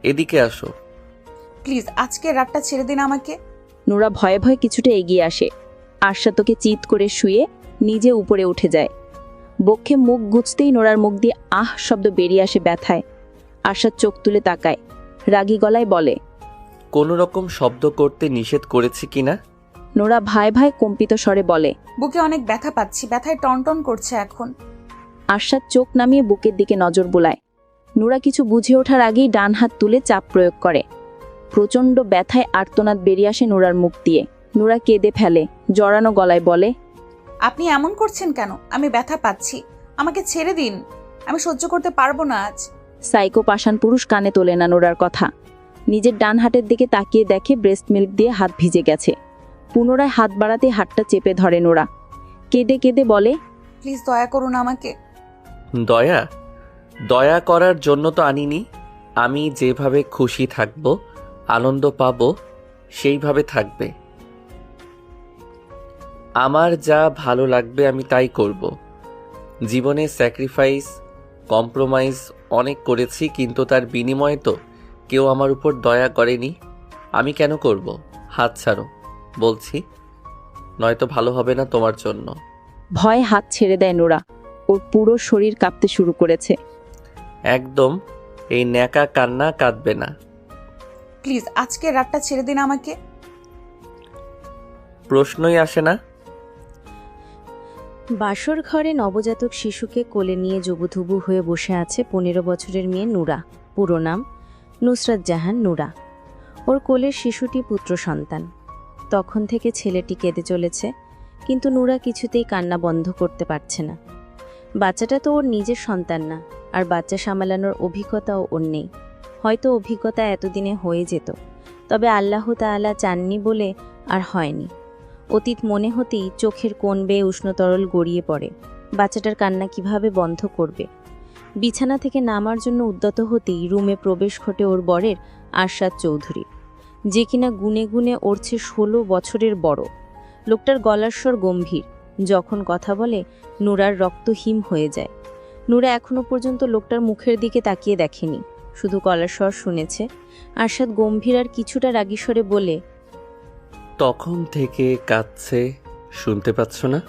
এদিকে আসো। প্লিজ আজকে রাতটা ছেড়ে দিন আমাকে। নোরা ভয়ে ভয়ে কিছুটা এগিয়ে আসে। আরশাদ ওকে চিৎ করে শুয়ে নিজে উপরে উঠে যায়। বক্ষে মুখ গুজতেই নোরার মুখ দিয়ে আহ শব্দ বেরিয়ে আসে ব্যথায়। আরশাদ চোখ তুলে তাকায়, রাগী গলায় বলে, কোনো রকম শব্দ করতে নিষেধ করেছি কিনা? নোরা ভাই ভাই কম্পিত স্বরে বলে। বুকে অনেক ব্যথা পাচ্ছি, ব্যথায় টনটন করছে এখন। আরশাদ চোখ নামিয়ে বুকের দিকে নজর বোলায়। নোরা কিছু বুঝে ওঠার আগেই ডান হাত তুলে চাপ প্রয়োগ করে। প্রচণ্ড ব্যথায় আর্তনাদ বেরিয়ে আসে নোরার মুখ দিয়ে। নোরা কেঁদে ফেলে, জড়ানো গলায় বলে, আপনি এমন করছেন কেন? আমি ব্যথা পাচ্ছি, আমাকে ছেড়ে দিন, আমি সহ্য করতে পারবো না আজ। সাইকো পাষাণ পুরুষ কানে তোলে না নোরার কথা। নিজের ডান হাতের দিকে তাকিয়ে দেখে ব্রেস্ট মিল্ক দিয়ে হাত ভিজে গেছে। পুনরায় হাত বাড়াতে হাতটা চেপে ধরে নোরা। কেঁদে কেঁদে বলে, প্লিজ দয়া করুন আমাকে। দয়া দয়া করার জন্য তো আনিনি। আমি যেভাবে খুশি থাকবো, আনন্দ পাবো, সেইভাবে থাকবে। আমার যা ভালো লাগবে আমি তাই করব। জীবনে স্যাক্রিফাইস, কম্প্রোমাইজ অনেক করেছি, কিন্তু তার বিনিময়ে তো কেউ আমার উপর দয়া করেনি। আমি কেন করব? হাত ছাড়ো বলছি, নয়তো ভালো হবে না তোমার জন্য। ভয়ে হাত ছেড়ে দেয় নোরা। ওর পুরো শরীর কাঁপতে শুরু করেছে। একদম এই ন্যাকা কান্না কাঁদবে না। প্লিজ আজকে রাতটা ছেড়ে দিন আমাকে। প্রশ্নই আসে না। বাসর ঘরে নবজাতক শিশুকে কোলে নিয়ে জবুথুবু হয়ে বসে আছে 15 বছরের মেয়ে নুরা। পুরো নাম নুসরাত জাহান নুরা। ওর কোলের শিশুটি পুত্র সন্তান। তখন থেকে ছেলেটি কেঁদে চলেছে, কিন্তু নুরা কিছুতেই কান্না বন্ধ করতে পারছে না। বাচ্চাটা তো ওর নিজের সন্তান না, আর বাচ্চা সামলানোর অভিজ্ঞতাও ওর নেই। হয়তো অভিজ্ঞতা এতদিনে হয়ে যেত, তবে আল্লাহ তাআলা চাননি বলে আর হয়নি। অতীত মনে হতেই চোখের কোণ বেয়ে উষ্ণতরল গড়িয়ে পড়ে। বাচ্চাটার কান্না কিভাবে বন্ধ করবে? বিছানা থেকে নামার জন্য উদ্যত হতেই রুমে প্রবেশ ঘটে ওর বরের, আরশাদ চৌধুরী, যে কিনা গুনে গুনে ওর চেয়ে 16 বছরের বড়। লোকটার গলার স্বর গম্ভীর। যখন কথা বলে নুরার রক্ত হিম হয়ে যায়। নুরা এখনো পর্যন্ত লোকটার মুখের দিকে তাকিয়ে দেখেনি, শুধু গলার স্বর শুনেছে। আরশাদ গম্ভীর আর কিছুটা রাগী স্বরে বলে, তখন থেকে কাঁদছে, শুনতে পাচ্ছ না?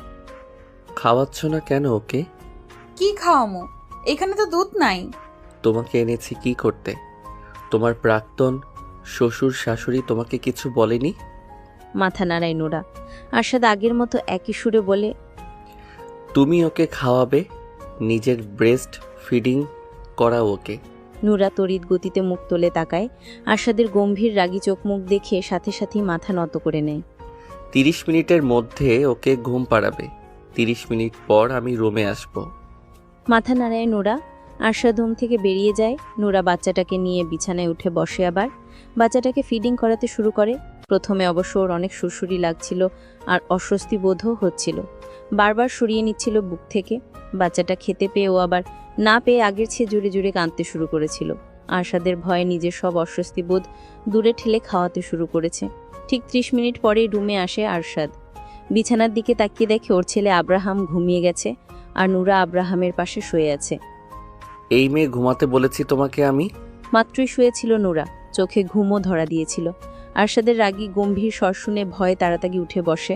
খাওয়াচ্ছ না কেন ওকে? কি খাওয়ামো? এখানে তো দুধ নাই। তোমাকে এনেছি কি করতে? তোমার প্রাক্তন শ্বশুর শাশুড়ি তোমাকে কিছু বলেনি? মাথা নাড়ায় নুরা। আরশাদ আগের মতো একই সুরে বলে, তুমি ওকে খাওয়াবে, নিজের ব্রেস্ট ফিডিং করাও ওকে। নুরা তড়িৎ গতিতে মুখ তোলে তাকায়। আরশাদের গম্ভীর রাগী চোখ মুখ দেখে সাথে সাথেই মাথা নত করে নেয়। 30 মিনিটের মধ্যে ওকে ঘুম পাড়াবে। 30 মিনিট পর আমি রুমে আসব। মাথা নাড়ায় নুরা। আরশাদ রুম থেকে বেরিয়ে যায়। নুরা বাচ্চাটাকে নিয়ে বিছানায় উঠে বসে। আবার বাচ্চাটাকে ফিডিং করাতে শুরু করে। প্রথমে অবশ্য ওর অনেক সুরসুরি লাগছিল আর অস্বস্তি বোধও হচ্ছিল। বারবার সরিয়ে নিচ্ছিল বুক থেকে। বাচ্চাটা খেতে পেয়ে ও আবার না পেয়ে আগের চেয়ে জোরে জোরে কাঁদতে শুরু করেছিল। আরশাদের ভয়ে নিজের সব অস্বস্তি বোধ দূরে ঠেলে খাওয়াতে শুরু করেছে। ঠিক 30 মিনিট পরেই রুমে আসে আরশাদ। বিছানার দিকে তাকিয়ে দেখে ওর ছেলে আব্রাহাম ঘুমিয়ে গেছে, আর নুরা আব্রাহামের পাশে শুয়ে আছে। এই মেয়ে ঘুমাতে বলেছি তোমাকে আমি? মাত্রই শুয়েছিল নুরা, চোখে ঘুমও ধরা দিয়েছিল। আরশাদের রাগী গম্ভীর স্বর শুনে ভয়ে তাড়াতাড়ি উঠে বসে।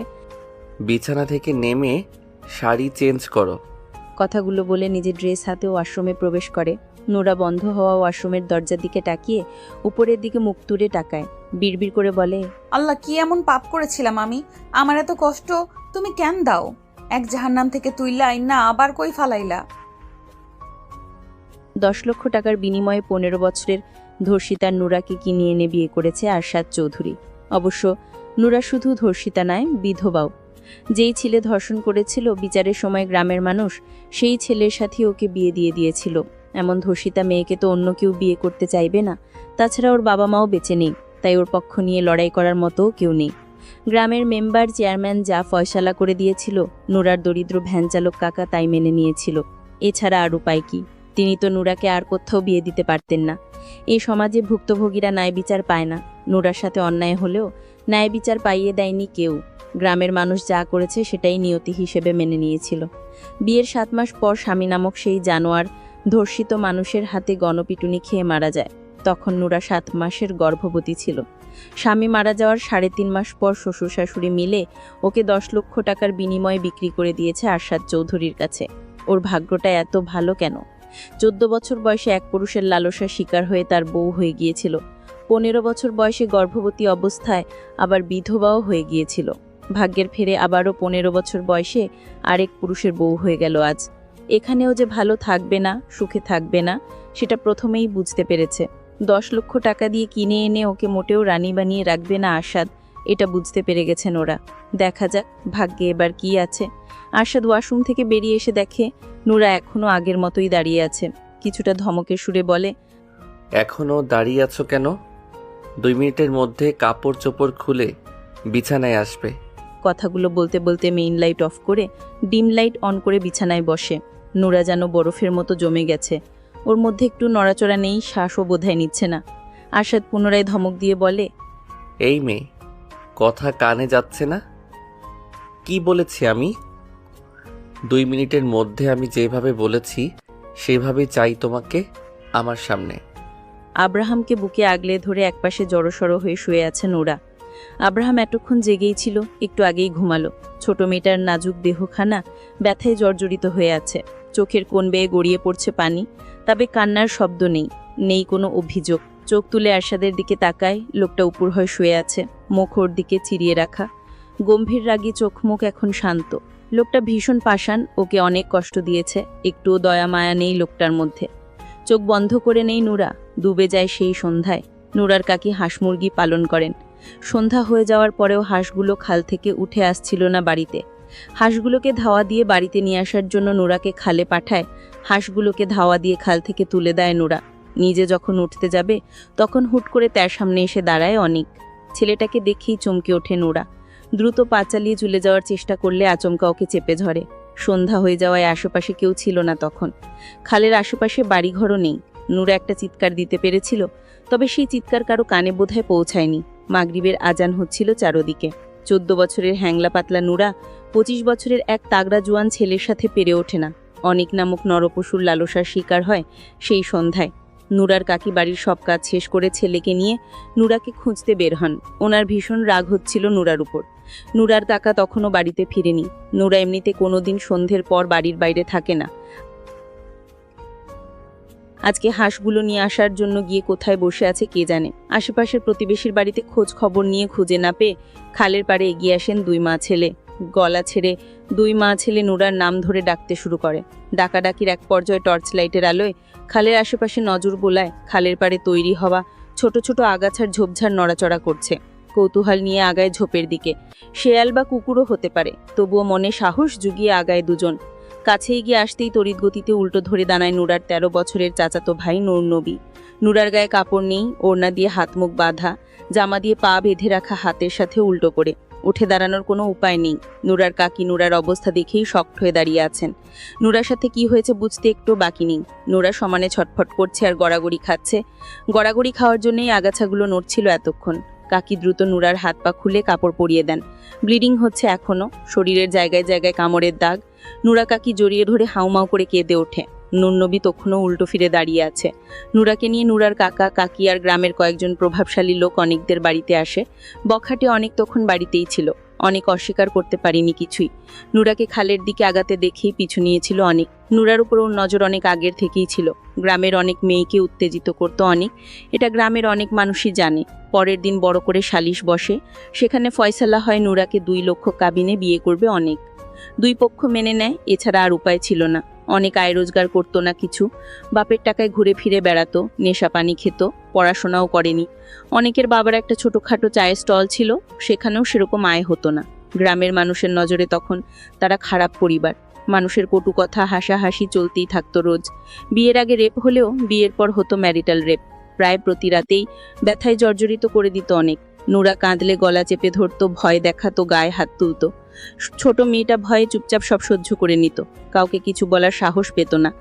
বিছানা থেকে নেমে শাড়ি চেঞ্জ করো। কথাগুলো বলে নিজের ড্রেস হাতে ওয়াশরুমে প্রবেশ করে। নুরা বন্ধ হওয়া ওয়াশরুমের দরজার দিকে তাকিয়ে উপরের দিকে মুখ তুলে তাকায়। বিড়বিড় করে বলে, আল্লাহ, কি এমন পাপ করেছিলাম আমি? আমার এত কষ্ট তুমি কেন দাও? এক জাহান্নাম থেকে তুইলা আইনা আবার কই ফালাইলা? 10 লক্ষ টাকার বিনিময়ে 15 বছরের ধর্ষিতা নুরাকে কিনে এনে বিয়ে করেছে আরশাদ চৌধুরী। অবশ্য নুরা শুধু ধর্ষিতা নয়, বিধবাও। যেই ছেলে ধর্ষণ করেছিল, বিচারের সময় গ্রামের মানুষ সেই ছেলের সাথে ওকে বিয়ে দিয়ে দিয়েছিল। এমন ধর্ষিতা মেয়েকে তো অন্য কেউ বিয়ে করতে চাইবে না। তাছাড়া ওর বাবা মাও বেঁচে নেই, তাই ওর পক্ষ নিয়ে লড়াই করার মতো কেউ নেই। গ্রামের মেম্বার চেয়ারম্যান যা ফয়সালা করে দিয়েছিল, নুরার দরিদ্র ভ্যান চালক কাকা তাই মেনে নিয়েছিল। এছাড়া আর উপায় কি? তিনি তো নুরাকে আর কোথাও বিয়ে দিতে পারতেন না। এই সমাজে ভুক্তভোগীরা ন্যায় বিচার পায় না। নুরার সাথে অন্যায় হলেও ন্যায় বিচার পাইয়ে দেয়নি কেউ। গ্রামের মানুষ যা করেছে সেটাই নিয়তি হিসেবে মেনে নিয়েছিল। বিয়ের 7 মাস পর স্বামী নামক সেই জানোয়ার ধর্ষিত মানুষের হাতে গণপিটুনি খেয়ে মারা যায়। তখন নুরা 7 মাসের গর্ভবতী ছিল। স্বামী মারা যাওয়ার 3.5 মাস পর শ্বশুর শাশুড়ি মিলে ওকে 10 লক্ষ টাকার বিনিময়ে বিক্রি করে দিয়েছে আরশাদ চৌধুরীর কাছে। ওর ভাগ্যটা এত ভালো কেন? 14 বছর বয়সে এক পুরুষের লালসার শিকার হয়ে তার বউ হয়ে গিয়েছিল। 15 বছর বয়সে গর্ভবতী অবস্থায় আবার বিধবাও হয়ে গিয়েছিল। ভাগ্যের ফেরে আবারও 15 বছর বয়সে আরেক পুরুষের বউ হয়ে গেল আজ। এখানেও যে ভালো থাকবে না, সুখে থাকবে না, সেটা প্রথমেই বুঝতে পেরেছে। 10 লক্ষ টাকা দিয়ে কিনে এনে ওকে মোটেও রানী বানিয়ে রাখবে না আরশাদ, এটা বুঝতে পেরে গেছেন ওরা। দেখা যাক ভাগ্যে এবার কি আছে। আরশাদ ওয়াশরুম থেকে বেরিয়ে এসে দেখে নুরা এখনও আগের মতোই দাঁড়িয়ে আছে। কিছুটা ধমকের সুরে বলে, এখনও দাঁড়িয়ে আছো কেন? 2 মিনিটের মধ্যে কাপড় চোপড় খুলে বিছানায় আসবে। কথাগুলো বলতে বলতে মেইন লাইট অফ করে ডিম লাইট অন করে বিছানায় বসে। নুরা যেন বরফের মতো জমে গেছে। ওর মধ্যে একটু নড়াচড়া নেই, শ্বাসও বোধহয় নিচ্ছে না। আরশাদ পুনরায় ধমক দিয়ে বলে, এই মেয়ে, কথা কানে যাচ্ছে না? কি বলেছি আমি? 2 মিনিটের মধ্যে আমি যেভাবে বলেছি সেভাবে চাই তোমাকে আমার সামনে। আব্রাহামকে বুকে আগলে ধরে একপাশে জড়সড় হয়ে শুয়ে আছে নুরা। আব্রাহাম এতক্ষণ জেগেই ছিল, একটু আগেই ঘুমালো। ছোট মেয়েটার নাজুক দেহখানা ব্যথায় জর্জরিত হয়ে আছে। চোখের কোণ বেয়ে গড়িয়ে পড়ছে পানি, তবে কান্নার শব্দ নেই, নেই কোনো অভিযোগ। চোখ তুলে আরশাদের দিকে তাকায়। লোকটা উপর হয়ে শুয়ে আছে, মুখ ওর দিকে চিরিয়ে রাখা। গম্ভীর রাগী চোখ মুখ এখন শান্ত। লোকটা ভীষণ পাষাণ, ওকে অনেক কষ্ট দিয়েছে। একটুও দয়া মায়া নেই লোকটার মধ্যে। চোখ বন্ধ করে নেই নুরা, ডুবে যায় সেই সন্ধ্যায়। নুরার কাকি হাঁস মুরগি পালন করেন। সন্ধ্যা হয়ে যাওয়ার পরেও হাঁসগুলো খাল থেকে উঠে আসছিল না বাড়িতে। হাঁসগুলোকে ধাওয়া দিয়ে বাড়িতে নিয়ে আসার জন্য নুরাকে খালে পাঠায়। হাঁসগুলোকে ধাওয়া দিয়ে খাল থেকে তুলে দেয় নুরা। নিজে যখন উঠতে যাবে তখন হুট করে তার সামনে এসে দাঁড়ায় অনিক। ছেলেটাকে দেখেই চমকে ওঠে নুরা। দ্রুত পা চালিয়ে চলে যাওয়ার চেষ্টা করলে আচমকা ওকে চেপে ধরে। সন্ধ্যা হয়ে যাওয়ায় আশেপাশে কেউ ছিল না তখন। খালের আশেপাশে বাড়িঘরও নেই। নুরা একটা চিৎকার দিতে পেরেছিল, তবে সেই চিৎকার কারো কানে বোধহয় পৌঁছায়নি। মাগরিবের আজান হচ্ছিল চারদিকে। 14 বছরের হ্যাংলা পাতলা নুরা 25 বছরের এক তাগড়া জোয়ান ছেলের সাথে পেরে ওঠে না। অনেক নামক নরপশুর লালসার শিকার হয় সেই সন্ধ্যায়। নুরার কাকি বাড়ির সব কাজ শেষ করে ছেলেকে নিয়ে নুরাকে খুঁজতে বের হন। ওনার ভীষণ রাগ হচ্ছিল নুরার উপর। নুরার কাকা তখনও বাড়িতে ফিরেনি। নুরা এমনিতে কোনোদিন সন্ধ্যের পর বাড়ির বাইরে থাকে না। আজকে হাঁসগুলো নিয়ে আসার জন্য গিয়ে কোথায় বসে আছে কে জানে। আশেপাশের প্রতিবেশীর বাড়িতে খোঁজ খবর নিয়ে খুঁজে না পেয়ে খালের পাড়ে এগিয়ে আসেন 2 মা ছেলে। গলা ছেড়ে 2 মা ছেলে নুরার নাম ধরে ডাকতে শুরু করে। ডাকাডাকির এক পর্যায়ে টর্চ লাইটের আলোয় খালের আশেপাশে নজর বোলায়। খালের পাড়ে তৈরি হওয়া ছোট ছোট আগাছার ঝোপঝাড় নড়াচড়া করছে। কৌতূহল নিয়ে আগায় ঝোপের দিকে। শেয়াল বা কুকুরও হতে পারে, তবুও মনে সাহস জুগিয়ে আগায় দুজন। কাছে এগিয়ে আসতেই তড়িৎ গতিতে উল্টো ধরে দাঁড়ায় নুরার 13 বছরের চাচাতো ভাই নূর নবী। নুরার গায়ে কাপড় নেই, ওড়না দিয়ে হাত মুখ বাঁধা, জামা দিয়ে পা বেঁধে রাখা হাতের সাথে উল্টো করে। উঠে দাঁড়ানোর কোনো উপায় নেই। নুরার কাকি নুরার অবস্থা দেখেই শক্ট হয়ে দাঁড়িয়ে আছেন। নুরার সাথে কি হয়েছে বুঝতে একটু বাকি নেই। নুরা সমানে ছটফট করছে আর গড়াগড়ি খাচ্ছে। গড়াগড়ি খাওয়ার জন্যই আগাছাগুলো নড়ছিল এতক্ষণ। কাকি দ্রুত নুরার হাত পা খুলে কাপড় পরিয়ে দেন। ব্লিডিং হচ্ছে এখনো, শরীরের জায়গায় জায়গায় কামড়ের দাগ। নুরা কাকি জড়িয়ে ধরে হাউমাউ করে কেঁদে ওঠে। নূর নবী তখনও উল্টো ফিরে দাঁড়িয়ে আছে। নুরাকে নিয়ে নুরার কাকা কাকি আর গ্রামের কয়েকজন প্রভাবশালী লোক অনেকদের বাড়িতে আসে। বখাটে অনেক তখন বাড়িতেই ছিল। অনেক অস্বীকার করতে পারিনি কিছুই। নুরাকে খালের দিকে আগাতে দেখেই পিছু নিয়েছিল অনেক। নুরার উপর ওর নজর অনেক আগের থেকেই ছিল। গ্রামের অনেক মেয়েকে উত্তেজিত করতো অনেক, এটা গ্রামের অনেক মানুষই জানে। পরের দিন বড় করে সালিশ বসে। সেখানে ফয়সালা হয় নুরাকে 2 লক্ষ কাবিনে বিয়ে করবে অনেক। 2 পক্ষ মেনে নেয়, এছাড়া আর উপায় ছিল না। অনেক আয় রোজগার করতো না কিছু। বাপের টাকায় ঘুরে ফিরে বেড়াতো, নেশা পানি খেত, পড়াশোনাও করেনি। অনেকের বাবার একটা ছোটোখাটো চায়ের স্টল ছিল, সেখানেও সেরকম আয় হতো না। গ্রামের মানুষের নজরে তখন তারা খারাপ পরিবার। মানুষের কটু কথা হাসাহাসি চলতেই থাকতো রোজ। বিয়ের আগে রেপ হলেও বিয়ের পর হতো ম্যারিটাল রেপ। প্রায় প্রতি রাতেই ব্যথায় জর্জরিত করে দিত অনেক। নুরা কাঁদলে গলা চেপে ধরতো, ভয় দেখাতো, গায়ে হাত তুলতো। ছোট মেয়েটা ভয়ে চুপচাপ সব সহ্য করে নিত, কাউকে কিছু বলার সাহস পেত না।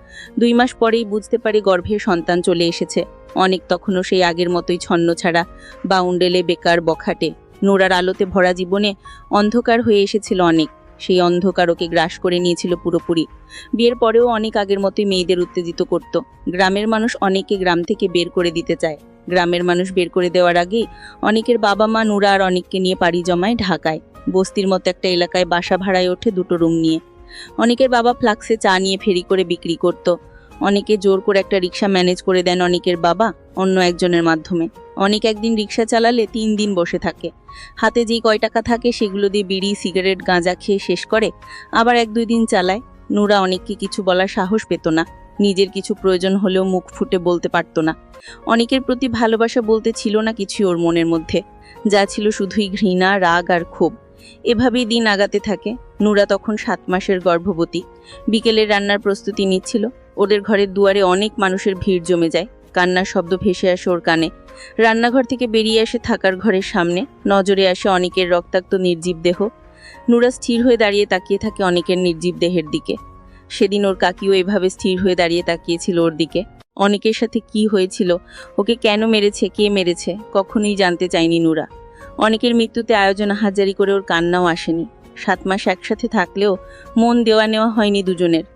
2 মাস পরেই বুঝতে পারে গর্ভে সন্তান চলে এসেছে। অনেক তখনও সেই আগের মতোই ছন্ন ছাড়া, বাউন্ডেলে বেকার বখাটে। নোরার আলোতে ভরা জীবনে অন্ধকার হয়ে এসেছিল অনেক। সেই অন্ধকার ওকে গ্রাস করে নিয়েছিল পুরোপুরি। বিয়ের পরেও অনেক আগের মতোই মেয়েদের উত্তেজিত করত। গ্রামের মানুষ অনেককে গ্রাম থেকে বের করে দিতে চায়। গ্রামের মানুষ বের করে দেওয়ার আগেই অনেকের বাবা মা নুরা আর অনেককে নিয়ে পাড়ি জমায় ঢাকায়। বস্তির মতো একটা এলাকায় বাসা ভাড়ায় ওঠে 2টো রুম নিয়ে। অনেকের বাবা ফ্লাক্সে চা নিয়ে ফেরি করে বিক্রি করত। অনেকে জোর করে একটা রিক্সা ম্যানেজ করে দেন অনেকের বাবা অন্য একজনের মাধ্যমে। অনেক একদিন রিক্সা চালালে 3 দিন বসে থাকে। হাতে যেই কয় টাকা থাকে সেগুলো দিয়ে বিড়ি সিগারেট গাঁজা খেয়ে শেষ করে আবার 1-2 দিন চালায়। নুরা অনেককে কিছু বলার সাহস পেত না। নিজের কিছু প্রয়োজন হলেও মুখ ফুটে বলতে পারত না। অনেকের প্রতি ভালোবাসা বলতে ছিল না কিছুই ওর মনের মধ্যে, যা ছিল শুধুই ঘৃণা, রাগ আর ক্ষোভ। এভাবেই দিন আগাতে থাকে। নুরা তখন 7 মাসের গর্ভবতী। বিকেলের রান্নার প্রস্তুতি নিচ্ছিল। ওদের ঘরের দুয়ারে অনেক মানুষের ভিড় জমে যায়। কান্নার শব্দ ভেসে আসে ওর কানে। রান্নাঘর থেকে বেরিয়ে আসে থাকার ঘরের সামনে। নজরে আসে অনেকের রক্তাক্ত নির্জীব দেহ। নুরা স্থির হয়ে দাঁড়িয়ে তাকিয়ে থাকে অনেকের নির্জীব দেহের দিকে। সেদিন ওর কাকিও এভাবে স্থির হয়ে দাঁড়িয়ে তাকিয়েছিল ওর দিকে। অনেকের সাথে কি হয়েছিল, ওকে কেন মেরেছে, কে মেরেছে, কখনোই জানতে চায়নি নুরা। অনেকের মৃত্যুতে আয়োজন হাজারি করে ওর কান্নাও আসেনি। 7 মাস একসাথে থাকলেও মন দেওয়া নেওয়া হয়নি দুজনের।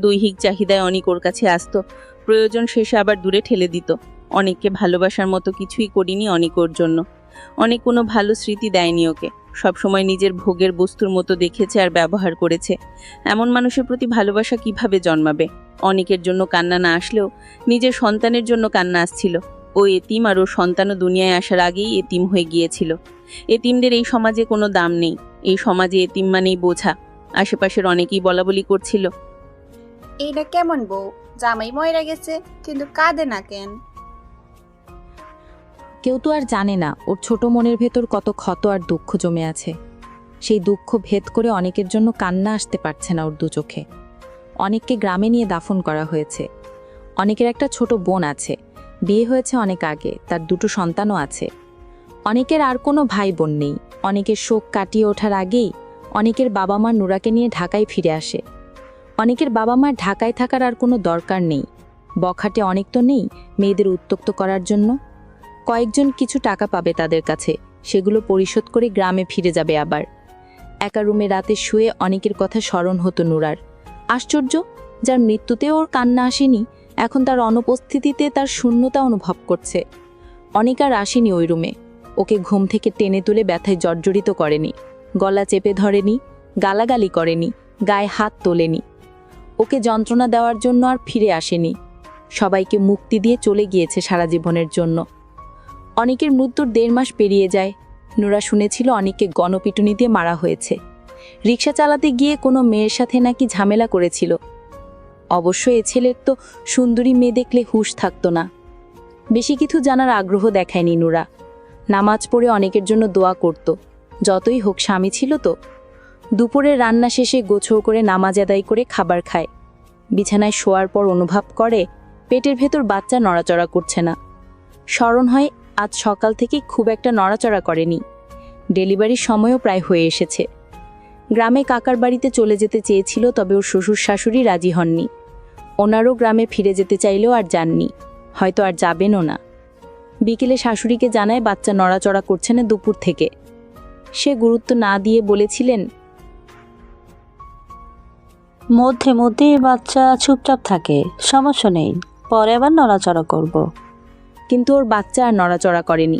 দৈহিক চাহিদায় অনেক ওর কাছে আসতো, প্রয়োজন শেষে আবার দূরে ঠেলে দিত। অনেককে ভালোবাসার মতো কিছুই করিনি অনেক ওর জন্য। অনেক কোনো ভালো স্মৃতি দেয়নি ওকে। সবসময় নিজের ভোগের বস্তুর মতো দেখেছে আর ব্যবহার করেছে। এমন মানুষের প্রতি ভালোবাসা কিভাবে জন্মাবে? অনেকের জন্য কান্না না আসলেও নিজের সন্তানের জন্য কান্না আসছিল। ও এতিম আর ওর সন্তানও দুনিয়ায় আসার আগেই এতিম হয়ে গিয়েছিল। এতিমদের এই সমাজে কোনো দাম নেই। এই সমাজে এতিম মানেই বোঝা। আশেপাশের অনেকেই বলাবলি করছিল, এইটা কেমন বউ, জামাই ময়রা গেছে কিন্তু কাঁদে না কেন? কেউ তো আর জানে না ওর ছোট মনের ভেতর কত ক্ষত আর দুঃখ জমে আছে। সেই দুঃখ ভেদ করে অনেকের জন্য কান্না আসতে পারছে না ওর দু চোখে। অনেককে গ্রামে নিয়ে দাফন করা হয়েছে। অনেকের একটা ছোট বোন আছে, বিয়ে হয়েছে অনেক আগে, তার 2টো সন্তানও আছে। অনেকের আর কোনো ভাই বোন নেই। অনেকের শোক কাটিয়ে ওঠার আগেই অনেকের বাবা মা নুরাকে নিয়ে ঢাকায় ফিরে আসে। অনেকের বাবা মার ঢাকায় থাকার আর কোনো দরকার নেই। বখাটে অনেক তো নেই মেয়েদের উত্ত্যক্ত করার জন্য। কয়েকজন কিছু টাকা পাবে তাদের কাছে, সেগুলো পরিশোধ করে গ্রামে ফিরে যাবে আবার। একা রুমে রাতে শুয়ে অনেকের কথা স্মরণ হতো নুরার। আশ্চর্য, যার মৃত্যুতে ওর কান্না আসেনি, এখন তার অনুপস্থিতিতে তার শূন্যতা অনুভব করছে। অনেক আর আসেনি ওই রুমে। ওকে ঘুম থেকে টেনে তুলে ব্যথায় জর্জরিত করেনি, গলা চেপে ধরেনি, গালাগালি করেনি, গায়ে হাত তোলেনি। ওকে যন্ত্রণা দেওয়ার জন্য আর ফিরে আসেনি। সবাইকে মুক্তি দিয়ে চলে গিয়েছে সারা জীবনের জন্য। অনেকের মৃত্যুর 1.5 মাস পেরিয়ে যায়। নুরা শুনেছিল অনেককে গণপিটুনি দিয়ে মারা হয়েছে। রিক্সা চালাতে গিয়ে কোনো মেয়ের সাথে নাকি ঝামেলা করেছিল। অবশ্য এ ছেলের তো সুন্দরী মেয়ে দেখলে হুঁশ থাকতো না। বেশি কিছু জানার আগ্রহ দেখায়নি নুরা। নামাজ পড়ে অনেকের জন্য দোয়া করত, যতই হোক স্বামী ছিল তো। দুপুরে রান্না শেষে গোছল করে নামাজ আদায় করে খাবার খায়। বিছানায় শোয়ার পর অনুভব করে পেটের ভেতর বাচ্চা নড়াচড়া করছে না। স্মরণ হয় আজ সকাল থেকে খুব একটা নড়াচড়া করেনি। ডেলিভারির সময়ও প্রায় হয়ে এসেছে। গ্রামে কাকার বাড়িতে চলে যেতে চেয়েছিল, তবে ওর শ্বশুর শাশুড়ি রাজি হননি। ওনারও গ্রামে ফিরে যেতে চাইলেও আর যাননি, হয়তো আর যাবেনও না। বিকেলে শাশুড়িকে জানায় বাচ্চা নড়াচড়া করছে না দুপুর থেকে। সে গুরুত্ব না দিয়ে বলেছিলেন, মধ্যে মধ্যে বাচ্চা চুপচাপ থাকে, সমস্যা নেই, পরে আবার নড়াচড়া করব। কিন্তু ওর বাচ্চা আর নড়াচড়া করেনি।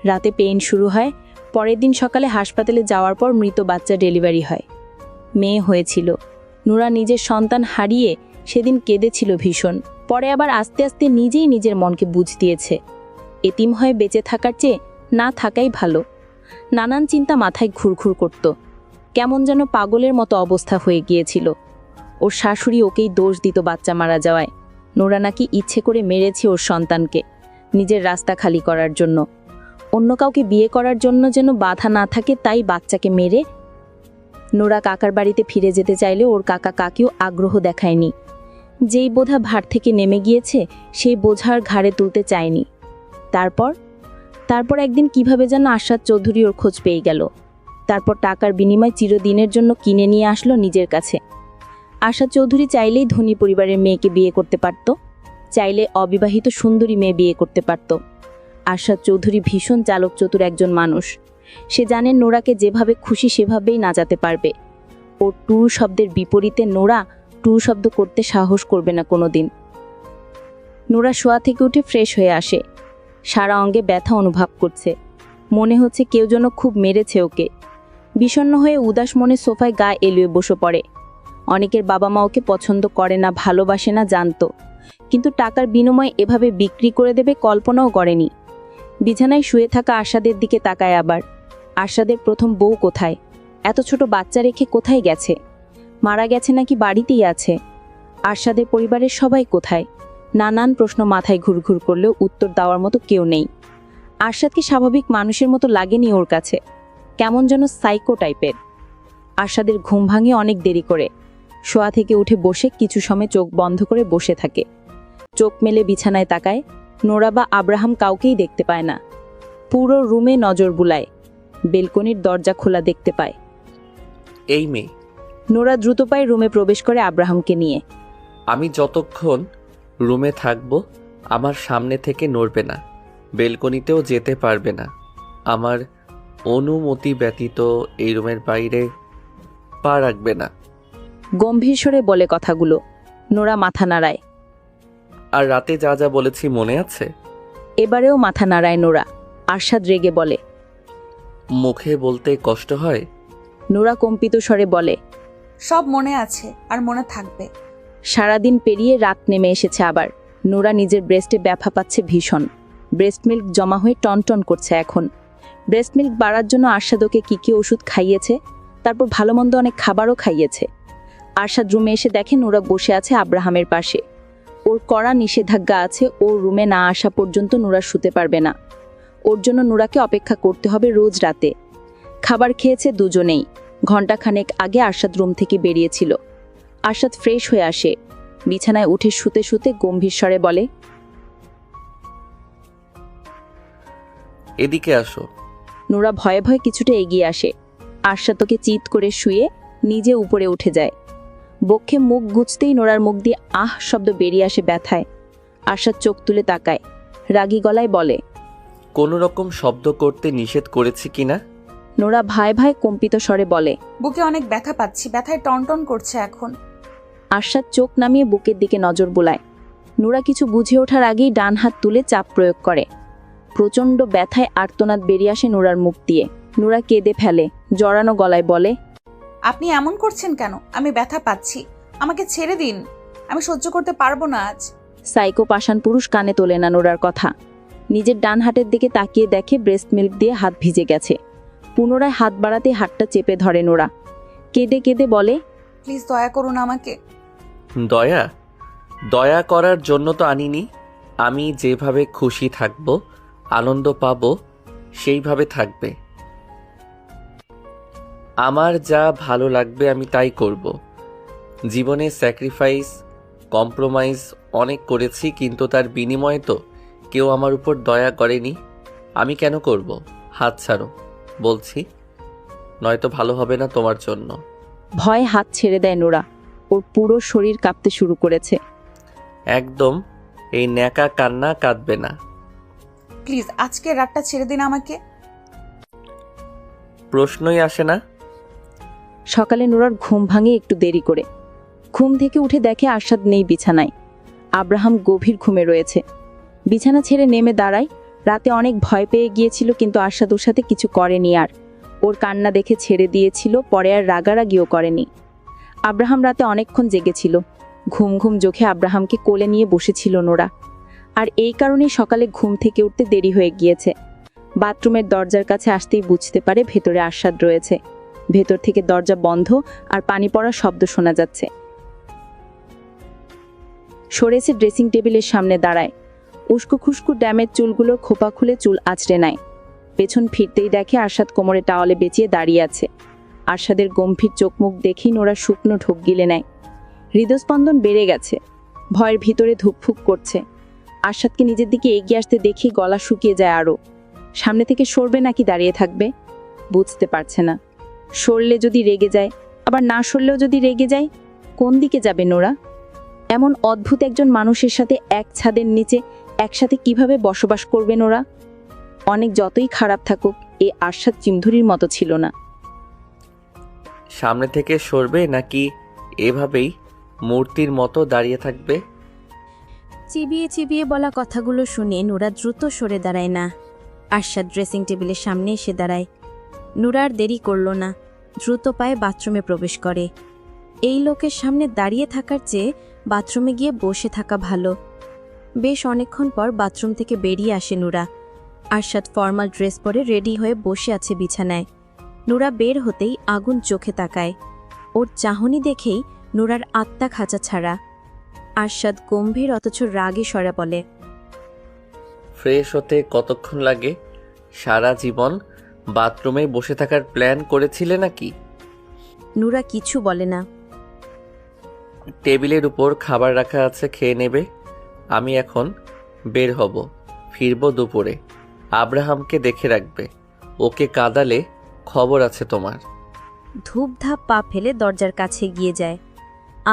রাতে পেইন শুরু হয়। পরের দিন সকালে হাসপাতালে যাওয়ার পর মৃত বাচ্চা ডেলিভারি হয়। মেয়ে হয়েছিল। নুরা নিজের সন্তান হারিয়ে সেদিন কেঁদেছিল ভীষণ। পরে আবার আস্তে আস্তে নিজেই নিজের মনকে বুঝ দিয়েছে, এতিম হয়ে বেঁচে থাকার চেয়ে না থাকাই ভালো। নানান চিন্তা মাথায় ঘুরঘুর করত। কেমন যেন পাগলের মতো অবস্থা হয়ে গিয়েছিল। ওর শাশুড়ি ওকেই দোষ দিত বাচ্চা মারা যাওয়ায়। নোরা নাকি ইচ্ছে করে মেরেছে ওর সন্তানকে, নিজের রাস্তা খালি করার জন্য। অন্য কাউকে বিয়ে করার জন্য যেন বাধা না থাকে, তাই বাচ্চাকে মেরে। নোরা কাকার বাড়িতে ফিরে যেতে চাইলে ওর কাকা কাকিও আগ্রহ দেখায়নি। যেই বোঝা ভার থেকে নেমে গিয়েছে সেই বোঝার ঘাড়ে তুলতে চায়নি। তারপর একদিন কিভাবে যেন আশাদ চৌধুরী ওর খোঁজ পেয়ে গেল। তারপর টাকার বিনিময়ে চিরদিনের জন্য কিনে নিয়ে আসলো নিজের কাছে। আশাদ চৌধুরী চাইলেই ধনী পরিবারের মেয়েকে বিয়ে করতে পারত, চাইলে অবিবাহিত সুন্দরী মেয়ে বিয়ে করতে পারত। আশাদ চৌধুরী ভীষণ চালক চতুর একজন মানুষ। সে জানে নোরাকে যেভাবে খুশি সেভাবেই নাচাতে পারবে। ওর টু শব্দের বিপরীতে নোরা টু শব্দ করতে সাহস করবে না কোনোদিন। নোরা শোয়া থেকে উঠে ফ্রেশ হয়ে আসে। সারা অঙ্গে ব্যথা অনুভব করছে, মনে হচ্ছে কেউ যেন খুব মেরেছে ওকে। বিষণ্ণ হয়ে উদাস মনে সোফায় গা এলিয়ে বসে পড়ে। অনেকের বাবা মা ওকে পছন্দ করে না, ভালোবাসে না জানতো, কিন্তু টাকার বিনিময়ে এভাবে বিক্রি করে দেবে কল্পনাও করেনি। বিছানায় শুয়ে থাকা আশাদের দিকে তাকায় আবার। আশাদের প্রথম বউ কোথায়? এত ছোট বাচ্চা রেখে কোথায় গেছে? মারা গেছে নাকি বাড়িতেই আছে? আশাদের পরিবারের সবাই কোথায়? নানান প্রশ্ন মাথায় ঘুরঘুর করলেও উত্তর দেওয়ার মতো কেউ নেই। আরশাদকে স্বাভাবিক মানুষের মতো লাগেনি ওর কাছে, কেমন যেন সাইকো টাইপের। আরশাদের ঘুম ভাঙে অনেক দেরি করে। শোয়া থেকে উঠে বসে কিছু সময় চোখ বন্ধ করে বসে থাকে। চোখ মেলে বিছানায় তাকায়, নোরা বা আব্রাহাম কাউকেই দেখতে পায় না। পুরো রুমে নজর বুলায়, বেলকনির দরজা খোলা দেখতে পায়। এই মেয়ে। নোরা দ্রুত পায়ে রুমে প্রবেশ করে আব্রাহামকে নিয়ে। আমি যতক্ষণ রুমে থাকবো আমার সামনে থেকে নড়বে না, বেলকনিতেও যেতে পারবে না। আমার অনুমতি ব্যতীত এই রুমের বাইরে পা রাখবে না। গম্ভীর স্বরে বলে কথাগুলো। নোরা মাথা নাড়ায়। আর রাতে যা যা বলেছি মনে আছে? এবারেও মাথা নাড়ায় নোরা। আরশাদ রেগে বলে। মুখে বলতে কষ্ট হয়? নোরা কম্পিত স্বরে বলে। সব মনে আছে আর মনে থাকবে। সারাদিন পেরিয়ে রাত নেমে এসেছে আবার। নোরা নিজের ব্রেস্টে ব্যথা পাচ্ছে ভীষণ। ব্রেস্ট মিল্ক জমা হয়ে টনটন করছে এখন। ব্রেস্ট মিল্ক বাড়ার জন্য আরশাদ ওকে কী ওষুধ খাইয়েছে, তারপর ভালো মন্দ অনেক খাবারও খাইয়েছে। আরশাদ রুমে এসে দেখে নোরা বসে আছে আব্রাহামের পাশে। ওর কড়া নিষেধাজ্ঞা আছে, ওর রুমে না আসা পর্যন্ত নোরা শুতে পারবে না। ওর জন্য নোরাকে অপেক্ষা করতে হবে রোজ রাতে। খাবার খেয়েছে দুজনেই। ঘণ্টাখানেক আগে আরশাদ রুম থেকে বেরিয়েছিল। আরশাদ ফ্রেশ হয়ে আসে। বিছানায় উঠে শুতে শুতে গম্ভীর স্বরে বলে, এদিকে আসো। নোরা ভয়ে ভয়ে কিছুটা এগিয়ে আসে। আরশাদ ওকে চিৎ করে শুয়ে নিজে উপরে উঠে যায়। বক্ষে মুখ গুজতেই নোরার মুখ দিয়ে আহ শব্দ বেরিয়ে আসে ব্যথায়। আরশাদ চোখ তুলে তাকায়, রাগী গলায় বলে, কোনো রকম শব্দ করতে নিষেধ করেছি কিনা? নোরা ভাই ভাই কম্পিত স্বরে বলে। বুকে অনেক ব্যথা পাচ্ছি, ব্যথায় টনটন করছে এখন। আরশাদ চোখ নামিয়ে বুকের দিকে নজর বোলায়। নোরা কিছু বুঝে ওঠার আগেই ডান হাত তুলে চাপ প্রয়োগ করে। প্রচণ্ড ব্যথায় আর্তনাদ বেরিয়ে আসে নোরার মুখ দিয়ে। নোরা কেঁদে ফেলে, জড়ানো গলায় বলে, আপনি এমন করছেন কেন? আমি ব্যথা পাচ্ছি, আমাকে ছেড়ে দিন, আমি সহ্য করতে পারবো না আজ। সাইকো পাষাণ পুরুষ কানে তোলে না নোরার কথা। নিজের ডান হাতের দিকে তাকিয়ে দেখে ব্রেস্ট মিল্ক দিয়ে হাত ভিজে গেছে। পুনরায় হাত বাড়াতে হাতটা চেপে ধরে নোরা। কেঁদে কেঁদে বলে, প্লিজ দয়া করুন আমাকে। দয়া? দয়া করার জন্য তো আনিনি। আমি যেভাবে খুশি থাকবো, আনন্দ পাবো, সেইভাবে থাকবে। আমার যা ভালো লাগবে আমি তাই করব। জীবনে স্যাক্রিফাইস, কম্প্রোমাইজ অনেক করেছি, কিন্তু তার বিনিময়ে তো কেউ আমার উপর দয়া করেনি। আমি কেন করব? হাত ছাড়ো বলছি, নয়তো ভালো হবে না তোমার জন্য। ভয়ে হাত ছেড়ে দেয় নোরা। ওর পুরো শরীর কাঁপতে শুরু করেছে। একদম এই ন্যাকা কান্না কাঁদবে না। প্লিজ আজকে রাতটা ছেড়ে দিন আমাকে। প্রশ্নই আসে না। সকালে নোরার ঘুম ভাঙে একটু দেরি করে। ঘুম থেকে উঠে দেখে আরশাদ নেই বিছানায়। আব্রাহাম গভীর ঘুমে রয়েছে। বিছানা ছেড়ে নেমে দাঁড়ায়। রাতে অনেক ভয় পেয়ে গিয়েছিল, কিন্তু আরশাদ ওর সাথে কিছু করেনি আর। ওর কান্না দেখে ছেড়ে দিয়েছিল, পরে আর রাগারাগিও করেনি। আব্রাহাম রাতে অনেকক্ষণ জেগেছিল। ঘুম ঘুম চোখে আব্রাহামকে কোলে নিয়ে বসেছিল নোরা। আর এই কারণেই সকালে ঘুম থেকে উঠতে দেরি হয়ে গিয়েছে। বাথরুমের দরজার কাছে আসতেই বুঝতে পারে ভেতরে আরশাদ রয়েছে। ভেতর থেকে দরজা বন্ধ আর পানি পড়ার শব্দ শোনা যাচ্ছে। সরেছে ড্রেসিং টেবিলের সামনে দাঁড়ায়। উস্কো খুস্কু ড্যামের চুলগুলোর খোপা খুলে চুল আঁচড়ে নেয়। পেছন ফিরতেই দেখে আরশাদ কোমরে টাওয়ালে বেঁচিয়ে দাঁড়িয়ে আছে। আরশাদের গম্ভীর চোখ মুখ দেখেই নোরা শুকনো ঢোক গিলে নেয়। হৃদস্পন্দন বেড়ে গেছে। ভয়ের ভিতরে ধুকফুক করছে। আরশাদকে নিজের দিকে এগিয়ে আসতে দেখেই গলা শুকিয়ে যায় আরও। সামনে থেকে সরবে নাকি দাঁড়িয়ে থাকবে বুঝতে পারছে না। সরলে যদি রেগে যায়, আবার না সরলেও যদি রেগে যায়, কোন দিকে যাবে নোরা? এমন অদ্ভুত একজন মানুষের সাথে এক ছাদের নিচে একসাথে কিভাবে বসবাস করবে নোরা? অনেক যতই খারাপ থাকুক, এ আরশাদ চিমধুরির মতো ছিল না। সামনে থেকে সরবে নাকি এভাবেই মূর্তির মতো দাঁড়িয়ে থাকবে? চিবিয়ে চিবিয়ে বলা কথাগুলো শুনে নুরা দ্রুত সরে দাঁড়ায় না। আরশাদ ড্রেসিং টেবিলের সামনে এসে দাঁড়ায়। নুরা আর দেরি করল না, দ্রুত পায়ে বাথরুমে প্রবেশ করে। এই লোকের সামনে দাঁড়িয়ে থাকার চেয়ে বাথরুমে গিয়ে বসে থাকা ভালো। বেশ অনেকক্ষণ পর বাথরুম থেকে বেরিয়ে আসে নুরা। আরশাদ ফর্মাল ড্রেস পরে রেডি হয়ে বসে আছে বিছানায়। নুরা বের হতেই আগুন চোখে তাকায়। ওর চাহনি দেখেই নুরার আত্মা খাঁচা ছাড়া। আরশাদ গম্ভীর অথচ রাগে স্বরে বলে, ফ্রেশ হতে কতক্ষণ লাগে? সারা জীবন বাথরুমে বসে থাকার প্ল্যান করেছিলে নাকি? নুরা কিছু বলে না। টেবিলের উপর খাবার রাখা আছে, খেয়ে নেবে। আমি এখন বের হব, ফিরবো দুপুরে। আব্রাহামকে দেখে রাখবে, ওকে কাঁদালে খবর আছে তোমার। ধূপধাপ পা ফেলে দরজার কাছে গিয়ে যায়।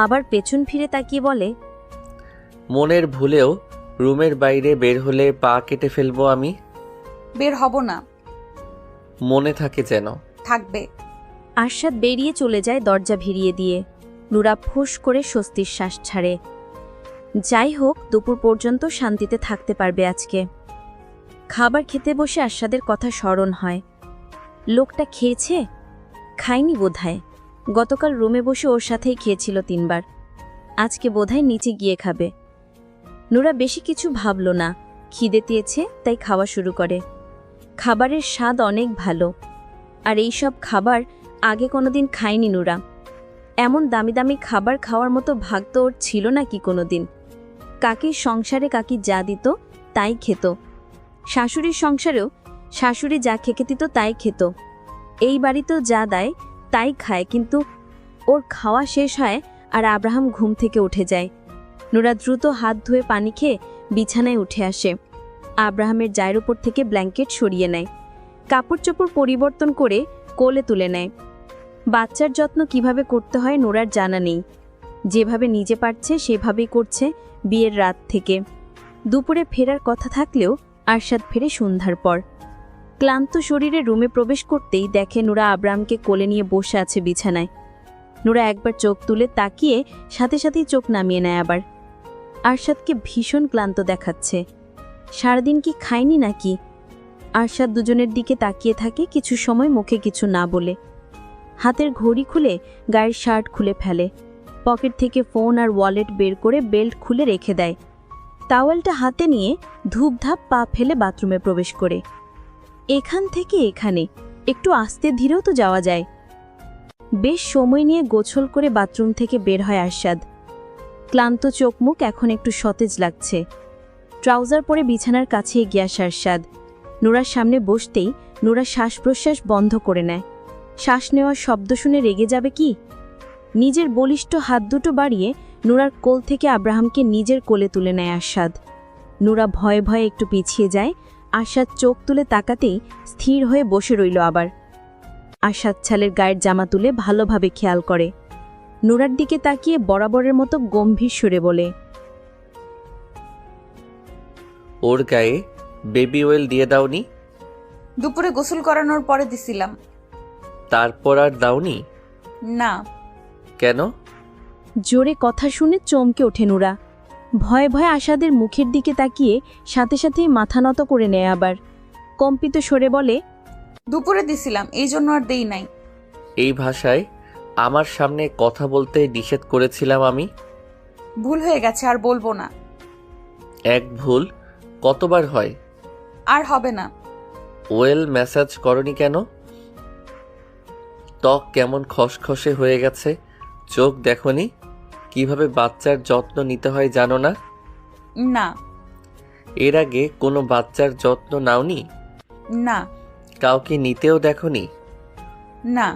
আবার পেছন ফিরে তাকিয়ে বলে, মনের ভুলেও রুমের বাইরে বের হলে পা কেটে ফেলবো আমি। বের হব না। মনে থাকে যেন। থাকবে। আরশাদ বেরিয়ে চলে যায় দরজা ভিড়িয়ে দিয়ে। নুরা ফুঁস করে স্বস্তির শ্বাস ছাড়ে। যাই হোক, দুপুর পর্যন্ত শান্তিতে থাকতে পারবে আজকে। খাবার খেতে বসে আরশাদের কথা স্মরণ হয়। লোকটা খেয়েছে? খায়নি বোধহয়। গতকাল রুমে বসে ওর সাথেই খেয়েছিল 3 বার। আজকে বোধহয় নিচে গিয়ে খাবে। নুরা বেশি কিছু ভাবল না, খিদে পেয়েছে তাই খাওয়া শুরু করে। খাবারের স্বাদ অনেক ভালো, আর এই সব খাবার আগে কোনোদিন খায়নি নুরা। এমন দামি দামি খাবার খাওয়ার মতো ভাগ্য ওর ছিল না কি কোনোদিন। কাকির সংসারে কাকি যা দিত তাই খেত। শাশুড়ির সংসারেও শাশুড়ি যা খেতে দিত তাই খেত। এই বাড়িতেও যা দেয় তাই খায়, কিন্তু ওর খাওয়া শেষ হয় আর আব্রাহাম ঘুম থেকে উঠে যায়। নুরা দ্রুত হাত ধুয়ে পানি খেয়ে বিছানায় উঠে আসে। আব্রাহামের জায়ের উপর থেকে ব্ল্যাঙ্কেট সরিয়ে নেয়, কাপড় চোপড় পরিবর্তন করে কোলে তুলে নেয়। বাচ্চার যত্ন কিভাবে করতে হয় নুরার জানা নেই। যেভাবে নিজে পারছে সেভাবেই করছে বিয়ের রাত থেকে। দুপুরে ফেরার কথা থাকলেও আরশাদ ফেরে সন্ধ্যার পর। ক্লান্ত শরীরে রুমে প্রবেশ করতেই দেখে নুরা আব্রাহামকে কোলে নিয়ে বসে আছে বিছানায়। নুরা একবার চোখ তুলে তাকিয়ে সাথে সাথেই চোখ নামিয়ে নেয় আবার। আরশাদকে ভীষণ ক্লান্ত দেখাচ্ছে। সারাদিন কি খায়নি নাকি? আরশাদ দুজনের দিকে তাকিয়ে থাকে কিছু সময়, মুখে কিছু না বলে। হাতের ঘড়ি খুলে গায়ের শার্ট খুলে ফেলে। পকেট থেকে ফোন আর ওয়ালেট বের করে বেল্ট খুলে রেখে দেয়। টাওয়েলটা হাতে নিয়ে ধূপধাপ পা ফেলে বাথরুমে প্রবেশ করে। এখান থেকে এখানে একটু আস্তে ধীরেও তো যাওয়া যায়। বেশ সময় নিয়ে গোছল করে বাথরুম থেকে বের হয় আরশাদ। ক্লান্ত চোখ মুখ এখন একটু সতেজ লাগছে। ট্রাউজার পরে বিছানার কাছে এগিয়ে আসে আরশাদ। নুরার সামনে বসতেই নুরা শ্বাস প্রশ্বাস বন্ধ করে নেয়। শ্বাস নেওয়ার শব্দ শুনে রেগে যাবে কি? নিজের বলিষ্ঠ হাত দুটো বাড়িয়ে নুরার কোল থেকে আব্রাহামকে নিজের কোলে তুলে নেয় আরশাদ। নুরা ভয়ে ভয়ে একটু পিছিয়ে যায়। আরশাদ চোখ তুলে তাকাতেই স্থির হয়ে বসে রইল আবার। আরশাদ ছালের গায়ের জামা তুলে ভালোভাবে খেয়াল করে। নুরার দিকে তাকিয়ে বরাবরের মতো গম্ভীর সুরে বলে, ওর গায়ে বেবি অয়েল দিয়ে দাওনি? দুপুরে গোসল করানোর পরে দিছিলাম। তারপর আর দাওনি? না। কেন? জোরে কথা শুনে চমকে ওঠে নুরা। ভয়ে ভয়ে আশাদের মুখের দিকে তাকিয়ে সাথে সাথেই মাথা নত করে নেয় আবার। কম্পিত স্বরে বলে, দুপুরে দিছিলাম, এই জন্য আর দেই নাই। এই ভাষায় আমার সামনে কথা বলতে নিষেধ করেছিলাম আমি। ভুল হয়ে গেছে, আর বলবো না। এক ভুল কতবার হয়? আর হবে না। ওয়েল ম্যাসাজ করনি কেন? ত্বক কেমন খসখসে হয়ে গেছে, চোখ দেখনি? কিভাবে বাচ্চার যত্ন নিতে হয় জানো না? না। এর আগে কোনো বাচ্চার যত্ন নাওনি? না। কাউকে নিতেও দেখনি? না।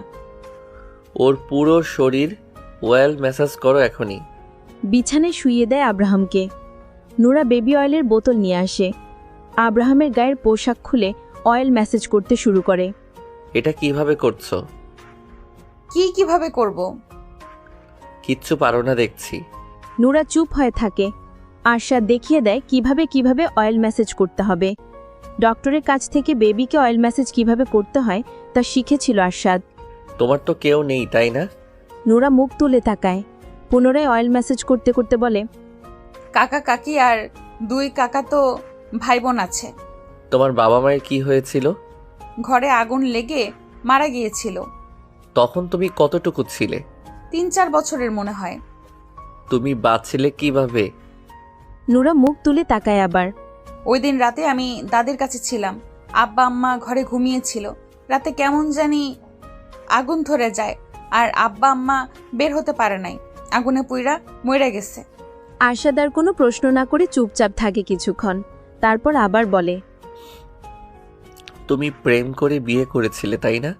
ওর পুরো শরীর ওয়েল ম্যাসাজ করো এখনই। বিছানায় শুইয়ে দেয় আব্রাহামকে। নুরা বেবি অয়েলের বোতল নিয়ে আসে। আব্রাহামের গায়ের পোশাক খুলে অয়েল ম্যাসেজ করতে শুরু করে। এটা কিভাবে করছো? কিভাবে করব? কিচ্ছু পারো না দেখছি। নুরা চুপ হয়ে থাকে। আরশাদ দেখিয়ে দেয় কিভাবে কিভাবে অয়েল ম্যাসেজ করতে হবে। ডক্টরের কাছ থেকে বেবিকে অয়েল ম্যাসেজ কিভাবে করতে হয় তা শিখেছিল আরশাদ। তোমার তো কেউ নেই তাই না? নোরা মুখ তুলে তাকায়, পুনরায় অয়েল ম্যাসেজ করতে করতে বলে, কাকা কাকি আর 2 কাকা তো ভাই বোন আছে। তোমার বাবা মায়ের কি হয়েছিল? ঘরে আগুন লেগে মারা গিয়েছিল। তখন তুমি কতটুকু ছিলে? 3-4 বছরের মনে হয়। তুমি বাঁচছিলে কিভাবে? নোরা মুখ তুলে তাকায় আবার। ওই দিন রাতে আমি দাদির কাছে ছিলাম। আব্বা আম্মা ঘরে ঘুমিয়েছিল। রাতে কেমন জানি আগুন ধরে যায়, আর আব্বা আম্মা বের হতে পারে নাই। আগুনে পুইরা মরে গেছে। আরশাদ আর কোনো প্রশ্ন না করে চুপচাপ থাকে কিছুক্ষণ, তারপর আবার বলে, তুমি প্রেম করে বিয়ে করেছিলে তাই না?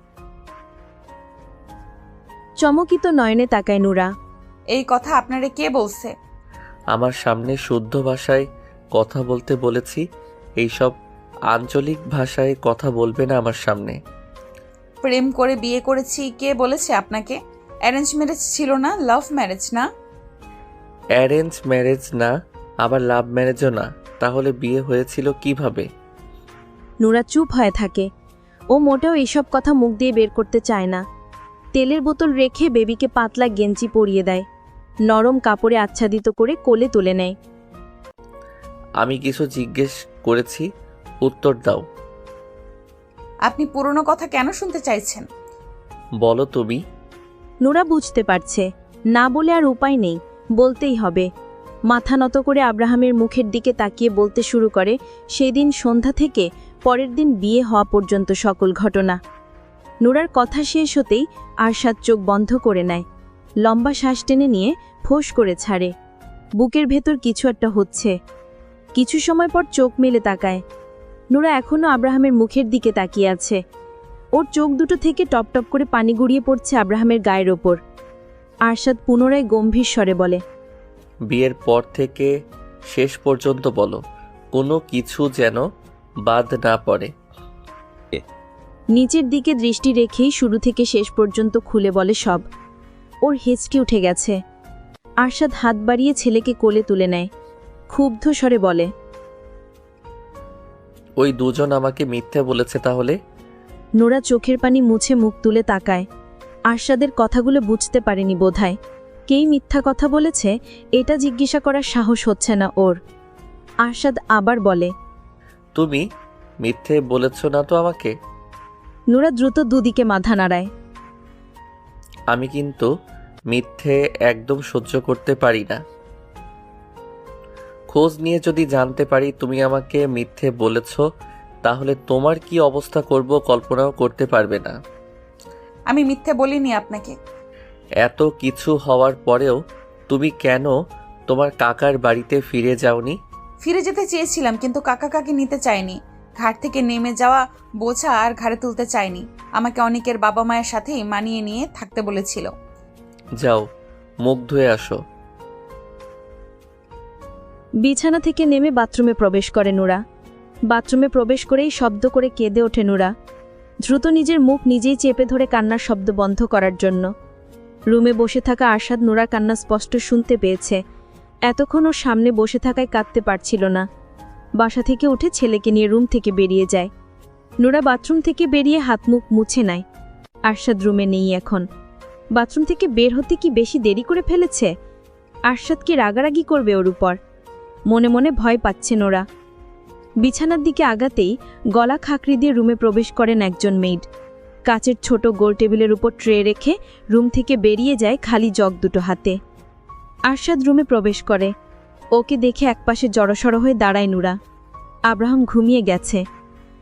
চমকিত নয়নে তাকায় নোরা। এই কথা আপনারে কে বলছে? আমার সামনে শুদ্ধ ভাষায় কথা বলতে বলেছি, এইসব আঞ্চলিক ভাষায় কথা বলবে না আমার সামনে। প্রেম করে বিয়ে করেছি কে বলেছে আপনাকে? অ্যারেঞ্জ ম্যারেজ ছিল না, লাভ ম্যারেজ না? অ্যারেঞ্জ ম্যারেজ না, আবার লাভ ম্যারেজও না, তাহলে বিয়ে হয়েছিল কিভাবে? নোরা চুপ হয়ে থাকে। ও মোটেও এইসব কথা মুখ দিয়ে বের করতে চায় না। তেলের বোতল রেখে বেবিকে পাতলা গেঞ্জি পরিয়ে দেয়, নরম কাপড়ে আচ্ছাদিত করে কোলে তুলে নেয়। আমি কিছু জিজ্ঞেস করেছি, উত্তর দাও। আপনি পুরনো কথা কেন শুনতে চাইছেন? বলো তুমি। নোরা বুঝতে পারছে, না বলে আর উপায় নেই, বলতেই হবে। মাথা নত করে আব্রাহামের মুখের দিকে তাকিয়ে বলতে শুরু করে সেই দিন সন্ধ্যা থেকে পরের দিন বিয়ে হওয়া পর্যন্ত সকল ঘটনা। নোরার কথা শেষ হতেই আরশাদ চোখ বন্ধ করে নেয়, লম্বা শ্বাস টেনে নিয়ে ফোঁস করে ছাড়ে। বুকের ভেতর কিছু একটা হচ্ছে। কিছু সময় পর চোখ মেলে তাকায়। নোরা এখনও আব্রাহামের মুখের দিকে তাকিয়ে আছে। ওর চোখ দুটো থেকে টপ টপ করে পানি গড়িয়ে পড়ছে আব্রাহামের গায়ের ওপর। আরশাদ পুনরায় গম্ভীর স্বরে বলে, বিয়ের পর থেকে শেষ পর্যন্ত বলো, কোনো কিছু যেন বাদ না পড়ে। নিচের দিকে দৃষ্টি রেখেই শুরু থেকে শেষ পর্যন্ত খুলে বলে সব। ওর হেঁচকি উঠে গেছে। আরশাদ হাত বাড়িয়ে ছেলেকে কোলে তুলে নেয়, ক্ষুব্ধ স্বরে বলে, ওই দুজন আমাকে মিথ্যে বলেছে তাহলে? নোরা চোখের পানি মুছে মুখ তুলে তাকায়। আরশাদের কথাগুলো বুঝতে পারেনি বোধহয়। কেই মিথ্যা কথা বলেছে এটা জিজ্ঞাসা করার সাহস হচ্ছে না ওর। আরশাদ আবার বলে, তুমি মিথ্যে বলেছ না তো আমাকে? নোরা দ্রুত দুদিকে মাথা নাড়ায়। আমি কিন্তু মিথ্যে একদম সহ্য করতে পারি না। খোঁজ নিয়ে যদি জানতে পারি তুমি আমাকে মিথ্যে বলেছ, তাহলে তোমার কি অবস্থা করব কল্পনাও করতে পারবে না। আমি মিথ্যে বলিনি আপনাকে। এত কিছু হওয়ার পরেও তুমি কেন তোমার কাকার বাড়িতে ফিরে যাওনি? ফিরে যেতে চেয়েছিলাম, কিন্তু কাকা কাকি নিতে চায়নি। ঘাট থেকে নেমে যাওয়া বোঝা আর ঘাড়ে তুলতে চায়নি। আমাকে অনেকের বাবা মায়ের সাথেই মানিয়ে নিয়ে থাকতে বলেছিল। যাও, মুখ ধুয়ে আসো। বিছানা থেকে নেমে বাথরুমে প্রবেশ করে নোরা। বাথরুমে প্রবেশ করেই শব্দ করে কেঁদে ওঠে নোরা, দ্রুত নিজের মুখ নিজেই চেপে ধরে কান্নার শব্দ বন্ধ করার জন্য। রুমে বসে থাকা আরশাদ নোরার কান্না স্পষ্ট শুনতে পেয়েছে। এতক্ষণ ওর সামনে বসে থাকায় কাঁদতে পারছিল না। বাসা থেকে উঠে ছেলেকে নিয়ে রুম থেকে বেরিয়ে যায়। নোরা বাথরুম থেকে বেরিয়ে হাত মুখ মুছে নেয়। আরশাদ রুমে নেই এখন। বাথরুম থেকে বের হতে কি বেশি দেরি করে ফেলেছে? আরশাদ কি রাগারাগি করবে ওর উপর? মনে মনে ভয় পাচ্ছে নোরা। বিছানার দিকে আগাতেই গলা খাকড়ি দিয়ে রুমে প্রবেশ করেন একজন মেইড। কাচের ছোট গোল টেবিলের উপর ট্রে রেখে রুম থেকে বেরিয়ে যায় খালি জগ দুটো হাতে। আরশাদ রুমে প্রবেশ করে। ওকে দেখে একপাশে জড়সড় হয়ে দাঁড়ায় নোরা। আব্রাহাম ঘুমিয়ে গেছে।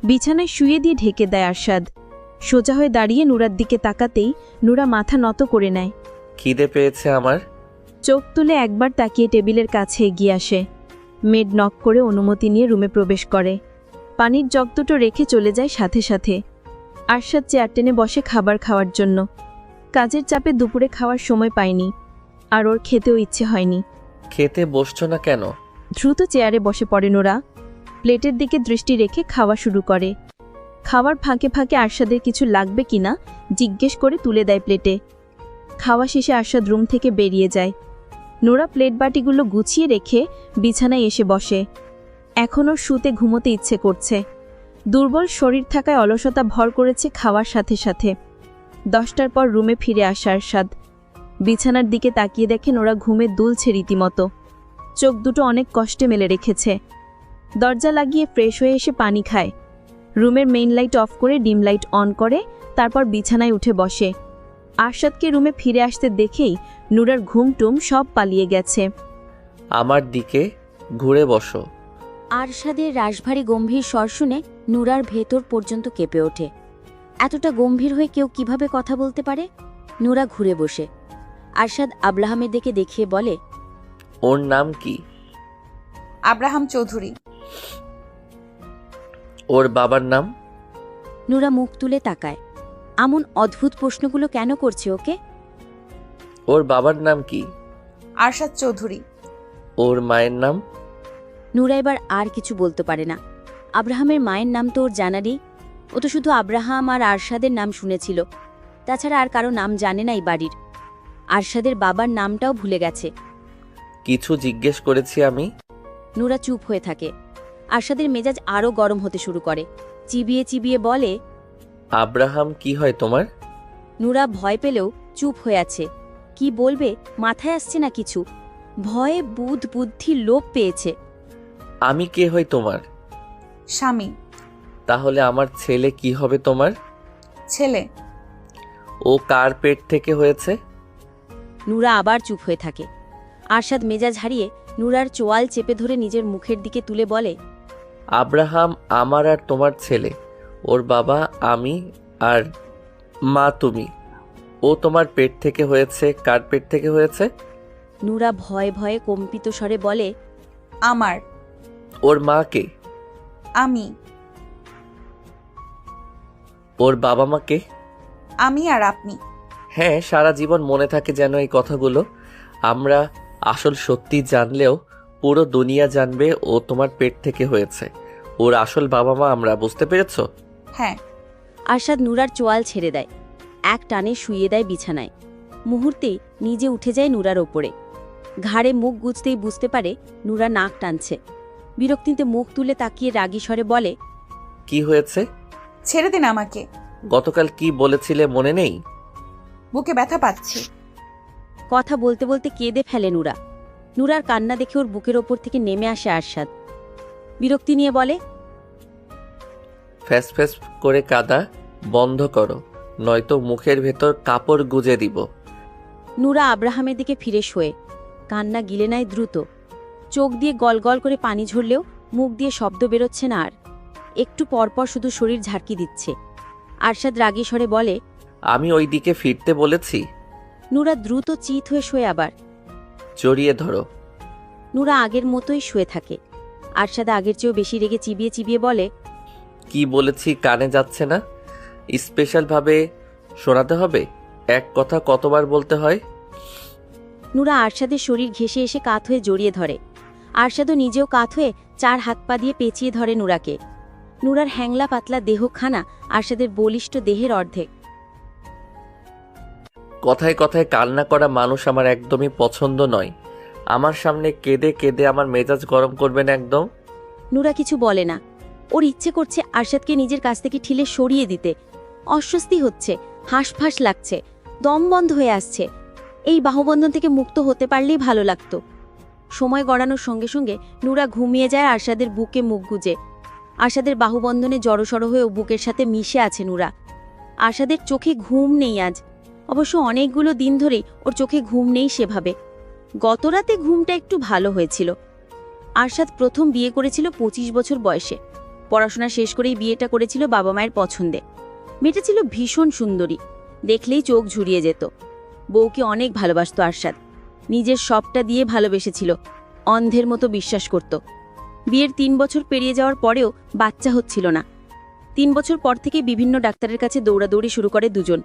বিছানায় শুয়ে দিয়ে ঢেকে দেয় আরশাদ। সোজা হয়ে দাঁড়িয়ে নোরার দিকে তাকাতেই নোরা মাথা নত করে নেয়। খিদে পেয়েছে আমার। চোখ তুলে একবার তাকিয়ে টেবিলের কাছে এগিয়ে আসে। মেড নক করে অনুমতি নিয়ে রুমে প্রবেশ করে। পানির জগ দুটো রেখে চলে যায় সাথে সাথে। আরশাদ চেয়ার টেনে বসে খাবার খাওয়ার জন্য। কাজের চাপে দুপুরে খাওয়ার সময় পায়নি, আর ওর খেতেও ইচ্ছে হয়নি। খেতে বসছো না কেন? দ্রুত চেয়ারে বসে পড়ে নোরা। প্লেটের দিকে দৃষ্টি রেখে খাওয়া শুরু করে। খাওয়ার ফাঁকে ফাঁকে আরশাদের কিছু লাগবে কিনা জিজ্ঞেস করে তুলে দেয় প্লেটে। খাওয়া শেষে আরশাদ রুম থেকে বেরিয়ে যায়। নোরা প্লেট বাটিগুলো গুছিয়ে রেখে বিছানায় এসে বসে। এখনও শুতে ঘুমোতে ইচ্ছে করছে। দুর্বল শরীর থাকায় অলসতা ভর করেছে খাওয়ার সাথে সাথে। 10টার পর রুমে ফিরে আসা আরশাদ বিছানার দিকে তাকিয়ে দেখে নোরা ঘুমে দুলছে রীতিমতো। চোখ দুটো অনেক কষ্টে মেলে রেখেছে। দরজা লাগিয়ে ফ্রেশ হয়ে এসে পানি খায়। রুমের মেইন লাইট অফ করে ডিম লাইট অন করে, তারপর বিছানায় উঠে বসে। আরশাদকে রুমে ফিরে আসতে দেখেই নুরার ঘুমটুম সব পালিয়ে গেছে। আমার দিকে ঘুরে বসো। আরশাদের রাশভারী গম্ভীর স্বর শুনে নুরার ভেতর পর্যন্ত কেঁপে ওঠে। এতটা গম্ভীর হয়ে কেউ কিভাবে কথা বলতে পারে? নুরা ঘুরে বসে। আরশাদ আব্রাহামের দিকে দেখিয়ে বলে, ওর নাম কি? আব্রাহাম চৌধুরী। ওর বাবার নাম? নুরা মুখ তুলে তাকায়। এমন অদ্ভুত প্রশ্নগুলো কেন করছে ওকে? ওর বাবার নাম কি? আরশাদ চৌধুরী। ওর মায়ের নাম? নুরা এবার আর কিছু বলতে পারে না। আব্রাহামের মায়ের নাম তো ওর জানা নেই। ও তো শুধু আব্রাহাম আর আরশাদের নাম শুনেছিল, তাছাড়া আর কারো নাম জানে না এই বাড়ির। আরশাদের বাবার নামটাও ভুলে গেছে। কিছু জিজ্ঞেস করেছি আমি? নুরা চুপ হয়ে থাকে। আরশাদের মেজাজ আরও গরম হতে শুরু করে। চিবিয়ে চিবিয়ে বলে, আব্রাহাম কি হয় তোমার? নুরা ভয় পেলেও চুপ হয়ে আছে। কি বলবে মাথায় আসছে না কিছু। ভয়ে বুদ্ধি লোপ পেয়েছে। আমি কে হই তোমার? স্বামী। তাহলে আমার ছেলে কি হবে তোমার? ছেলে। ও কার পেট থেকে হয়েছে? নুরা আবার চুপ হয়ে থাকে। আরশাদ মেজাজ হারিয়ে নুরার চোয়াল চেপে ধরে নিজের মুখের দিকে তুলে বলে, আব্রাহাম আমার আর তোমার ছেলে। ওর বাবা আমি আর মা তুমি। ও তোমার পেট থেকে হয়েছে। কার পেট থেকে হয়েছে? নুরা ভয়ে ভয়ে কম্পিত স্বরে বলে, আমার। ওর মা কে? আমি। ওর বাবা মা কে? আমি আর আপনি। হ্যাঁ, সারা জীবন মনে থাকে যেন এই কথাগুলো। আমরা আসল সত্যি জানলেও পুরো দুনিয়া জানবে ও তোমার পেট থেকে হয়েছে। ওর আসল বাবা মা আমরা, বুঝতে পেরেছো? হ্যাঁ। আরশাদ নুরার চোয়াল ছেড়ে দেয়। এক টানে শুইয়ে দেয় বিছানায়। মুহূর্তেই নিজে উঠে যায় নুরার ওপরে। ঘাড়ে মুখ গুজতেই বুঝতে পারে নুরা নাক টানছে। বিরক্তিতে মুখ তুলে তাকিয়ে রাগী স্বরে বলে, কি হয়েছে? ছেড়ে দিন আমাকে। গতকাল কি বলেছিলে মনে নেই? বুকে ব্যথা পাচ্ছি। কথা বলতে বলতে কেঁদে ফেলে নুরা। নুরার কান্না দেখে ওর বুকের ওপর থেকে নেমে আসে আরশাদ। বিরক্তি নিয়ে বলে, ফ্যাস ফ্যাস করে কাঁদা বন্ধ করো, নয়তো মুখের ভেতর কাপড় গুজে দিব। নুরা আব্রাহামের দিকে ফিরে শোয়ে। কান্না গিলে নেয় দ্রুত। চোখ দিয়ে গলগল করে পানি ঝরলেও মুখ দিয়ে শব্দ বেরোচ্ছে না আর। একটু পরপর শুধু শরীর ঝাঁকি দিচ্ছে। আরশাদ রাগী স্বরে বলে, আমি ওই দিকে ফিরতে বলেছি? নুরা দ্রুত চিত হয়ে শোয়ে আবার। জড়িয়ে ধরো। নুরা আগের মতোই শুয়ে থাকে। আরশাদ আগের চেয়েও বেশি রেগে চিবিয়ে চিবিয়ে বলে, কি বলেছি কানে যাচ্ছে না? স্পেশালভাবে শোনাতে হবে? এক কথা কতবার বলতে হয়? নুরা আরশাদের শরীর ঘেঁষে এসে কাত হয়ে জড়িয়ে ধরে। আরশাদও নিজেও কাত হয়ে 4 হাত পা দিয়ে পেঁচিয়ে ধরে নুরাকে। নুরার হ্যাংলা পাতলা দেহখানা আরশাদের বলিষ্ঠ দেহের অর্ধেক। কথায় কথায় কান্না করা মানুষ আমার একদমই পছন্দ নয়। আমার সামনে কেঁদে কেঁদে আমার মেজাজ গরম করবে না একদম। নুরা কিছু বলে না। ওর ইচ্ছে করছে আরশাদকে নিজের কাছ থেকে ঠিলে সরিয়ে দিতে। অস্বস্তি হচ্ছে, হাঁসফাঁস লাগছে, দম বন্ধ হয়ে আসছে। এই বাহুবন্ধন থেকে মুক্ত হতে পারলেই ভালো লাগতো। সময় গড়ানোর সঙ্গে সঙ্গে নুরা ঘুমিয়ে যায় আরশাদের বুকে মুখ গুজে। আরশাদের বাহুবন্ধনে জড়সড় হয়ে ও বুকের সাথে মিশে আছে নুরা। আরশাদের চোখে ঘুম নেই আজ। অবশ্য অনেকগুলো দিন ধরেই ওর চোখে ঘুম নেই সেভাবে। গতরাতে ঘুমটা একটু ভালো হয়েছিল। আরশাদ প্রথম বিয়ে করেছিল 25 বছর বয়সে। পড়াশোনা শেষ করেই বিয়েটা করেছিল বাবা মায়ের পছন্দে। মেয়েটা ছিল ভীষণ সুন্দরী, দেখলেই চোখ ঝুরিয়ে যেত। বউকে অনেক ভালোবাসত আরশাদ। নিজের সবটা দিয়ে ভালোবেসেছিল, অন্ধের মতো বিশ্বাস করত। বিয়ের 3 বছর পেরিয়ে যাওয়ার পরেও বাচ্চা হচ্ছিল না। 3 বছর পর থেকে বিভিন্ন ডাক্তারের কাছে দৌড়াদৌড়ি শুরু করে দুজন।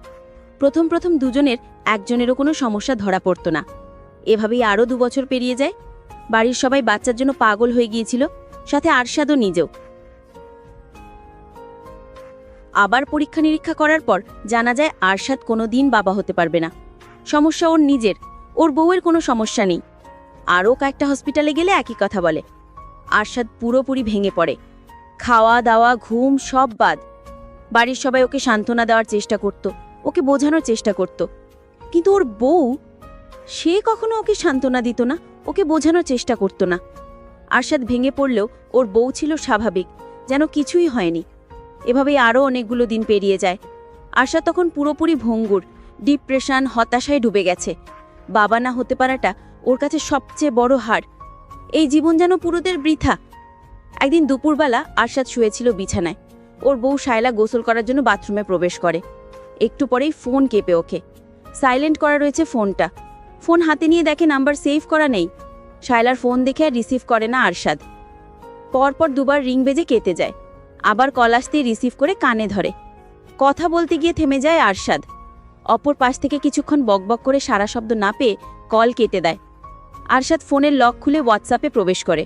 প্রথম দুজনের একজনেরও কোনো সমস্যা ধরা পড়ত না। এভাবেই আরও 2 বছর পেরিয়ে যায়। বাড়ির সবাই বাচ্চার জন্য পাগল হয়ে গিয়েছিল, সাথে আরশাদও নিজেও। আবার পরীক্ষা নিরীক্ষা করার পর জানা যায় আরশাদ কোনোদিন বাবা হতে পারবে না। সমস্যা ওর নিজের, ওর বউয়ের কোনো সমস্যা নেই। আরও কয়েকটা হসপিটালে গেলে একই কথা বলে। আরশাদ পুরোপুরি ভেঙে পড়ে। খাওয়া দাওয়া ঘুম সব বাদ। বাড়ির সবাই ওকে সান্ত্বনা দেওয়ার চেষ্টা করত, ওকে বোঝানোর চেষ্টা করত, কিন্তু ওর বউ, সে কখনো ওকে সান্ত্বনা দিত না, ওকে বোঝানোর চেষ্টা করত না। আরশাদ ভেঙে পড়লেও ওর বউ ছিল স্বাভাবিক, যেন কিছুই হয়নি। এভাবেই আরও অনেকগুলো দিন পেরিয়ে যায়। আরশাদ তখন পুরোপুরি ভঙ্গুর, ডিপ্রেশন, হতাশায় ডুবে গেছে। বাবা না হতে পারাটা ওর কাছে সবচেয়ে বড় হার। এই জীবন যেন পুরোদের বৃথা। একদিন দুপুরবেলা আরশাদ শুয়েছিল বিছানায়। ওর বউ শায়লা গোসল করার জন্য বাথরুমে প্রবেশ করে। একটু পরেই ফোন কেঁপে ওঠে। সাইলেন্ট করা রয়েছে ফোনটা। ফোন হাতে নিয়ে দেখে নাম্বার সেভ করা নেই। শায়লার ফোন দেখে আর রিসিভ করে না আরশাদ। পরপর দুবার রিং বেজে কেটে যায়। আবার কল আসতেই রিসিভ করে কানে ধরে। কথা বলতে গিয়ে থেমে যায় আরশাদ। অপর পাশ থেকে কিছুক্ষণ বকবক করে সারা শব্দ না পেয়ে কল কেটে দেয়। আরশাদ ফোনের লক খুলে হোয়াটসঅ্যাপে প্রবেশ করে।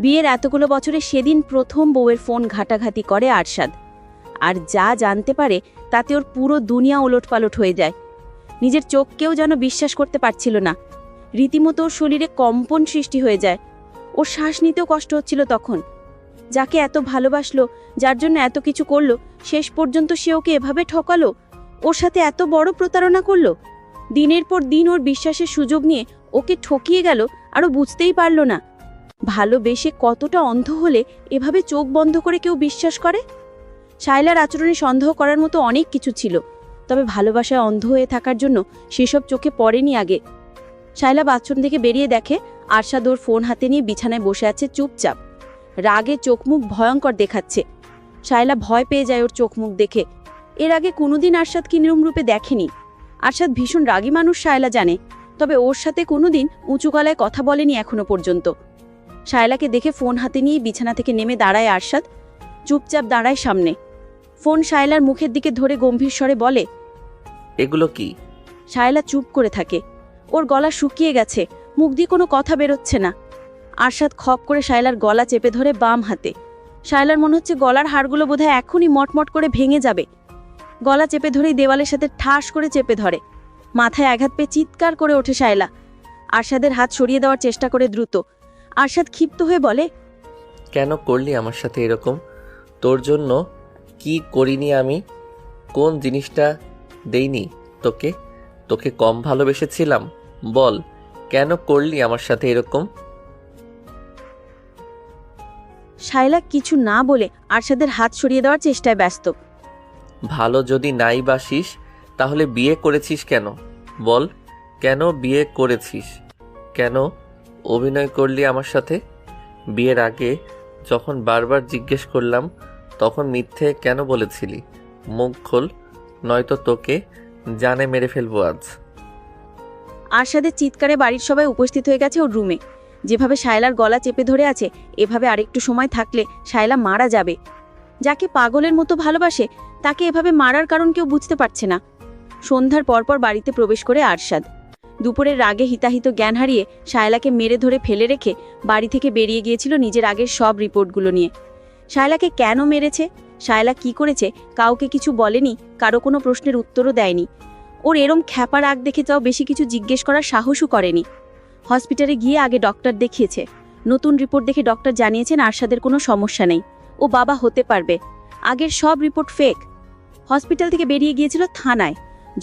বিয়ের এতগুলো বছরে সেদিন প্রথম বউয়ের ফোন ঘাটাঘাটি করে আরশাদ। আর যা জানতে পারে তাতে ওর পুরো দুনিয়া ওলটপালট হয়ে যায়। নিজের চোখকেও যেন বিশ্বাস করতে পারছিল না। রীতিমতো ওর শরীরে কম্পন সৃষ্টি হয়ে যায়। ওর শ্বাস নিতেও কষ্ট হচ্ছিল তখন। যাকে এত ভালোবাসলো, যার জন্য এত কিছু করলো, শেষ পর্যন্ত সে ওকে এভাবে ঠকালো, ওর সাথে এত বড় প্রতারণা করলো। দিনের পর দিন ওর বিশ্বাসের সুযোগ নিয়ে ওকে ঠকিয়ে গেল, আরও বুঝতেই পারল না। ভালোবেসে কতটা অন্ধ হলে এভাবে চোখ বন্ধ করে কেউ বিশ্বাস করে? শায়লার আচরণে সন্দেহ করার মতো অনেক কিছু ছিল, তবে ভালোবাসায় অন্ধ হয়ে থাকার জন্য সেসব চোখে পড়েনি আগে। শায়লা বাথরুম থেকে বেরিয়ে দেখে আরশাদ ওর ফোন হাতে নিয়ে বিছানায় বসে আছে চুপচাপ। রাগে চোখ মুখ ভয়ঙ্কর দেখাচ্ছে। শায়লা ভয় পেয়ে যায় ওর চোখ মুখ দেখে। এর আগে কোনোদিন আরশাদ কিরম রূপে দেখেনি। আরশাদ ভীষণ রাগী মানুষ, শায়লা জানে, তবে ওর সাথে কোনোদিন উঁচু গলায় কথা বলেনি এখনো পর্যন্ত। শায়লাকে দেখে ফোন হাতে নিয়ে বিছানা থেকে নেমে দাঁড়ায় আরশাদ। চুপচাপ দাঁড়ায় সামনে। ফোন শায়লার মুখের দিকে ধরে গম্ভীর স্বরে বলে, এগুলো কি? শায়লা চুপ করে থাকে। ওর গলা শুকিয়ে গেছে, মুখ দিয়ে কোনো কথা বেরোচ্ছে না। আরশাদ খপ করে শায়লার গলা চেপে ধরে বাম হাতে। শায়লার মনে হচ্ছে গলার হাড়গুলো বোধহয় এখনই মটমট করে ভেঙে যাবে। গলা চেপে ধরেই দেওয়ালের সাথে ঠাস করে চেপে ধরে। মাথায় আঘাত পেয়ে চিৎকার করে ওঠে শায়লা। আরশাদের হাত সরিয়ে দেওয়ার চেষ্টা করে দ্রুত। আরশাদ ক্ষিপ্ত হয়ে বলে, কেন করলি আমার সাথে এরকম? তোর জন্য কি করিনি আমি? কোন জিনিসটা দেইনি তোকে? তোকে কম ভালোবেসেছিলাম? বল, কেন করলি আমার সাথে এরকম? শায়লা কিছু না বলে আরশাদের হাত সরিয়ে দেওয়ার চেষ্টায় ব্যস্ত। ভালো যদি নাই বাসিস তাহলে বিয়ে করেছিস কেন? বল, কেন বিয়ে করেছিস? কেন অভিনয় করলি আমার সাথে? বিয়ের আগে যখন বারবার জিজ্ঞেস করলাম তখন মিথ্যে কেন বলেছিলি? মুখ খোল, নয়তো তোকে জানে মেরে ফেলবো আজ। আরশাদের চিৎকারে বাড়ির সবাই উপস্থিত হয়ে গেছে ওর রুমে। যেভাবে শায়লার গলা চেপে ধরে আছে, এভাবে আরেকটু সময় থাকলে শায়লা মারা যাবে। যাকে পাগলের মতো ভালোবাসে তাকে এভাবে মারার কারণ কেউ বুঝতে পারছে না। সন্ধ্যার পরপর বাড়িতে প্রবেশ করে আরশাদ। দুপুরের রাগে হিতাহিত জ্ঞান হারিয়ে শায়লাকে মেরে ধরে ফেলে রেখে বাড়ি থেকে বেরিয়ে গিয়েছিল নিজের আগের সব রিপোর্টগুলো নিয়ে। শায়লাকে কেন মেরেছে, শায়লা কি করেছে, কাউকে কিছু বলেনি, কারো কোনো প্রশ্নের উত্তরও দেয়নি। ওর এরম খ্যাপা রাগ দেখে যাও বেশি কিছু জিজ্ঞেস করার সাহসও করেনি। হসপিটালে গিয়ে আগে ডক্টর দেখিয়েছে। নতুন রিপোর্ট দেখে ডক্টর জানিয়েছেন আরশাদের কোনো সমস্যা নেই, ও বাবা হতে পারবে। আগের সব রিপোর্ট ফেক। হসপিটাল থেকে বেরিয়ে গিয়েছিল থানায়।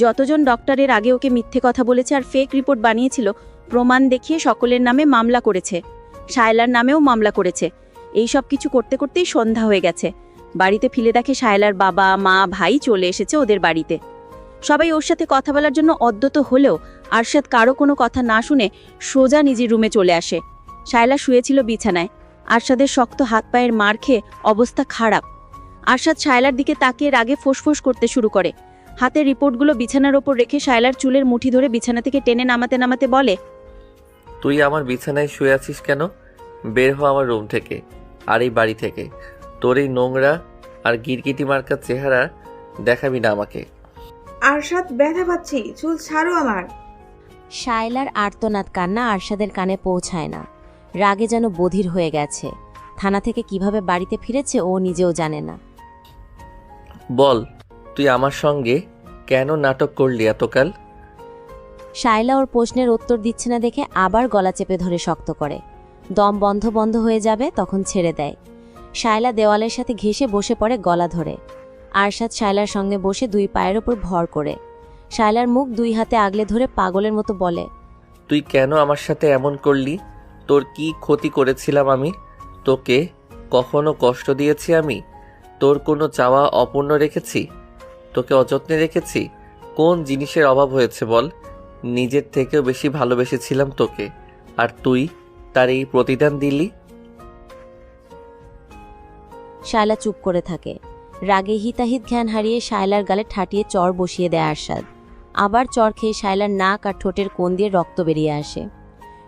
যতজন ডক্টরের আগে ওকে মিথ্যে কথা বলেছে আর ফেক রিপোর্ট বানিয়েছিল, প্রমাণ দেখিয়ে সকলের নামে মামলা করেছে। শায়লার নামেও মামলা করেছে। এই সব কিছু করতে করতেই সন্ধ্যা হয়ে গেছে। বাড়িতে ফিরে দেখে শায়লার বাবা মা ভাই চলে এসেছে ওদের বাড়িতে। সবাই ওর সাথে কথা বলার জন্য অদ্যত হলেও আরশাদ কারো কোনো কথা না শুনে সোজা নিজের রুমে চলে আসে। শায়লা শুয়েছিল বিছানায়। আরশাদের শক্ত হাত পায়ের মার খেয়ে অবস্থা খারাপ। আরশাদ শায়লার দিকে তাকিয়ে রাগে ফোঁসফোঁস করতে শুরু করে। হাতের রিপোর্টগুলো বিছানার ওপর রেখে শায়লার চুলের মুঠি ধরে বিছানা থেকে টেনে নামাতে নামাতে বলে, তুই আমার বিছানায় শুয়ে আছিস কেন? বের হ আমার রুম থেকে, আর এই বাড়ি থেকে। তোর এই নোংরা আর গিরগিটি মার্কা চেহারা দেখাবি না আমাকে। আরশাদ, ব্যথা পাচ্ছি, চুল ছাড়ো আমার। শায়লার আর্তনাদ কান্না আরশাদের কানে পৌঁছায় না। রাগে যেন বধির হয়ে গেছে। থানা থেকে কিভাবে বাড়িতে ফিরেছে ও নিজেও জানে না। বল, তুই আমার সঙ্গে কেন নাটক করলি এতকাল? শায়লা ওর প্রশ্নের উত্তর দিচ্ছে না দেখে আবার গলা চেপে ধরে শক্ত করে। দম বন্ধ বন্ধ হয়ে যাবে তখন ছেড়ে দেয়। শায়লা দেওয়ালের সাথে ঘেঁষে বসে পড়ে গলা ধরে। আরশাদ শায়লার সঙ্গে বসে 2 পায়ের ওপর ভর করে। শায়লার মুখ 2 হাতে আগলে ধরে পাগলের মতো বলে, তুই কেন আমার সাথে এমন করলি? তোর কি ক্ষতি করেছিলাম আমি? তোকে কখনো কষ্ট দিয়েছি আমি? তোর কোনো চাওয়া অপূর্ণ রেখেছি? তোকে অযত্নে রেখেছি? কোন জিনিসের অভাব হয়েছে বল? নিজের থেকেও বেশি ভালোবেসেছিলাম তোকে, আর তুই তার এই প্রতিদান দিলি। শায়লা চুপ করে থাকে। রাগে হিতাহিত জ্ঞান হারিয়ে শায়লার গালে ঠাটিয়ে চর বসিয়ে দেয় আরশাদ। আবার চর খেয়ে শায়লার নাক আর ঠোঁটের কোণ দিয়ে রক্ত বেরিয়ে আসে।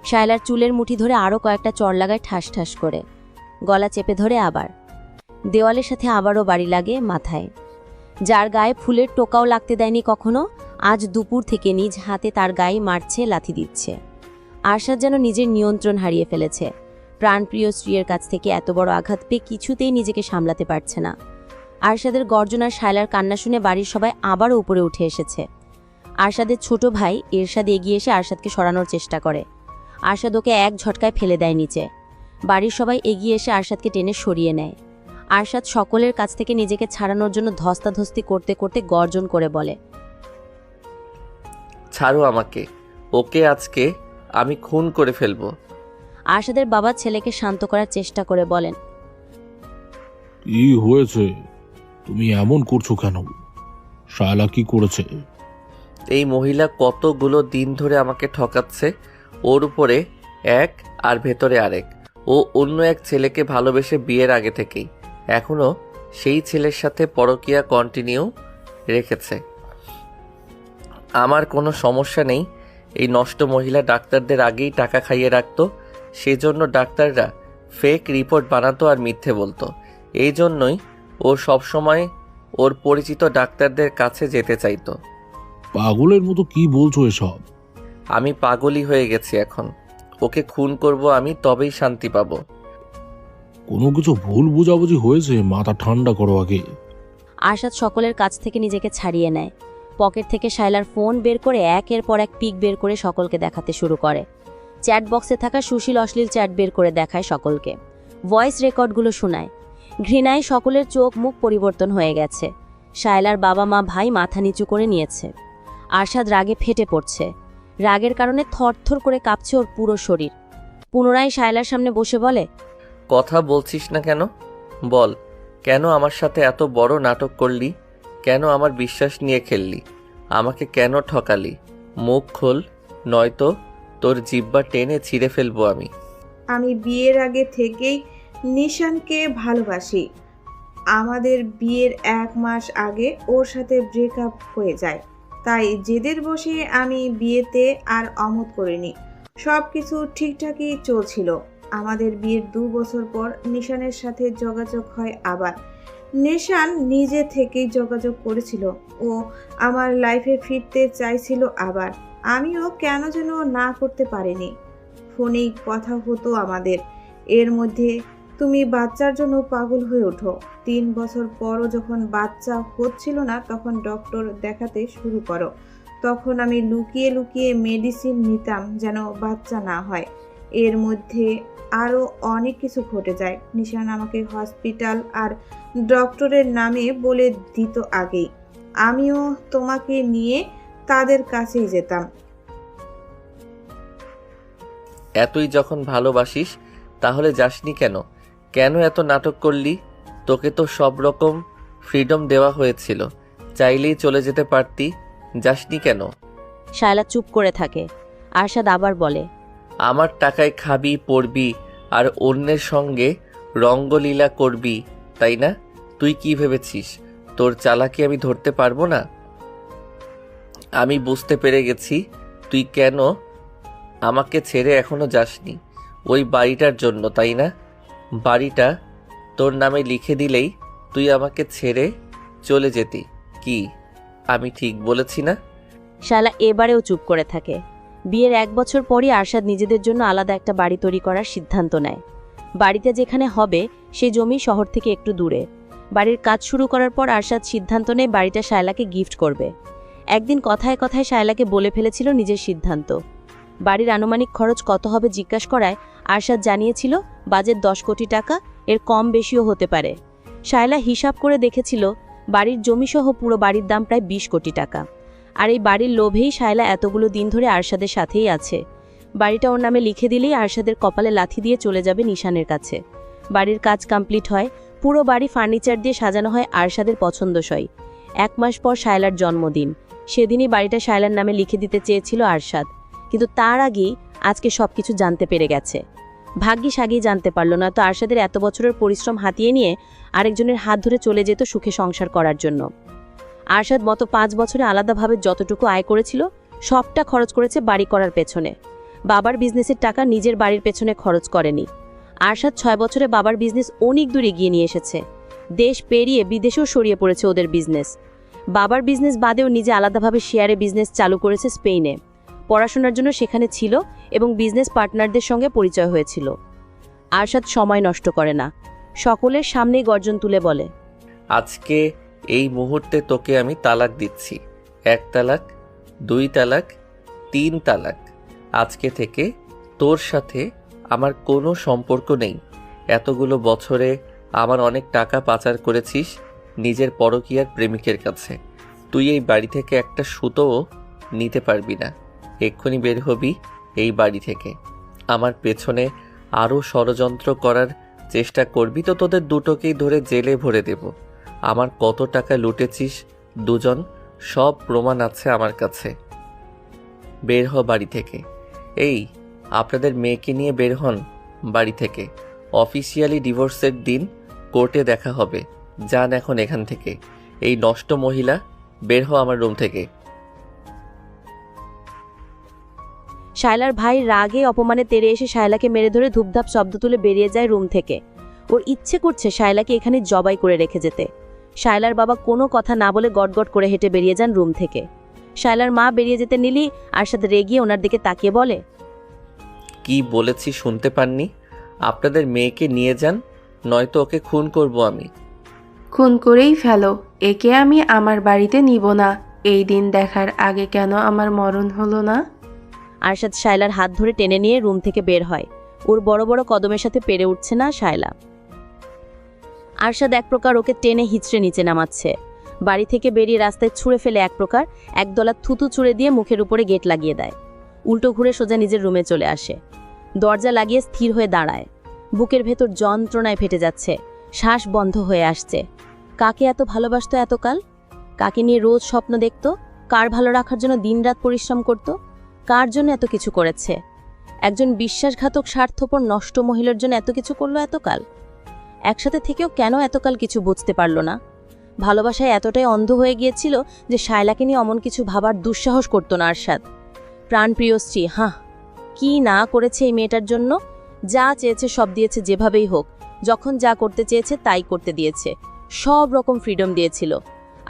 শায়লার চুলের মুঠি ধরে আরও কয়েকটা চর লাগায় ঠাস ঠাস করে। গলা চেপে ধরে আবার। দেওয়ালের সাথে আবারও বাড়ি লাগে মাথায়। যার গায়ে ফুলের টোকাও লাগতে দেয়নি কখনো, আজ দুপুর থেকে নিজ হাতে তার গায়ে মারছে, লাথি দিচ্ছে। আরশাদ যেন নিজের নিয়ন্ত্রণ হারিয়ে ফেলেছে। প্রাণপ্রিয় স্ত্রীর কাছ থেকে এত বড় আঘাত পেয়ে কিছুতেই নিজেকে সামলাতে পারছে না। আরশাদের গর্জন আর শায়লার কান্না শুনে বাড়ির সবাই আবারও উপরে উঠে এসেছে। আরশাদের ছোট ভাই এরশাদ এগিয়ে এসে আরশাদকে সরানোর চেষ্টা করে। আরশাদ ওকে এক ঝটকায় ফেলে দেয় নিচে। বাড়ির সবাই এগিয়ে এসে আরশাদকে টেনে সরিয়ে নেয়। আরশাদ সকলের কাছ থেকে নিজেকে ছাড়ানোর জন্য ধস্তাধস্তি করতে করতে গর্জন করে বলে, ছাড়ো আমাকে, ওকে আজকে আমি খুন করে ফেলবো। আরশাদের বাবা ছেলেকে শান্ত করার চেষ্টা করে বলেন, কি হয়েছে? তুমি এমন করছো কেন? শায়লা কি করেছে? এই মহিলা কতগুলো দিন ধরে আমাকে ঠকাচ্ছে। ওর উপরে এক আর ভেতরে আরেক। ও অন্য এক ছেলেকে ভালোবেসে বিয়ের আগে থেকেই এখনো সেই ছেলের সাথে পরকীয়া কন্টিনিউ রেখেছে। আমার কোনো সমস্যা নেই। এই নষ্ট মহিলা ডাক্তারদের আগেই টাকা খাইয়ে রাখতো, সেজন্য ডাক্তাররা ফেক রিপোর্ট বানাতো আর মিথ্যে বলতো। এই জন্যই ও সবসময় ওর পরিচিত ডাক্তারদের কাছে যেতে চাইতো। পাগলের মতো কি বলছো এসব? আমি পাগলই হয়ে গেছি এখন। ওকে খুন করব আমি, তবেই শান্তি পাবো। কোনো কিছু ভুল বোঝাবুঝি হয়েছে, মাথা ঠান্ডা করো আগে। আরশাদ সকলের কাছ থেকে নিজেকে ছাড়িয়ে নেয়। পকেট থেকে শায়লার ফোন বের করে একের পর এক পিক বের করে সকলকে দেখাতে শুরু করে। চ্যাট বক্সে থাকা সুশীল অশ্লীল চ্যাট বের করে দেখায় সকলকে। ভয়েস রেকর্ডগুলো শোনায়। ঘৃণায় সকলের চোখ মুখ পরিবর্তন হয়ে গেছে। শায়লার বাবা মা ভাই মাথা নিচু করে নিয়েছে। আরশাদ রাগে ফেটে পড়ছে। রাগের কারণে থরথর করে কাঁপছে ওর পুরো শরীর। পুনরায় শায়লার সামনে বসে বলে, কথা বলছিস না কেন? বল, কেন আমার সাথে এত বড় নাটক করলি? কেন আমার বিশ্বাস নিয়ে খেললি? আমাকে কেন ঠকালি? মুখ খোল, নয়তো তোর জিহ্বা টেনে ছিঁড়ে ফেলবো আমি। আমি বিয়ের আগে থেকেই নিশানকে ভালোবাসি। আমাদের বিয়ের 1 মাস আগে ওর সাথে ব্রেকআপ হয়ে যায়। তাই জেদের বসে আমি বিয়েতে আর অমত করিনি। সব কিছু ঠিকঠাকই চলছিল। আমাদের বিয়ের 2 বছর পর নিশানের সাথে যোগাযোগ হয় আবার। নিশান নিজে থেকেই যোগাযোগ করেছিল। ও আমার লাইফে ফিরতে চাইছিল আবার। আমিও কেন যেন না করতে পারিনি। ফোনেই কথা হতো আমাদের। এর মধ্যে তুমি বাচ্চার জন্য পাগল হয়ে ওঠো। 3 বছর পরও যখন বাচ্চা হচ্ছিল না, তখন ডক্টর দেখাতে শুরু করো। তখন আমি লুকিয়ে লুকিয়ে মেডিসিন নিতাম যেন বাচ্চা না হয়। এর মধ্যে আরও অনেক কিছু ঘটে যায়। নিশান আমাকে হসপিটাল আর ডক্টরের নামে বলে দিত আগেই। আমিও তোমাকে নিয়ে তাদের কাছেই যেতাম। এতই যখন ভালোবাসিস তাহলে যাসনি কেন? কেন এত নাটক করলি? তোকে তো সব রকম ফ্রিডম দেওয়া হয়েছিল, চাইলেই চলে যেতে পারতি। যাসনি কেন? শায়লা চুপ করে থাকে। আরশাদ আবার বলে, আমার টাকায় খাবি, পড়বি আর অন্যের সঙ্গে রঙ্গলীলা করবি, তাই না? তুই কি ভেবেছিস তোর চালাকি আমি ধরতে পারবো না? আমি বুঝতে পেরে গেছি তুই কেন আমাকে ছেড়ে এখনো যাসনি। ওই বাড়িটার জন্য, তাই না? বাড়িটা তোর নামে লিখে দিলেই তুই আমাকে ছেড়ে চলে যেতি। কি আমি ঠিক বলেছি না? শায়লা এবারেও চুপ করে থাকে। বিয়ের 1 বছর পরই আরশাদ নিজেদের জন্য আলাদা একটা বাড়ি তৈরি করার সিদ্ধান্ত নেয়। বাড়িতে যেখানে হবে সেই জমি শহর থেকে একটু দূরে। বাড়ির কাজ শুরু করার পর আরশাদ সিদ্ধান্ত নেয় বাড়িটা শায়লাকে গিফট করবে। একদিন কথায় কথায় শায়লাকে বলে ফেলেছিল নিজের সিদ্ধান্ত। বাড়ির আনুমানিক খরচ কত হবে জিজ্ঞাসা করায় আরশাদ জানিয়েছিল বাজেট 10 কোটি টাকা, এর কম বেশিও হতে পারে। শায়লা হিসাব করে দেখেছিল বাড়ির জমিসহ পুরো বাড়ির দাম প্রায় 20 কোটি টাকা। আর এই বাড়ির লোভেই শায়লা এতগুলো দিন ধরে আরশাদের সাথেই আছে। বাড়িটা ওর নামে লিখে দিলেই আরশাদের কপালে লাথি দিয়ে চলে যাবে নিশানের কাছে। বাড়ির কাজ কমপ্লিট হয়, পুরো বাড়ি ফার্নিচার দিয়ে সাজানো হয় আরশাদের পছন্দসই। 1 মাস পর শায়লার জন্মদিন, সেদিনই বাড়িটা শায়লার নামে লিখে দিতে চেয়েছিল আরশাদ, কিন্তু তার আগেই আজকে সবকিছু জানতে পেরে গেছে। ভাগ্যিস আগেই জানতে পারল না, তো আরশাদের এত বছরের পরিশ্রম হাতিয়ে নিয়ে আরেকজনের হাত ধরে চলে যেত সুখে সংসার করার জন্য। আরশাদ গত 5 বছরে আলাদাভাবে যতটুকু আয় করেছিল সবটা খরচ করেছে বাড়ি করার পেছনে। বাবার বিজনেসের টাকা নিজের বাড়ির পেছনে খরচ করেনি। আরশাদ 6 বছরে বাবার বিজনেস অনেক দূর এগিয়ে নিয়ে এসেছে। দেশ পেরিয়ে বিদেশেও ছড়িয়ে পড়েছে ওদের বিজনেস। বাবার বিজনেস বাদেও নিজে আলাদাভাবে শেয়ারে বিজনেস চালু করেছে স্পেনে। পড়াশোনার জন্য সেখানে ছিল এবং বিজনেস পার্টনারদের সঙ্গে পরিচয় হয়েছিল। আরশাদ সময় নষ্ট করে না, সকলের সামনেই গর্জন তুলে বলে, আজকে এই মুহূর্তে তোকে আমি তালাক দিচ্ছি। 1 তালাক, 2 তালাক, 3 তালাক। আজকে থেকে তোর সাথে আমার কোনো সম্পর্ক নেই। এতগুলো বছরে আমার অনেক টাকা পাচার করেছিস নিজের পরকীয়ার প্রেমিকের কাছে। তুই এই বাড়ি থেকে একটা সুতোও নিতে পারবি না। এক্ষুনি বের হবি এই বাড়ি থেকে। আমার পেছনে আরও ষড়যন্ত্র করার চেষ্টা করবি তো তোদের দুটোকেই ধরে জেলে ভরে দেব। আমার কত টাকা লুটেছিস দুজন, সব প্রমাণ আছে আমার কাছে। বের হ বাড়ি থেকে। এই আপনাদের মেয়েকে নিয়ে বের হন বাড়ি থেকে। অফিসিয়ালি ডিভোর্সের দিন কোর্টে দেখা হবে। যান এখন এখান থেকে। এই নষ্ট মহিলা, বের হ আমার রুম থেকে। শায়লার ভাই রাগে অপমানে তেড়ে এসে শায়লাকে মেরে ধরে ধূপধাপ শব্দ তুলে বেরিয়ে যায় রুম থেকে। ওর ইচ্ছে করছে শায়লাকে এখানে জবাই করে রেখে যেতে। শায়লার বাবা কোনো কথা না বলে গটগট করে হেঁটে বেরিয়ে যান রুম থেকে। শায়লার মা বেরিয়ে যেতে নিলেই আরশাদ রেগিয়ে ওনার দিকে তাকিয়ে বলে, কি বলেছি শুনতে পাননি? আপনাদের মেয়েকে নিয়ে যান, নয়তো ওকে খুন করব আমি। খুন করেই ফেলো, একে আমি আমার বাড়িতে নিব না। এই দিন দেখার আগে কেন আমার মরণ হলো না? আরশাদ শায়লার হাত ধরে টেনে নিয়ে রুম থেকে বের হয়। ওর বড় বড় কদমের সাথে পেরে উঠছে না শায়লা। আরশাদ এক প্রকার ওকে টেনে হিচড়ে নিচে নামাচ্ছে। বাড়ি থেকে বেরিয়ে রাস্তায় ছুঁড়ে ফেলে এক প্রকার একদলা থুতু ছুঁড়ে দিয়ে মুখের উপরে গেট লাগিয়ে দেয়। উল্টো ঘুরে সোজা নিজের রুমে চলে আসে। দরজা লাগিয়ে স্থির হয়ে দাঁড়ায়। বুকের ভেতর যন্ত্রণায় ফেটে যাচ্ছে, শ্বাস বন্ধ হয়ে আসছে। কাকে এত ভালোবাসতো এতকাল? কাকে নিয়ে রোজ স্বপ্ন দেখত? কার ভালো রাখার জন্য দিনরাত পরিশ্রম করত? কার জন্য এত কিছু করেছে? একজন বিশ্বাসঘাতক স্বার্থপর নষ্ট মহিলার জন্য এত কিছু করলো এতকাল? একসাথে থেকেও কেন এতকাল কিছু বুঝতে পারল না? ভালোবাসায় এতটাই অন্ধ হয়ে গিয়েছিল যে শায়লাকে নিয়ে অমন কিছু ভাবার দুঃসাহস করত না আরশাদ। প্রাণপ্রিয় স্ত্রী, কি না করেছে এই মেয়েটার জন্য? যা চেয়েছে সব দিয়েছে, যেভাবেই হোক, যখন যা করতে চেয়েছে তাই করতে দিয়েছে, সব রকম ফ্রিডম দিয়েছিল।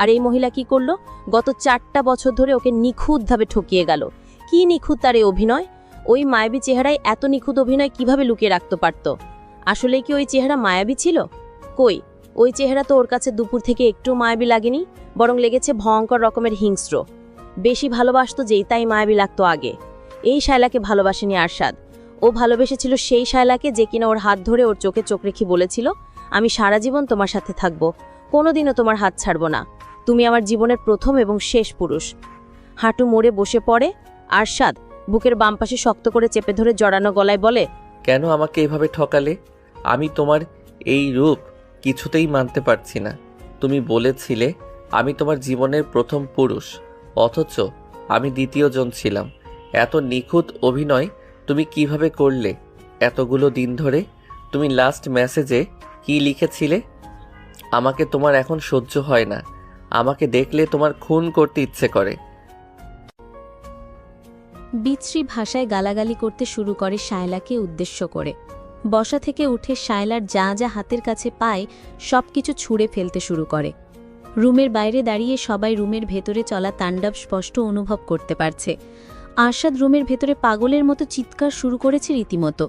আর এই মহিলা কি করলো? গত 4টা বছর ধরে ওকে নিখুঁতভাবে ঠকিয়ে গেল। কি নিখুঁত তার এই অভিনয়! ওই মায়াবী চেহারায় এত নিখুঁত অভিনয় কিভাবে লুকিয়ে রাখতে পারত? আসলে কি ওই চেহারা মায়াবী ছিল? কই, ওই চেহারা তো ওর কাছে দুপুর থেকে একটু মায়াবী লাগেনি, বরং লেগেছে ভয়ঙ্কর রকমের হিংস্র। বেশি ভালোবাসতো যেই তাই মায়াবী লাগতো আগে। এই শায়লাকে ভালোবাসেনি আরশাদ। ও ভালোবেসেছিল সেই শায়লাকে যে কিনা ওর হাত ধরে ওর চোখে চোখ রেখে বলেছিল, আমি সারা জীবন তোমার সাথে থাকবো, কোনোদিনও তোমার হাত ছাড়ব না, তুমি আমার জীবনের প্রথম এবং শেষ পুরুষ। হাঁটু মোড়ে বসে পড়ে আরশাদ, বুকের বাম পাশে শক্ত করে চেপে ধরে জড়ানো গলায় বলে, কেন আমাকে এভাবে ঠকালে? আমি তোমার এই রূপ কিছুতেই মানতে পারছি না। তুমি বলেছিলে আমি তোমার জীবনের প্রথম পুরুষ, অথচ আমি দ্বিতীয় জন ছিলাম। এত নিখুঁত অভিনয় তুমি কিভাবে করলে এতগুলো দিন ধরে? তুমি লাস্ট মেসেজে কি লিখেছিলে? আমাকে তোমার এখন সহ্য হয় না, আমাকে দেখলে তোমার খুন করতে ইচ্ছে করে। বিশ্রী ভাষায় গালাগালি করতে শুরু করে শায়লাকে উদ্দেশ্য করে। বসা থেকে উঠে শায়লার যা যা হাতের কাছে পায় সবকিছু ছুঁড়ে ফেলতে শুরু করে। রুমের বাইরে দাঁড়িয়ে সবাই রুমের ভেতরে চলা তাণ্ডব স্পষ্ট অনুভব করতে পারছে। আরশাদ রুমের ভেতরে পাগলের মতো চিৎকার শুরু করেছে রীতিমতো।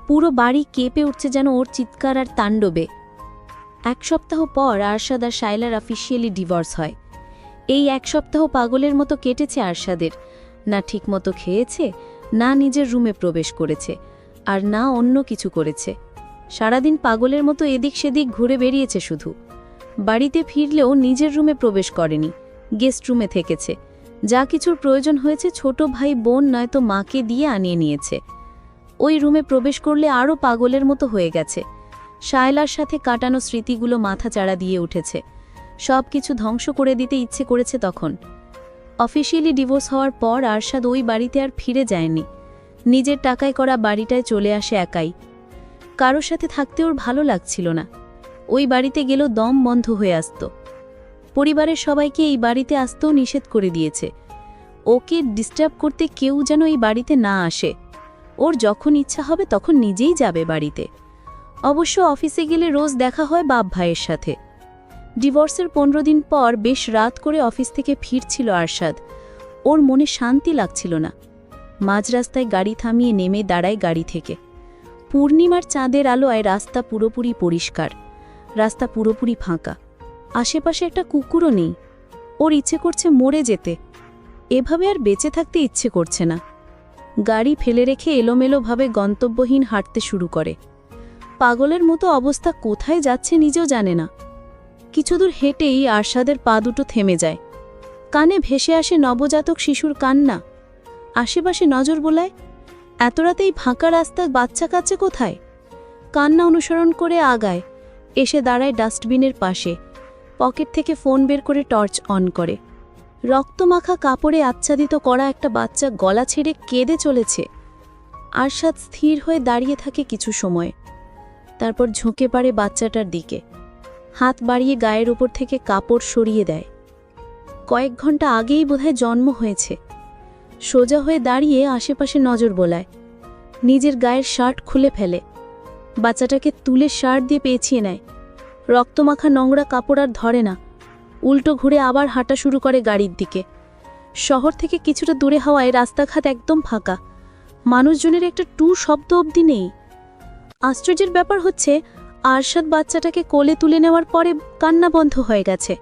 পুরো বাড়ি কেঁপে উঠছে যেন ওর চিৎকার আর তাণ্ডবে। 1 সপ্তাহ পর আরশাদ আর শায়লার অফিসিয়ালি ডিভোর্স হয়। এই 1 সপ্তাহ পাগলের মতো কেটেছে আরশাদের। না ঠিকমতো খেয়েছে, না নিজের রুমে প্রবেশ করেছে, আর না অন্য কিছু করেছে। সারাদিন পাগলের মতো এদিক সেদিক ঘুরে বেরিয়েছে শুধু। বাড়িতে ফিরলেও নিজের রুমে প্রবেশ করেনি, গেস্ট রুমে থেকেছে। যা কিছুর প্রয়োজন হয়েছে ছোট ভাই বোন নয়তো মাকে দিয়ে আনিয়ে নিয়েছে। ওই রুমে প্রবেশ করলে আরও পাগলের মতো হয়ে গেছে। শায়লার সাথে কাটানো স্মৃতিগুলো মাথা চাড়া দিয়ে উঠেছে। সব কিছু ধ্বংস করে দিতে ইচ্ছে করেছে তখন। অফিসিয়ালি ডিভোর্স হওয়ার পর আরশাদ ওই বাড়িতে আর ফিরে যায়নি। নিজের টাকায় করা বাড়িটায় চলে আসে একাই। কারোর সাথে থাকতে ওর ভালো লাগছিল না। ওই বাড়িতে গেলেও দম বন্ধ হয়ে আসত। পরিবারের সবাইকে এই বাড়িতে আসতেও নিষেধ করে দিয়েছে। ওকে ডিস্টার্ব করতে কেউ যেন এই বাড়িতে না আসে। ওর যখন ইচ্ছা হবে তখন নিজেই যাবে বাড়িতে। অবশ্য অফিসে গেলে রোজ দেখা হয় বাপ ভাইয়ের সাথে। ডিভোর্সের 15 দিন পর বেশ রাত করে অফিস থেকে ফিরছিল আরশাদ। ওর মনে শান্তি লাগছিল না। মাঝ রাস্তায় গাড়ি থামিয়ে নেমে দাঁড়ায় গাড়ি থেকে। পূর্ণিমার চাঁদের আলোয় রাস্তা পুরোপুরি পরিষ্কার, রাস্তা পুরোপুরি ফাঁকা। আশেপাশে একটা কুকুরও নেই। ওর ইচ্ছে করছে মরে যেতে। এভাবে আর বেঁচে থাকতে ইচ্ছে করছে না। গাড়ি ফেলে রেখে এলোমেলোভাবে গন্তব্যহীন হাঁটতে শুরু করে। পাগলের মতো অবস্থা, কোথায় যাচ্ছে নিজেও জানে না। কিছুদূর হেঁটেই আরশাদের পা দুটো থেমে যায়। কানে ভেসে আসে নবজাতক শিশুর কান্না। আশেপাশে নজর বোলায়। এত রাতেই ফাঁকা রাস্তা, বাচ্চা কাচ্চা কোথায়? কান্না অনুসরণ করে আগায়, এসে দাঁড়ায় ডাস্টবিনের পাশে। পকেট থেকে ফোন বের করে টর্চ অন করে। রক্তমাখা কাপড়ে আচ্ছাদিত করা একটা বাচ্চা গলা ছেড়ে কেঁদে চলেছে। আরশাদ স্থির হয়ে দাঁড়িয়ে থাকে কিছু সময়, তারপর ঝুঁকে পড়ে বাচ্চাটার দিকে। হাত বাড়িয়ে গায়ের উপর থেকে কাপড় সরিয়ে দেয়। কয়েক ঘন্টা আগেই বোধহয় জন্ম হয়েছে। সোজা হয়ে দাঁড়িয়ে আশেপাশে নজর বোলায়। নিজের গায়ের শার্ট খুলে ফেলে। বাচ্চাটাকে তুলে শার্ট দিয়ে পেঁচিয়ে নেয়। রক্তমাখা নোংরা কাপড় আর ধরে না। উল্টো ঘুরে আবার হাঁটা শুরু করে গাড়ির দিকে। শহর থেকে কিছুটা দূরে হওয়ায় রাস্তাঘাট একদম ফাঁকা। মানুষজনের একটা টু শব্দ অবধি নেই। আশ্চর্যের ব্যাপার হচ্ছে, আরশাদ বাচ্চাটাকে কোলে তুলে নেওয়ার পরে কান্না বন্ধ হয়ে গেছে।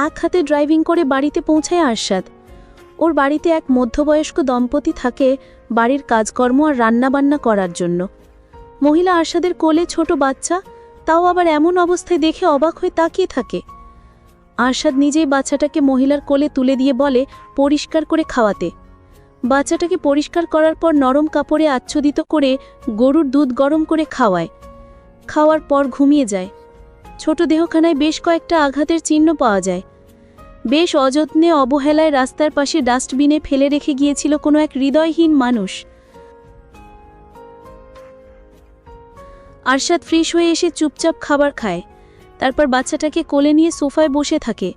এক হাতে ড্রাইভিং করে বাড়িতে পৌঁছায় আরশাদ। ওর বাড়িতে এক মধ্যবয়স্ক দম্পতি থাকে বাড়ির কাজকর্ম আর রান্নাবান্না করার জন্য। মহিলা আরশাদের কোলে ছোট বাচ্চা, তাও আবার এমন অবস্থায় দেখে অবাক হয়ে তাকিয়ে থাকে। আরশাদ নিজেই বাচ্চাটাকে মহিলার কোলে তুলে দিয়ে বলে পরিষ্কার করে খাওয়াতে। বাচ্চাটাকে পরিষ্কার করার পর নরম কাপড়ে আচ্ছাদিত করে গরুর দুধ গরম করে খাওয়ায়। খাওয়ার পর ঘুমিয়ে যায়। ছোট দেহখানায় বেশ কয়েকটা আঘাতের চিহ্ন পাওয়া যায়। বেশ অযত্নে অবহেলায় রাস্তার পাশে ডাস্টবিনে ফেলে রেখে গিয়েছিল কোনো এক হৃদয়হীন মানুষ। আরশাদ ফ্রেশ হয়ে এসে চুপচাপ খাবার খায়। তারপর বাচ্চাটাকে কোলে নিয়ে সোফায় বসে থাকে।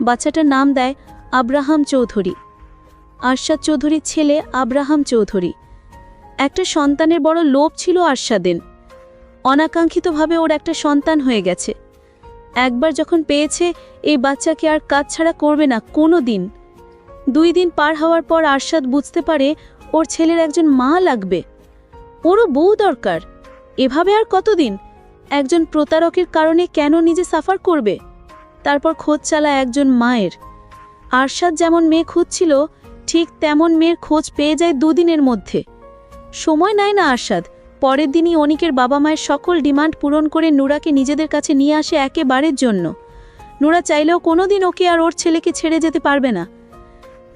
বাচ্চাটার নাম দেয় আব্রাহাম চৌধুরী। আরশাদ চৌধুরীর ছেলে আব্রাহাম চৌধুরী। একটা সন্তানের বড় লোভ ছিল আরশাদের। অনাকাঙ্ক্ষিতভাবে ওর একটা সন্তান হয়ে গেছে। একবার যখন পেয়েছে, এই বাচ্চাকে আর কাজ ছাড়া করবে না কোনো দিন। 2 দিন পার হওয়ার পর আরশাদ বুঝতে পারে ওর ছেলের একজন মা লাগবে। ওরও বউ দরকার। এভাবে আর কতদিন? একজন প্রতারকের কারণে কেন নিজে সাফার করবে? তারপর খোঁজ চালায় একজন মায়ের। আরশাদ যেমন মেয়ে খুঁজছিল, ঠিক তেমন মেয়ের খোঁজ পেয়ে যায় 2 দিনের মধ্যে। সময় নেয় না আরশাদ। পরের দিনই অনিকের বাবা মায়ের সকল ডিমান্ড পূরণ করে নুরাকে নিজেদের কাছে নিয়ে আসে একেবারের জন্য। নুরা চাইলেও কোনোদিন ওকে আর ওর ছেলেকে ছেড়ে যেতে পারবে না।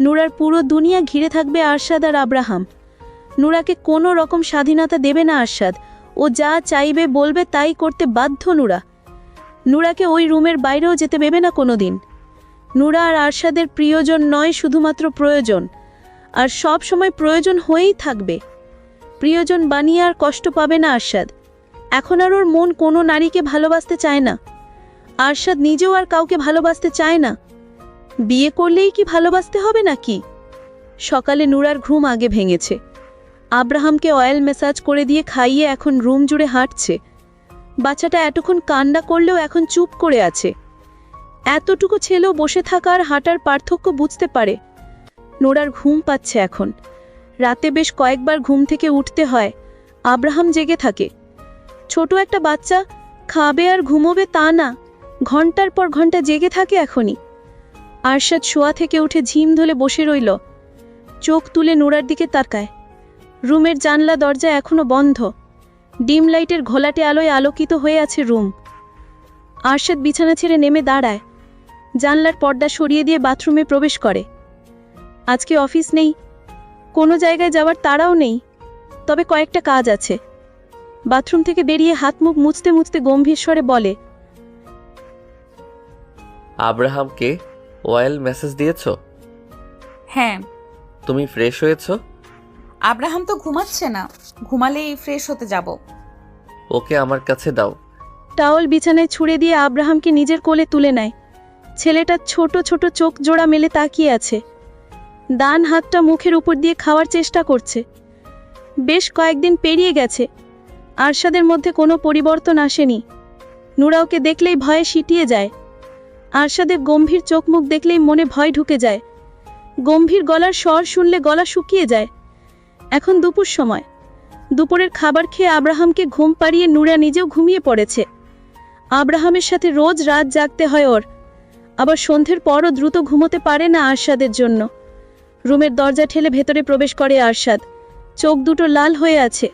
নুরার পুরো দুনিয়া ঘিরে থাকবে আরশাদ আর আব্রাহাম। নুরাকে কোনো রকম স্বাধীনতা দেবে না আরশাদ। ও যা চাইবে বলবে তাই করতে বাধ্য নুরা। নুরাকে ওই রুমের বাইরেও যেতে দেবে না কোনোদিন। নুরা আর আরশাদের প্রিয়জন নয়, শুধুমাত্র প্রয়োজন। আর সব সময় প্রয়োজন হয়েই থাকবে। প্রিয়জন বানিয়ে আর কষ্ট পাবে না আরশাদ। এখন আর ওর মন কোনো নারীকে ভালোবাসতে চায় না। আরশাদ নিজেও আর কাউকে ভালোবাসতে চায় না। বিয়ে করলেই কি ভালোবাসতে হবে নাকি? সকালে নুরার ঘুম আগে ভেঙেছে। আব্রাহামকে অয়েল ম্যাসাজ করে দিয়ে খাইয়ে এখন রুম জুড়ে হাঁটছে। বাচ্চাটা এতক্ষণ কান্না করলেও এখন চুপ করে আছে। এতটুকু ছেলেও বসে থাকা আর হাঁটার পার্থক্য বুঝতে পারে। নোরার ঘুম পাচ্ছে এখন। রাতে বেশ কয়েকবার ঘুম থেকে উঠতে হয়। আব্রাহাম জেগে থাকে। ছোট একটা বাচ্চা খাবে আর ঘুমোবে তা না, ঘন্টার পর ঘন্টা জেগে থাকে এখনই। আরশাদ শোয়া থেকে উঠে ঝিম ধরে বসে রইল। চোখ তুলে নোরার দিকে তাকায়। রুমের জানলা দরজা এখনো বন্ধ। ডিম লাইটের ঘোলাটে আলোয় আলোকিত হয়ে আছে রুম। আরশাদ বিছানা ছেড়ে নেমে দাঁড়ায়, জানলার পর্দা সরিয়ে দিয়ে বাথরুমে প্রবেশ করে। আজকে অফিস নেই, কোনো জায়গায় যাওয়ার তাড়াও নেই, তবে কয়েকটা কাজ আছে। বাথরুম থেকে বেরিয়ে হাত মুখ মুছতে মুছতে গম্ভীর স্বরে বলে, আব্রাহামকে ওয়েল মেসেজ দিয়েছো? হ্যাঁ। তুমি ফ্রেশ হয়েছো? আব্রাহাম তো ঘুমাচ্ছে না, ঘুমালেই ফ্রেশ হতে যাব। ওকে আমার কাছে দাও। টাওয়াল বিছানায় ছুঁড়ে দিয়ে আব্রাহামকে নিজের কোলে তুলে নেয়। ছেলেটা ছোট ছোট চোখ জোড়া মেলে তাকিয়ে আছে, ডান হাতটা মুখের উপর দিয়ে খাওয়ার চেষ্টা করছে। বেশ কয়েকদিন পেরিয়ে গেছে, আরশাদের মধ্যে কোনো পরিবর্তন আসেনি। নুরা ওকে দেখলেই ভয়ে সিটিয়ে যায়। আরশাদের গম্ভীর চোখ মুখ দেখলেই মনে ভয় ঢুকে যায়। গম্ভীর গলার স্বর শুনলে গলা শুকিয়ে যায়। এখন দুপুর সময়, দুপুরের খাবার খেয়ে আব্রাহামকে ঘুম পাড়িয়ে নুরা নিজেও ঘুমিয়ে পড়েছে। আব্রাহামের সাথে রোজ রাত জাগতে হয় ওর, আবার সন্ধ্যের পরও দ্রুত ঘুমোতে পারে না আরশাদের জন্য। রুমের দরজা ঠেলে ভেতরে প্রবেশ করে আরশাদ, চোখ দুটো লাল হয়ে আছে।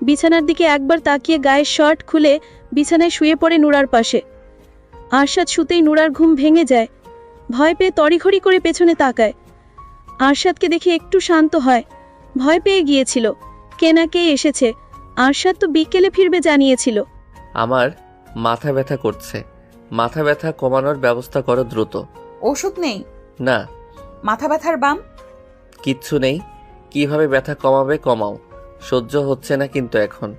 বিছানার দিকে একবার তাকিয়ে গায়ের শার্ট খুলে বিছানায় শুয়ে পড়ে নুরার পাশে। আরশাদ শুতেই নুরার ঘুম ভেঙে যায়। ভয় পেয়ে তড়িঘড়ি করে পেছনে তাকায়। আরশাদকে দেখে একটু শান্ত হয়। ভয় পেয়ে গিয়েছিল, কে না কে এসেছে। আরশাদ তো বিকেলে ফিরবে জানিয়েছিল। আমার মাথা ব্যথা করছে, মাথা ব্যথা কমানোর ব্যবস্থা করো দ্রুত। ওষুধ নেই? না। মাথা ব্যথার বাম? কিচ্ছু নেই। কিভাবে ব্যথা কমাবে কমাও, সহ্য হচ্ছে না কিন্তু এখন।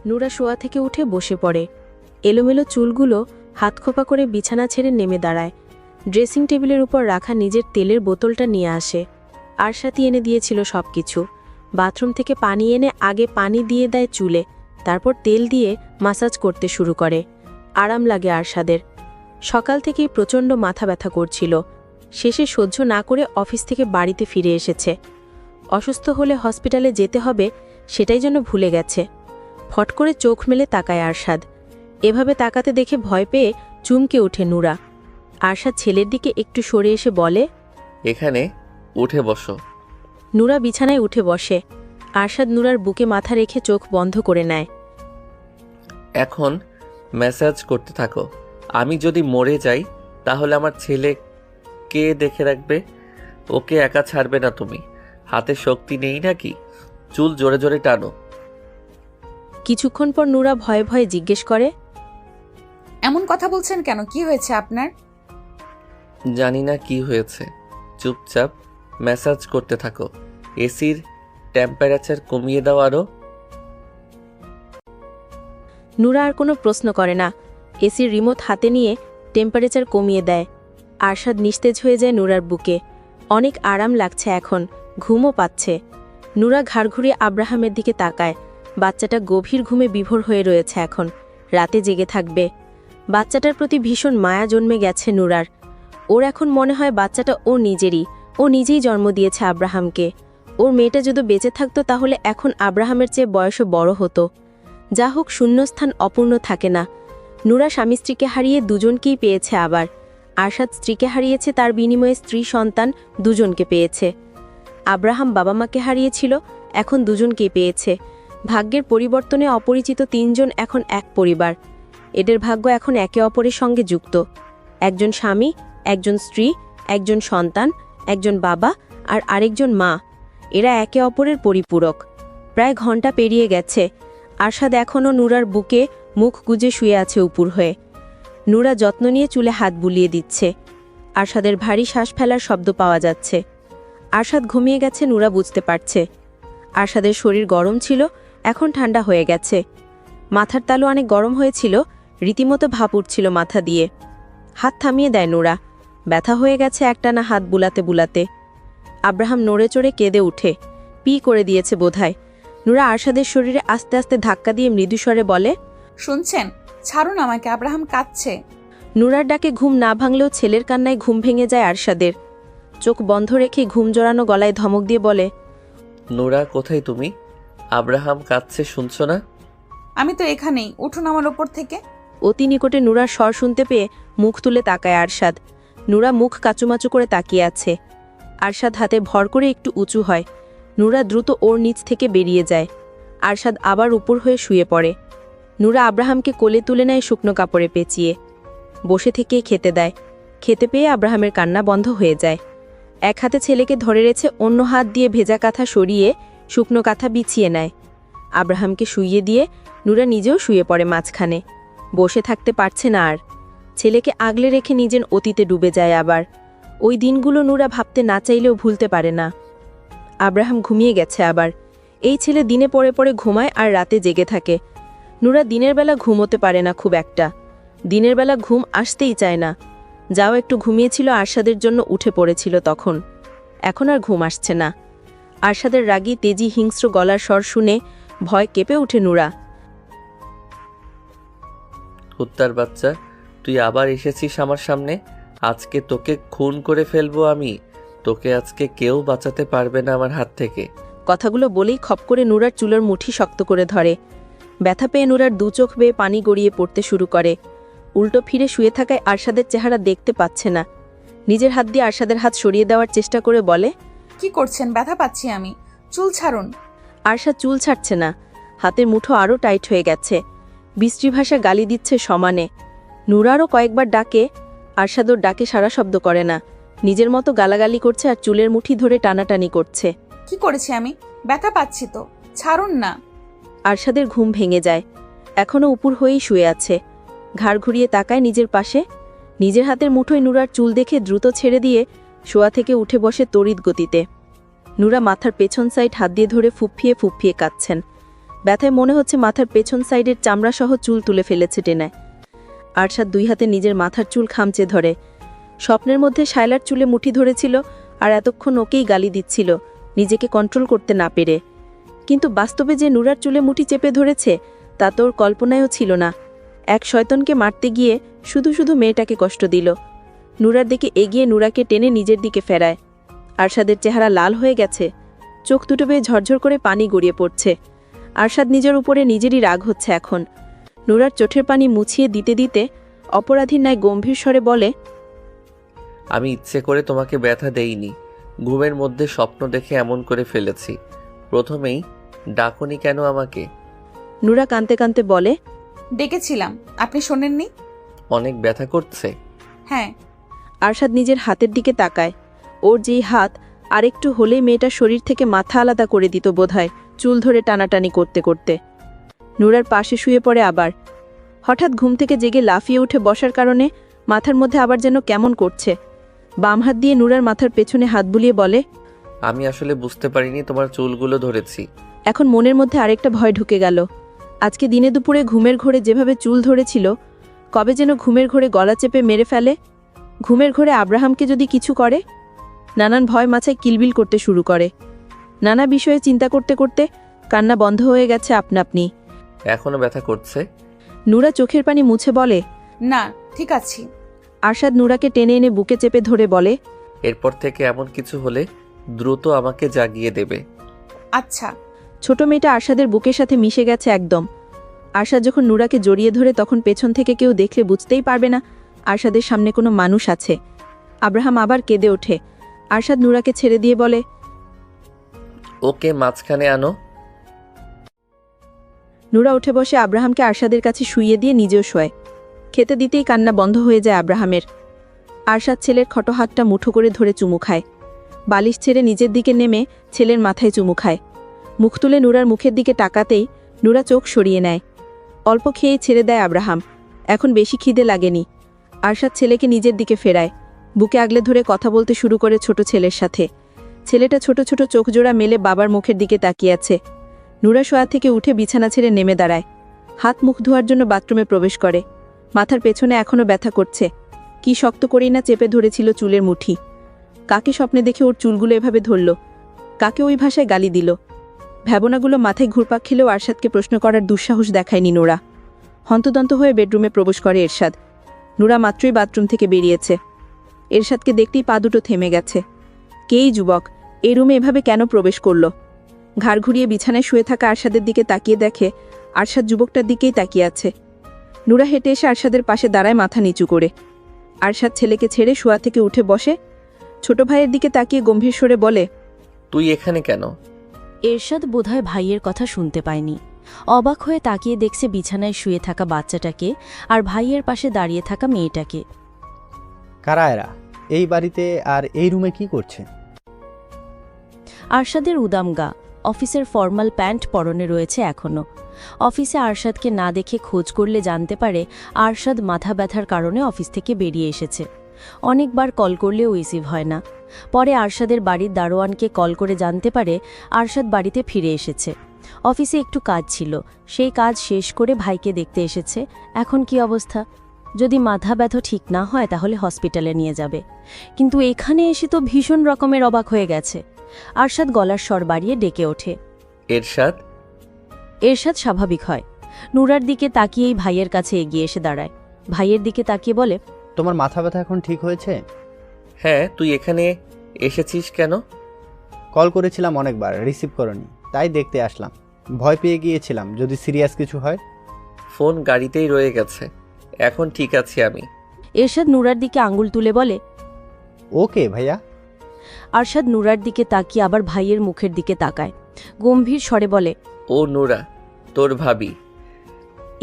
নুরা শোয়া থেকে উঠে বসে পড়ে। এলোমেলো চুলগুলো হাত খোপা করে বিছানা ছেড়ে নেমে দাঁড়ায়। ড্রেসিং টেবিলের উপর রাখা নিজের তেলের বোতলটা নিয়ে আসে। আরশাতি এনে দিয়েছিল সব কিছু। বাথরুম থেকে পানি এনে আগে পানি দিয়ে দেয় চুলে, তারপর তেল দিয়ে মাসাজ করতে শুরু করে। আরাম লাগে আরশাদের। সকাল থেকেই প্রচণ্ড মাথা ব্যথা করছিল। শেষে সহ্য না করে অফিস থেকে বাড়িতে ফিরে এসেছে। অসুস্থ হলে হসপিটালে যেতে হবে সেটাই যেন ভুলে গেছে। ফট করে চোখ মেলে তাকায় আরশাদ। এভাবে তাকাতে দেখে ভয় পেয়ে চুমকে ওঠে নুরা। আরশাদ ছেলের দিকে একটু সরে এসে বলে, এখানে উঠে বসো। নুরা বিছানায় উঠে বসে। আরশাদ নুরার বুকে মাথা রেখে চোখ বন্ধ করে নেয়। এখন ম্যাসাজ করতে থাকো। আমি যদি মরে যাই তাহলে আমার ছেলে কে দেখে রাখবে? ওকে একা ছাড়বে না তুমি। হাতে শক্তি নেই নাকি? চুল জোরে জোরে টানো। কিছুক্ষণ পর নুরা ভয়ে ভয়ে জিজ্ঞেস করে, এমন কথা বলছেন কেন? কি হয়েছে আপনার? জানি না কি হয়েছে, চুপচাপ ম্যাসাজ করতে থাকো। এসির টেম্পারেচার কমিয়ে দাও আরো। নুরা আর কোনো প্রশ্ন করে না। এসির রিমোট হাতে নিয়ে টেম্পারেচার কমিয়ে দেয়। আরশাদ নিস্তেজ হয়ে যায় নুরার বুকে। অনেক আরাম লাগছে এখন, ঘুমও পাচ্ছে। নুরা ঘাড় ঘুরিয়ে আব্রাহামের দিকে তাকায়। বাচ্চাটা গভীর ঘুমে বিভোর হয়ে রয়েছে এখন, রাতে জেগে থাকবে। বাচ্চাটার প্রতি ভীষণ মায়া জন্মে গেছে নুরার। ওর এখন মনে হয় বাচ্চাটা ও নিজেরই, ও নিজেই জন্ম দিয়েছে আব্রাহামকে। ওর মেয়েটা যদি বেঁচে থাকতো তাহলে এখন আব্রাহামের চেয়ে বয়সও বড় হতো। যা হোক, শূন্যস্থান অপূর্ণ থাকে না। নুরা স্বামী স্ত্রীকে হারিয়ে দুজনকেই পেয়েছে আবার। আরশাদ স্ত্রীকে হারিয়েছে, তার বিনিময়ে স্ত্রী সন্তান দুজনকে পেয়েছে। আব্রাহাম বাবা মাকে হারিয়েছিল, এখন দুজনকেই পেয়েছে। ভাগ্যের পরিবর্তনে অপরিচিত তিনজন এখন এক পরিবার। এদের ভাগ্য এখন একে অপরের সঙ্গে যুক্ত। একজন স্বামী, একজন স্ত্রী, একজন সন্তান, একজন বাবা আর আরেকজন মা। এরা একে অপরের পরিপূরক। প্রায় ঘন্টা পেরিয়ে গেছে। আরশাদ এখনও নুরার বুকে মুখ গুজে শুয়ে আছে উপুর হয়ে। নুরা যত্ন নিয়ে চুলে হাত বুলিয়ে দিচ্ছে। আরশাদের ভারী শ্বাস ফেলার শব্দ পাওয়া যাচ্ছে। আরশাদ ঘুমিয়ে গেছে নুরা বুঝতে পারছে। আরশাদের শরীর গরম ছিল, এখন ঠান্ডা হয়ে গেছে। মাথার তালু অনেক গরম হয়েছিল, রীতিমতো ভাপ উঠছিল মাথা দিয়ে। হাত থামিয়ে দেয় নুরা। ব্যথা হয়ে গেছে একটানা হাত বুলাতে বুলাতে। আব্রাহাম নড়ে চড়ে কেঁদে উঠে। পি করে দিয়েছে বোধহয়। নুরা আরশাদের শরীরে আস্তে আস্তে ধাক্কা দিয়ে মৃদুস্বরে বলে, শুনছেন? ছাড়ুন আমাকে, আব্রাহাম কাঁদছে। নুরার ডাকে ঘুম না ভাঙলেও ছেলের কান্নায় ঘুম ভেঙে যায় আরশাদের। চোখ বন্ধ রেখে ঘুম জড়ানো গলায় ধমক দিয়ে বলে, নুরা কোথায় তুমি? আব্রাহাম কাঁদছে, শুনছো না? আমি তো এখানেই, উঠুন আমার ওপর থেকে। অতি নিকটে নুরার স্বর শুনতে পেয়ে মুখ তুলে তাকায় আরশাদ। নুরা মুখ কাচুমাচু করে তাকিয়ে আছে। আরশাদ হাতে ভর করে একটু উঁচু হয়। নুরা দ্রুত ওর নিচ থেকে বেরিয়ে যায়। আরশাদ আবার উপর হয়ে শুয়ে পড়ে। নূরা আব্রাহামকে কোলে তুলে নেয় শুকনো কাপড়ে পেঁচিয়ে। বসে থেকেই খেতে দেয়। খেতে পেয়ে আব্রাহামের কান্না বন্ধ হয়ে যায়। এক হাতে ছেলেকে ধরে রেখে অন্য হাত দিয়ে ভেজা কাঁথা সরিয়ে শুকনো কাঁথা বিছিয়ে নেয়। আব্রাহামকে শুইয়ে দিয়ে নূরা নিজেও শুয়ে পড়ে মাঝখানে। বসে থাকতে পারছে না আর। ছেলেকে আগলে রেখে নিজের অতীতে ডুবে যায় আবার। ওই দিনগুলো নূরা ভাবতে না চাইলেও ভুলতে পারে না। আব্রাহাম ঘুমিয়ে গেছে আবার। এই ছেলে দিনে পড়ে পড়ে ঘুমায় আর রাতে জেগে থাকে। নূরা দিনের বেলা ঘুমোতে পারে না খুব একটা। দিনের বেলা ঘুম আসতেই চায় না। যাও একটু ঘুমিয়েছিল আরশাদের জন্য উঠে পড়েছিল তখন। এখন আর ঘুম আসছে না। আরশাদের রাগী তেজি হিংস্র গলার স্বর শুনে ভয় কেঁপে উঠে নূরা। কুত্তার বাচ্চা, তুই আবার এসেছিস আমার সামনে। আজকে তোকে খুন করে ফেলবো আমি। তোকে আজকে কেউ বাঁচাতে পারবে না আমার হাত থেকে। কথাগুলো বলেই খপ করে নূরার চুলের মুঠি শক্ত করে ধরে। ব্যথা পেয়ে নূরার দু চোখ বেয়ে পানি গড়িয়ে পড়তে শুরু করে। উল্টো ফিরে শুয়ে থাকায় আরশাদের চেহারা দেখতে পাচ্ছে না। নিজের হাত দিয়ে আরশাদের হাত সরিয়ে দেওয়ার চেষ্টা করে বলে, কি করছেন? ব্যথা পাচ্ছি আমি, চুল ছাড়ুন। আরশাদ চুল ছাড়ছে না। হাতের মুঠো আরও টাইট হয়ে গেছে। বিশ্রী ভাষা গালি দিচ্ছে সমানে। নূরারও কয়েকবার ডাকে। আরশাদর ডাকে সারা শব্দ করে না। নিজের মতো গালাগালি করছে আর চুলের মুঠি ধরে টানাটানি করছে। কি করেছি আমি? ব্যথা পাচ্ছি তো, ছাড়ুন না। আরশাদের ঘুম ভেঙে যায়। এখনও উপর হয়েই শুয়ে আছে। ঘাড় ঘুরিয়ে তাকায় নিজের পাশে। নিজের হাতের মুঠোয় নূরার চুল দেখে দ্রুত ছেড়ে দিয়ে শোয়া থেকে উঠে বসে তড়িৎ গতিতে। নূরা মাথার পেছন সাইড হাত দিয়ে ধরে ফুঁপিয়ে ফুঁপিয়ে কাঁদছেন। ব্যথায় মনে হচ্ছে মাথার পেছন সাইডের চামড়াসহ চুল তুলে ফেলেছে টেনে। আরশাদ দুই হাতে নিজের মাথার চুল খামচে ধরে। স্বপ্নের মধ্যে শায়লার চুলে মুঠি ধরেছিল আর এতক্ষণ ওকেই গালি দিচ্ছিল, নিজেকে কন্ট্রোল করতে না পেরে। কিন্তু বাস্তবে যে নূরার চুলে মুঠি চেপে ধরেছে তা তো ওর কল্পনায়ও ছিল না। এক শয়তানকে মারতে গিয়ে শুধু শুধু মেয়েটাকে কষ্ট দিল। নূরার দিকে এগিয়ে নূরাকে টেনে নিজের দিকে ফেরায়। আরশাদের চেহারা লাল হয়ে গেছে। চোখ দুটো বেয়ে ঝরঝর করে পানি গড়িয়ে পড়ছে। আরশাদ নিজের উপরে নিজেরই রাগ হচ্ছে এখন। নূরার চোখের পানি মুছিয়ে দিতে দিতে অপরাধীর ন্যায় গম্ভীর স্বরে বলে, আমি ইচ্ছে করে তোমাকে ব্যথা দেইনি। ঘুমের মধ্যে স্বপ্ন দেখে এমন করে ফেলেছি। প্রথমেই ডাকনি কেন আমাকে? নূরা কাঁদতে কাঁদতে বলে, ডেকেছিলাম, আপনি শোনেননি? অনেক ব্যথা করছে। হ্যাঁ। আরশাদ নিজের হাতের দিকে তাকায়। ওর যেই হাত আরেকটু হলেই মেয়েটার শরীর থেকে মাথা আলাদা করে দিত বোধহয়, চুল ধরে টানাটানি করতে করতে। নূরার পাশে শুয়ে পড়ে আবার। হঠাৎ ঘুম থেকে জেগে লাফিয়ে উঠে বসার কারণে মাথার মধ্যে আবার যেন কেমন করছে। বাম হাত দিয়ে নূরার মাথার পেছনে হাত বুলিয়ে বলে, আমি আসলে বুঝতে পারিনি তোমার চুলগুলো ধরেছি। এখন মনের মধ্যে আরেকটা ভয় ঢুকে গেল। আজকে দিনে দুপুরে ঘুমের ঘোরে যেভাবে চুল ধরেছিল, কবে যেন ঘুমের ঘোরে গলা চেপে মেরে ফেলে। ঘুমের ঘোরে আব্রাহামকে যদি কিছু করে। নানান ভয় মাথায় কিলবিল করতে শুরু করে। নানা বিষয়ে চিন্তা করতে করতে কান্না বন্ধ হয়ে গেছে আপনা আপনি। এখনো ব্যথা করছে? নূরা চোখের পানি মুছে বলে, না, ঠিক আছি। আরশাদ নূরাকে টেনে এনে বুকে চেপে ধরে বলে, এরপর থেকে এমন কিছু হলে দ্রুত আমাকে জাগিয়ে দেবে। আচ্ছা। ছোট মেয়েটা আরশাদের বুকের সাথে মিশে গেছে একদম। আরশাদ যখন নূরাকে জড়িয়ে ধরে তখন পেছন থেকে কেউ দেখলে বুঝতেই পারবে না আরশাদের সামনে কোনো মানুষ আছে। আব্রাহাম আবার কেঁদে ওঠে। আরশাদ নূরাকে ছেড়ে দিয়ে বলে, ওকে মাঝখানে আনো। নূরা উঠে বসে আব্রাহামকে আরশাদের কাছে শুইয়ে দিয়ে নিজেও শোয়। খেতে দিতেই কান্না বন্ধ হয়ে যায় আব্রাহামের। আরশাদ ছেলের খটো হাতটা মুঠো করে ধরে চুমু খায়। বালিশ ছেড়ে নিজের দিকে নেমে ছেলের মাথায় চুমু খায়। মুখ তুলে নূরার মুখের দিকে তাকাতেই নূরা চোখ সরিয়ে নেয়। অল্প খেয়েই ছেড়ে দেয় আব্রাহাম। এখন বেশি খিদে লাগেনি। আরশাদ ছেলেকে নিজের দিকে ফেরায়। বুকে আগলে ধরে কথা বলতে শুরু করে ছোট ছেলের সাথে। ছেলেটা ছোট ছোট চোখ জোড়া মেলে বাবার মুখের দিকে তাকিয়ে আছে। নূরা শোয়া থেকে উঠে বিছানা ছেড়ে নেমে দাঁড়ায়। হাত মুখ ধোয়ার জন্য বাথরুমে প্রবেশ করে। মাথার পেছনে এখনও ব্যথা করছে। কি শক্ত করেই না চেপে ধরেছিল চুলের মুঠি। কাকে স্বপ্নে দেখে ওর চুলগুলো এভাবে ধরল? কাকে ওই ভাষায় গালি দিল? ভাবনাগুলো মাথায় ঘুরপাক খেলেও আরশাদকে প্রশ্ন করার দুঃসাহস দেখায়নি নোরা। হন্তদন্ত হয়ে বেডরুমে প্রবেশ করে এরশাদ। নূরা মাত্রই বাথরুম থেকে বেরিয়েছে। এরশাদকে দেখতেই পা দুটো থেমে গেছে। কেই যুবক এই রুমে এভাবে কেন প্রবেশ করল? ঘাড় ঘুরিয়ে বিছানায় শুয়ে থাকা আরশাদের দিকে তাকিয়ে দেখে আরশাদ যুবকটার দিকেই তাকিয়ে আছে। নূরা হেঁটে এসে আরশাদের পাশে দাঁড়ায় মাথা নিচু করে। আরশাদ ছেলেকে ছেড়ে শোয়া থেকে উঠে বসে ছোট ভাইয়ের দিকে তাকিয়ে গম্ভীর স্বরে বলে, তুই এখানে কেন? এরশাদ বোধহয় ভাইয়ের কথা শুনতে পায়নি। অবাক হয়ে তাকিয়ে দেখছে বিছানায় শুয়ে থাকা বাচ্চাটাকে আর ভাইয়ের পাশে দাঁড়িয়ে থাকা মেয়েটাকে। কারা এরা? এই বাড়িতে আর এই রুমে কি করছে? আরশাদের উদামগা, অফিসের ফর্মাল প্যান্ট পরনে রয়েছে এখনও। অফিসে আরশাদকে না দেখে খোঁজ করলে জানতে পারে আরশাদ মাথা ব্যথার কারণে অফিস থেকে বেরিয়ে এসেছে। অনেকবার কল করলেও রিসিভ হয় না। পরে আরশাদের বাড়ির দারোয়ানকে কল করে জানতে পারে আরশাদ বাড়িতে ফিরে এসেছে। অফিসে একটু কাজ ছিল, সেই কাজ শেষ করে ভাইকে দেখতে এসেছে। এখন কি অবস্থা? যদি মাথা ব্যথা ঠিক না হয় তাহলে হসপিটালে নিয়ে যাবে, কিন্তু এখানে এসে তো ভীষণ রকমের অবাক হয়ে গেছে। আরশাদ গলার স্বর বাড়িয়ে ডেকে ওঠে। এরশাদ। এরশাদ স্বাভাবিক হয়, নুরার দিকে তাকিয়েই ভাইয়ের কাছে এগিয়ে এসে দাঁড়ায়। ভাইয়ের দিকে তাকিয়ে বলে, তোমার মাথা ব্যথা এখন ঠিক হয়েছে? হ্যাঁ, তুই এখানে এসেছিস কেন? কল করেছিলাম অনেকবার, রিসিভ করনি, তাই দেখতে আসলাম। ভয় পেয়ে গিয়েছিলাম যদি সিরিয়াস কিছু হয়। ফোন গাড়িতেই রয়ে গেছে, এখন ঠিক আছি আমি। এরশাদ নুরার দিকে আঙ্গুল তুলে বলে, ওকে ভাইয়া। আরশাদ নুরার দিকে তাকিয়ে আবার ভাইয়ের মুখের দিকে তাকায়, গম্ভীর স্বরে বলে, ও নুরা, তোর ভাবি।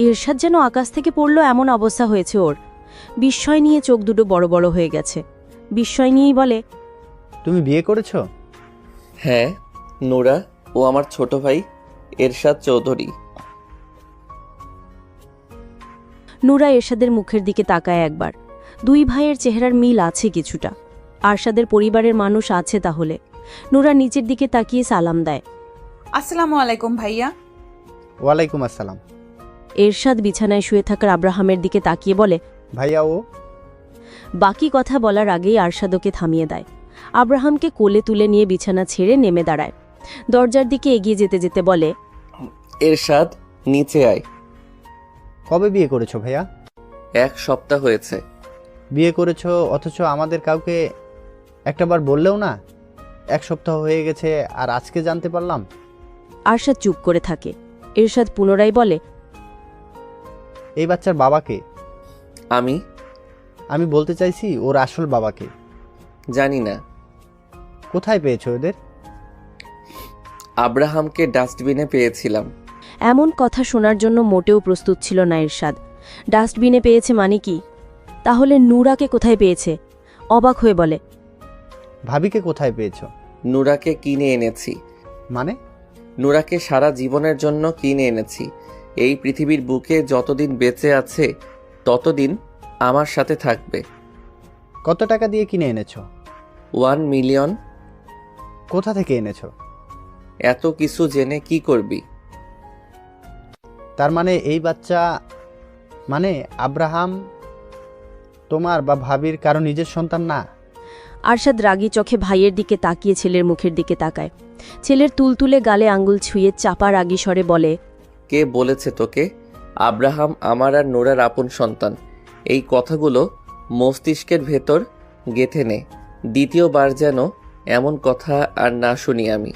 এরশাদ যেন আকাশ থেকে পড়ল এমন অবস্থা হয়েছে ওর। বিস্ময় নিয়ে চোখ দুটো বড় বড় হয়ে গেছে। বিস্ময় নিয়েই বলে, তুমি বিয়ে করেছো? হ্যাঁ, নুরা ও আমার ছোট ভাই এরশাদ চৌধুরী। নুরা এরশাদের মুখের দিকে তাকায় একবার। দুই ভাইয়ের চেহারার মিল আছে কিছুটা। আরশাদের পরিবারের মানুষ আছে তাহলে। নুরা নিচের দিকে তাকিয়ে সালাম দেয়। আসসালামু আলাইকুম ভাইয়া। ওয়ালাইকুম আসসালাম। এরশাদ বিছানায় শুয়ে থাকার আব্রাহামের দিকে তাকিয়ে বলে, ভাইয়া ও। বাকি কথা বলার আগেই আরশাদ ওকে থামিয়ে দেয়। আব্রাহামকে কোলে তুলে নিয়ে বিছানা ছেড়ে নেমে দাঁড়ায়। দরজার দিকে এগিয়ে যেতে যেতে বলে, এরশাদ, নিচে আয়। কবে বিয়ে করেছো ভাইয়া? 1 সপ্তাহ হয়েছে। বিয়ে করেছো অথচ আমাদের কাউকে একটাবার বললেও না? 1 সপ্তাহ হয়ে গেছে আর আজকে জানতে পারলাম। আরশাদ চুপ করে থাকে। এরশাদ পুনরায় বলে, এই বাচ্চার বাবাকে? আমি বলতে চাইছি ওর আসল বাবাকে। জানি না। কোথায় পেয়েছো ওদের? আব্রাহামকে ডাস্টবিনে পেয়েছিলাম। এমন কথা শোনার জন্য মোটেও প্রস্তুত ছিল না এরশাদ। ডাস্টবিনে পেয়েছে মানে কি? তাহলে নুরাকে কোথায় পেয়েছে? অবাক হয়ে বলে, ভাবিকে কোথায় পেয়েছো? নুরাকে কিনে এনেছি। মানে? নুরাকে সারা জীবনের জন্য কিনে এনেছি। এই পৃথিবীর বুকে যতদিন বেঁচে আছে ততদিন আমার সাথে থাকবে। কত টাকা দিয়ে কিনে এনেছো? 1 মিলিয়ন। কোথা থেকে এনেছো? এত কিছু জেনে কি করবি? তার মানে এই বাচ্চা, মানে আব্রাহাম তোমার বা ভাবির কারো নিজের সন্তান না? আরশাদ রাগী চোখে ভাইয়ের দিকে তাকিয়ে ছেলের মুখের দিকে তাকায়। ছেলের তুলতুলে গালে আঙ্গুল ছুঁয়ে চাপা রাগী স্বরে বলে, কে বলেছে তোকে আব্রাহাম আমার আর নোরার আপন সন্তান? এই কথাগুলো মস্তিষ্কের ভেতর গেঁথে নে। দ্বিতীয়বার যেন এমন কথা আর না শুনি আমি।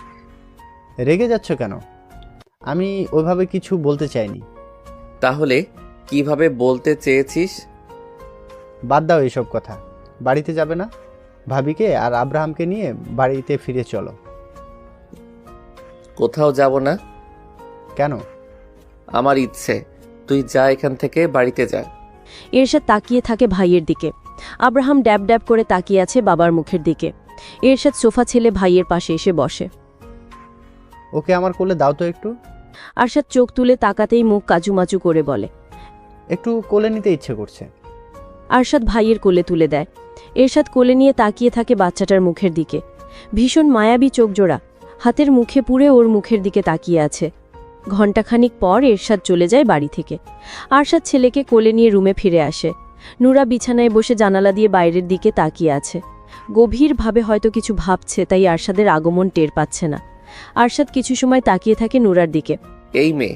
রেগে যাচ্ছ কেন? আমি ওইভাবে কিছু বলতে চাইনি। তাহলে কিভাবে বলতে চেয়েছিস? বাদ দাও এইসব কথা। বাড়িতে যাবে না? ভাবিকে আর আব্রাহামকে নিয়ে বাড়িতে ফিরে চলো। কোথাও যাব না। কেন? আমার ইচ্ছে। তুই যা এখান থেকে, বাড়িতে যা। এরশাদ তাকিয়ে থাকে ভাইয়ের দিকে। আব্রাহাম ড্যাব ড্যাব করে তাকিয়ে আছে বাবার মুখের দিকে। এরশাদ সোফা ছেলে ভাইয়ের পাশে এসে বসে। ওকে আমার কোলে দাও তো একটু। আরশাদ চোখ তুলে তাকাতেই মুখ কাচুমাচু করে বলে, একটু কোলে নিতে ইচ্ছে করছে। আরশাদ ভাইয়ের কোলে তুলে দেয়। এরশাদ কোলে নিয়ে তাকিয়ে থাকে বাচ্চাটার মুখের দিকে। ভীষণ মায়াবী চোখ জোড়া, হাতের মুখে পুরে ওর মুখের দিকে তাকিয়ে আছে। ঘণ্টাখানিক পর এরশাদ চলে যায় বাড়ি থেকে। আরশাদ ছেলেকে কোলে নিয়ে রুমে ফিরে আসে। নুরা বিছানায় বসে জানালা দিয়ে বাইরের দিকে তাকিয়ে আছে। গভীরভাবে হয়তো কিছু ভাবছে, তাই আরশাদের আগমন টের পাচ্ছে না। আরশাদ কিছু সময় তাকিয়ে থাকে নুরার দিকে। এই মেয়ে।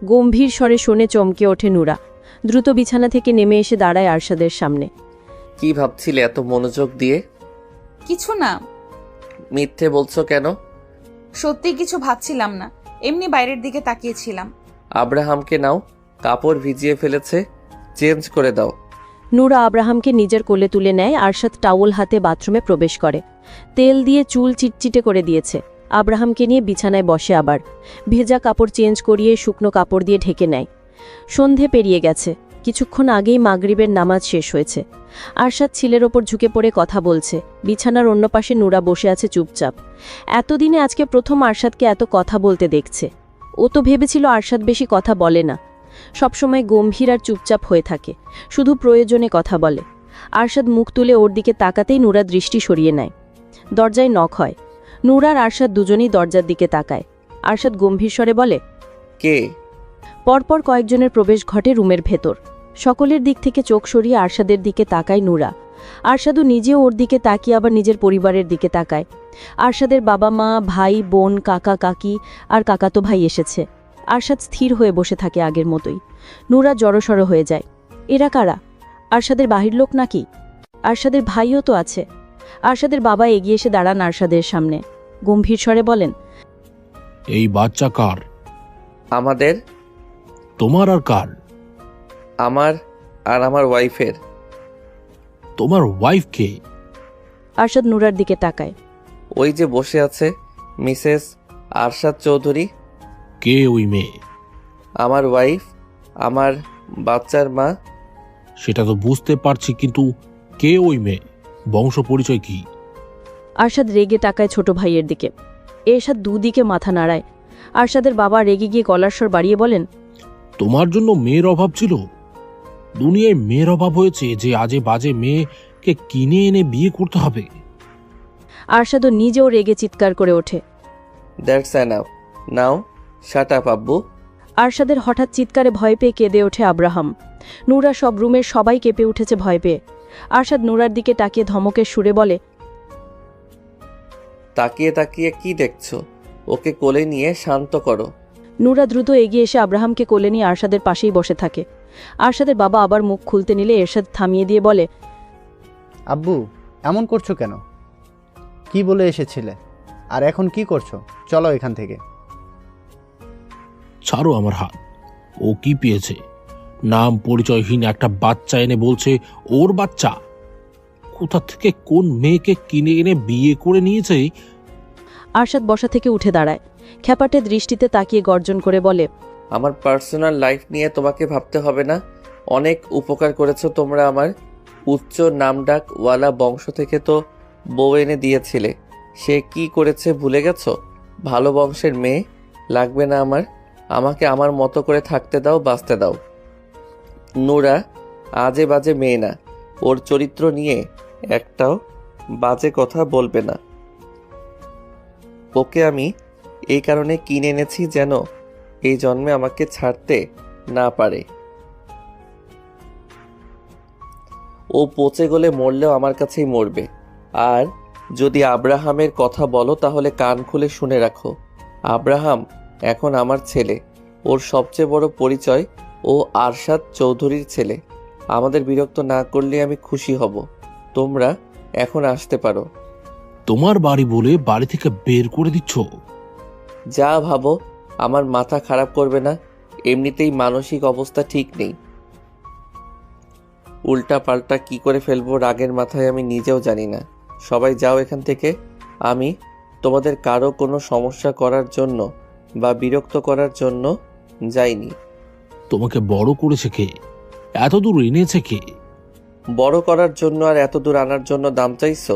গম্ভীর স্বরে শোনে চমকে ওঠে নুরা। দ্রুত বিছানা থেকে নেমে এসে দাঁড়ায় আরশাদের সামনে। কি ভাবছিলে এত মনোযোগ দিয়ে? কিছু না। মিথ্যে বলছো কেন? সত্যি কিছু ভাবছিলাম না, এমনি বাইরের দিকে তাকিয়েছিলাম। আব্রাহামকে নাও, কাপড় ভিজিয়ে ফেলেছে, চেঞ্জ করে দাও। নূরা আব্রাহামকে নিজের কোলে তুলে নেয়। আরশাদ টাওয়াল হাতে বাথরুমে প্রবেশ করে। তেল দিয়ে চুল চিটচিটে করে দিয়েছে। আব্রাহামকে নিয়ে বিছানায় বসে আবার। ভেজা কাপড় চেঞ্জ করিয়ে শুকনো কাপড় দিয়ে ঢেকে নেয়। সন্ধে পেরিয়ে গেছে। কিছুক্ষণ আগেই মাগরিবের নামাজ শেষ হয়েছে। আরশাদ ছিলের ওপর ঝুঁকে পড়ে কথা বলছে। বিছানার অন্য পাশে নূরা বসে আছে চুপচাপ। এতদিনে আজকে প্রথম আরশাদকে এত কথা বলতে দেখছে। ও তো ভেবেছিল আরশাদ বেশি কথা বলে না, সবসময় গম্ভীর আর চুপচাপ হয়ে থাকে, শুধু প্রয়োজনে কথা বলে। আরশাদ মুখ তুলে ওর দিকে তাকাতেই নূরা দৃষ্টি সরিয়ে নেয়। দরজায় নক হয়। নূরা আর আরশাদ দুজনেই দরজার দিকে তাকায়। আরশাদ গম্ভীর স্বরে বলে, কে? পরপর কয়েকজনের প্রবেশ ঘটে রুমের ভেতর। সকলের দিক থেকে চোখ সরিয়ে আরশাদের দিকে তাকায় নূরা। আরশাদও নিজেও ওর দিকে তাকিয়ে আবার নিজের পরিবারের দিকে তাকায়। আরশাদের বাবা মা, ভাই বোন, কাকা কাকি আর কাকাতো ভাই এসেছে। আরশাদ স্থির হয়ে বসে থাকে আগের মতোই। নূরা জড়সড় হয়ে যায়। এরা কারা? আরশাদের বাহির লোক নাকি? আরশাদের ভাইও তো আছে। আরশাদের বাবা এগিয়ে এসে দাঁড়ান আরশাদের সামনে। গম্ভীর স্বরে বলেন, এই বাচ্চা কার? আমাদের। তোমার আর কার? আমার আর আমার ওয়াইফের। তোমার ওয়াইফ কে? আরশাদ নূরার দিকে তাকায়। ওই যে বসে আছে মিসেস আরশাদ চৌধুরী। কে ওই মেয়ে? আমার ওয়াইফ, আমার বাচ্চার মা। সেটা তো বুঝতে পারছি, কিন্তু কে ওই মেয়ে? বংশ পরিচয় কি? আরশাদ রেগে তাকায় ছোট ভাইয়ের দিকে। এরশাদ দুদিকে মাথা নাড়ায়। আরশাদের বাবা রেগে গিয়ে গলার স্বর বাড়িয়ে বলেন, তোমার জন্য মেয়ের অভাব ছিল? দুনিয়ায় মেয়ের অভাব হয়েছে যে আজে বাজে মেয়েকে কিনে এনে বিয়ে করতে হবে? আরশাদও নিজেও রেগে চিৎকার করে ওঠে। That's enough now, shut up আব্বু। আরশাদের হঠাৎ চিৎকারে ভয় পেয়ে কেঁদে ওঠে আব্রাহাম। নূরা সব রুমের সবাই কেঁপে উঠেছে ভয় পেয়ে। আরশাদ নূরার দিকে তাকিয়ে ধমকের সুরে বলে, তাকিয়ে তাকিয়ে কি দেখছো? ওকে কোলে নিয়ে শান্ত করো। নূরা দ্রুত এগিয়ে এসে আব্রাহামকে কোলে নিয়ে আরশাদের পাশেই বসে থাকে। আরশাদের বাবা আবার মুখ খুলতে নিলে এরশাদ থামিয়ে দিয়ে বলে, আব্বু, এমন করছো কেন? কি বলে এসেছিলে আর এখন কি করছো? চলো এখান থেকে। ছাড়ো আমার হাত। ও কি পেয়েছে? নাম পরিচয়হীন একটা বাচ্চা এনে বলছে ওর বাচ্চা। কোথা থেকে কোন মেয়েকে কিনে এনে বিয়ে করে নিয়েছে? আরশাদ বসা থেকে উঠে দাঁড়ায়। খ্যাপাটে দৃষ্টিতে তাকিয়ে গর্জন করে বলে, আমার পার্সোনাল লাইফ নিয়ে তোমাকে ভাবতে হবে না। অনেক উপকার করেছো তোমরা আমার। উচ্চ নামডাক ওয়ালা বংশ থেকে তো বউ এনে দিয়েছিলে। সে কি করেছে ভুলে গেছো? ভালো বংশের মেয়ে লাগবে না আমার। আমাকে আমার মতো করে থাকতে দাও, বাঁচতে দাও। নূরা আজে বাজে মেয়ে না। ওর চরিত্র নিয়ে একটাও বাজে কথা বলবে না। ওকে আমি এই কারণে কিনে এনেছি যেন এই জন্মে আমাকে ছাড়তে না পারে। ও পচে গলে মরলেও আমার কাছেই মরবে। আর যদি আব্রাহামের কথা বলো তাহলে কান খুলে শুনে রাখো। আব্রাহাম এখন আমার ছেলে। ওর সবচেয়ে বড় পরিচয় ও আরশাদ চৌধুরীর ছেলে। আমাদের বিরক্ত না করলে আমি খুশি হব। তোমরা এখন আসতে পারো। তোমার বাড়ি বলে বাড়ি থেকে বের করে দিচ্ছ? যা ভাবো, আমার মাথা খারাপ করবে না। এমনিতেই মানসিক অবস্থা ঠিক নেই। উল্টা পাল্টা কি করে ফেলবো রাগের মাথায় আমি নিজেও জানি না। সবাই যাও এখান থেকে। আমি তোমাদের কারো কোনো সমস্যা করার জন্য বা বিরক্ত করার জন্য যাইনি। তোমাকে বড় করেছে কে? এত দূর এনেছে কে? বড় করার জন্য আর এত দূর আনার জন্য দাম চাইছো?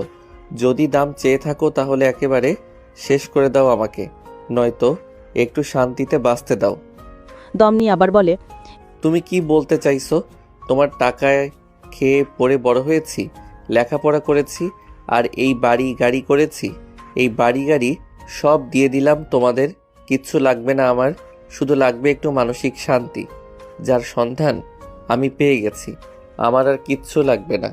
যদি দাম চেয়ে থাকো তাহলে একেবারে শেষ করে দাও আমাকে, নয়তো একটু শান্তিতে বাঁচতে দাও। দম নিয়ে আবার বলে, তুমি কি বলতে চাইছো? তোমার টাকায় খেয়ে পড়ে বড় হয়েছি, লেখাপড়া করেছি, আর এই বাড়ি গাড়ি করেছি। এই বাড়ি গাড়ি সব দিয়ে দিলাম তোমাদের। কিচ্ছু লাগবে না আমার, শুধু লাগবে একটু মানসিক শান্তি, যার সন্ধান আমি পেয়ে গেছি। আমার আর কিচ্ছু লাগবে না।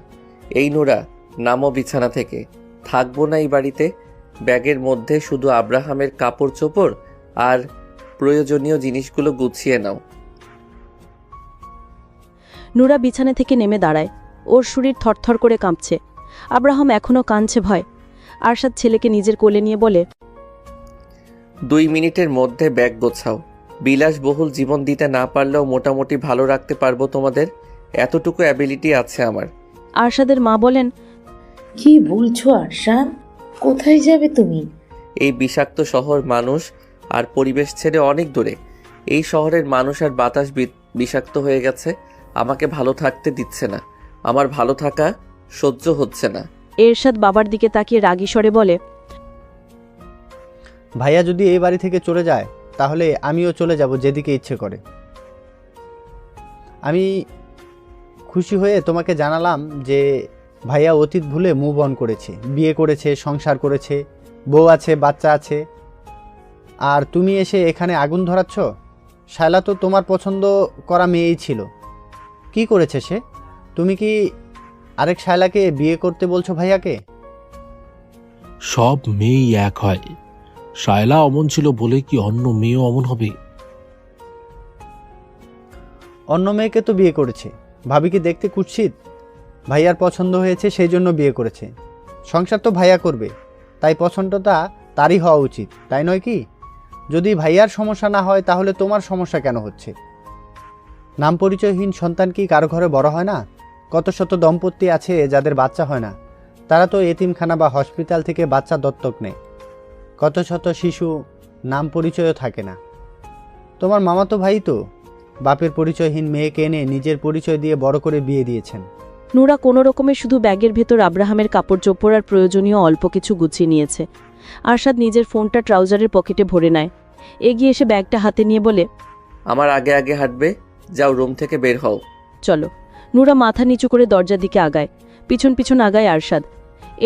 এই নোরা, নামো বিছানা থেকে। থাকবো না এই বাড়িতে। ব্যাগের মধ্যে শুধু আব্রাহামের কাপড় চোপড় আর প্রয়োজনীয় জিনিসগুলো গুছিয়ে নাও। নূরা বিছানা থেকে নেমে দাঁড়ায়। ওর শরীর থরথর করে কাঁপছে। আব্রাহাম এখনও কাঁদছে ভয়। আরশাদ ছেলেকে নিজের কোলে নিয়ে বলে, 2 মিনিটের মধ্যে ব্যাগ গোছাও। বিলাসবহুল জীবন দিতে না পারলেও মোটামুটি ভালো রাখতে পারবো তোমাদের। এতটুকু অ্যাবিলিটি আছে আমার। আরশাদের মা বলেন, কি বলছো আরশাদ? কোথায় যাবে তুমি? এই বিষাক্ত শহর, মানুষ আর পরিবেশ ছেড়ে অনেক দূরে। এই শহরের মানুষ আর বাতাস বিষাক্ত হয়ে গেছে, আমাকে ভালো থাকতে দিচ্ছে না। আমার ভালো থাকা সহ্য হচ্ছে না। এরশাদ বাবার দিকে তাকিয়ে রাগী স্বরে বলে, ভাইয়া যদি এই বাড়ি থেকে চলে যায় তাহলে আমিও চলে যাব যেদিকে ইচ্ছে করে। আমি খুশি হয়ে তোমাকে জানালাম যে ভাইয়া অতীত ভুলে মুভ অন করেছে, বিয়ে করেছে, সংসার করেছে, বউ আছে, বাচ্চা আছে। আর তুমি এসে এখানে আগুন ধরাচ্ছ। শায়লা তো তোমার পছন্দ করা মেয়েই ছিল। কি করেছে সে? তুমি কি আরেক শায়লাকে বিয়ে করতে বলছো ভাইয়াকে? সব মেয়েই এক হয়। শায়লা অমন ছিল বলে কি অন্য মেয়েও অমন হবে? অন্য মেয়েকে তো বিয়ে করেছে। ভাবি কি দেখতে কুৎসিত? ভাইয়ার পছন্দ হয়েছে সেই জন্য বিয়ে করেছে। সংসার তো ভাইয়া করবে, তাই পছন্দটা তারই হওয়া উচিত, তাই নয় কি? যদি ভাইয়ার সমস্যা না হয় তাহলে তোমার সমস্যা কেন হচ্ছে? নাম পরিচয়হীন সন্তান কি কারো ঘরে বড় হয় না? কত শত দম্পতি আছে যাদের বাচ্চা হয় না, তারা তো এতিমখানা বা হসপিটাল থেকে বাচ্চা দত্তক নেয়। কত শত শিশু নাম পরিচয়ও থাকে না। তোমার মামাতো ভাই তো বাপের পরিচয়হীন মেয়েকে এনে নিজের পরিচয় দিয়ে বড় করে বিয়ে দিয়েছেন। নুরা কোনো রকমে শুধু ব্যাগের ভেতর আব্রাহামের কাপড় চোপড় আর প্রয়োজনীয় অল্প কিছু গুছিয়ে নিয়েছে। আরশাদ নিজের ফোনটা ট্রাউজারের পকেটে ভরে নেয়। এগিয়ে এসে ব্যাগটা হাতে নিয়ে বলে, আমার আগে আগে হাঁটবে, যাও রুম থেকে বের হও। চলো। নুরা মাথা নিচু করে দরজার দিকে আগায়, পিছন পিছন আগায় আরশাদ।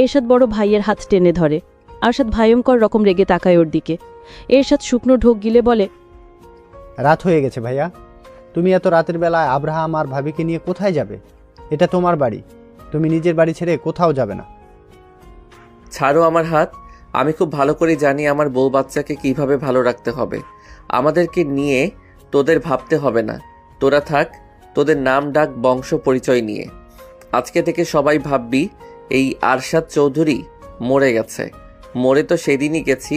এরশাদ বড় ভাইয়ের হাত টেনে ধরে। আরশাদ ভয়ঙ্কর রকম রেগে তাকায় ওর দিকে। এরশাদ শুকনো ঢোক গিলে বলে, রাত হয়ে গেছে ভাইয়া, তুমি এত রাতের বেলায় আব্রাহাম আর ভাবিকে নিয়ে কোথায় যাবে? এটা তোমার বাড়ি, তুমি নিজের বাড়ি ছেড়ে কোথাও যাবে না। ছাড়ো আমার হাত। আমি খুব ভালো করে জানি আমার বউ বাচ্চাকে কিভাবে ভালো রাখতে হবে। আমাদেরকে নিয়ে তোদের ভাবতে হবে না। তোরা থাক তোদের নাম ডাক বংশ পরিচয় নিয়ে। আজকে থেকে সবাই ভাববি এই আরশাদ চৌধুরী মরে গেছে। মরে তো সেদিনই গেছি,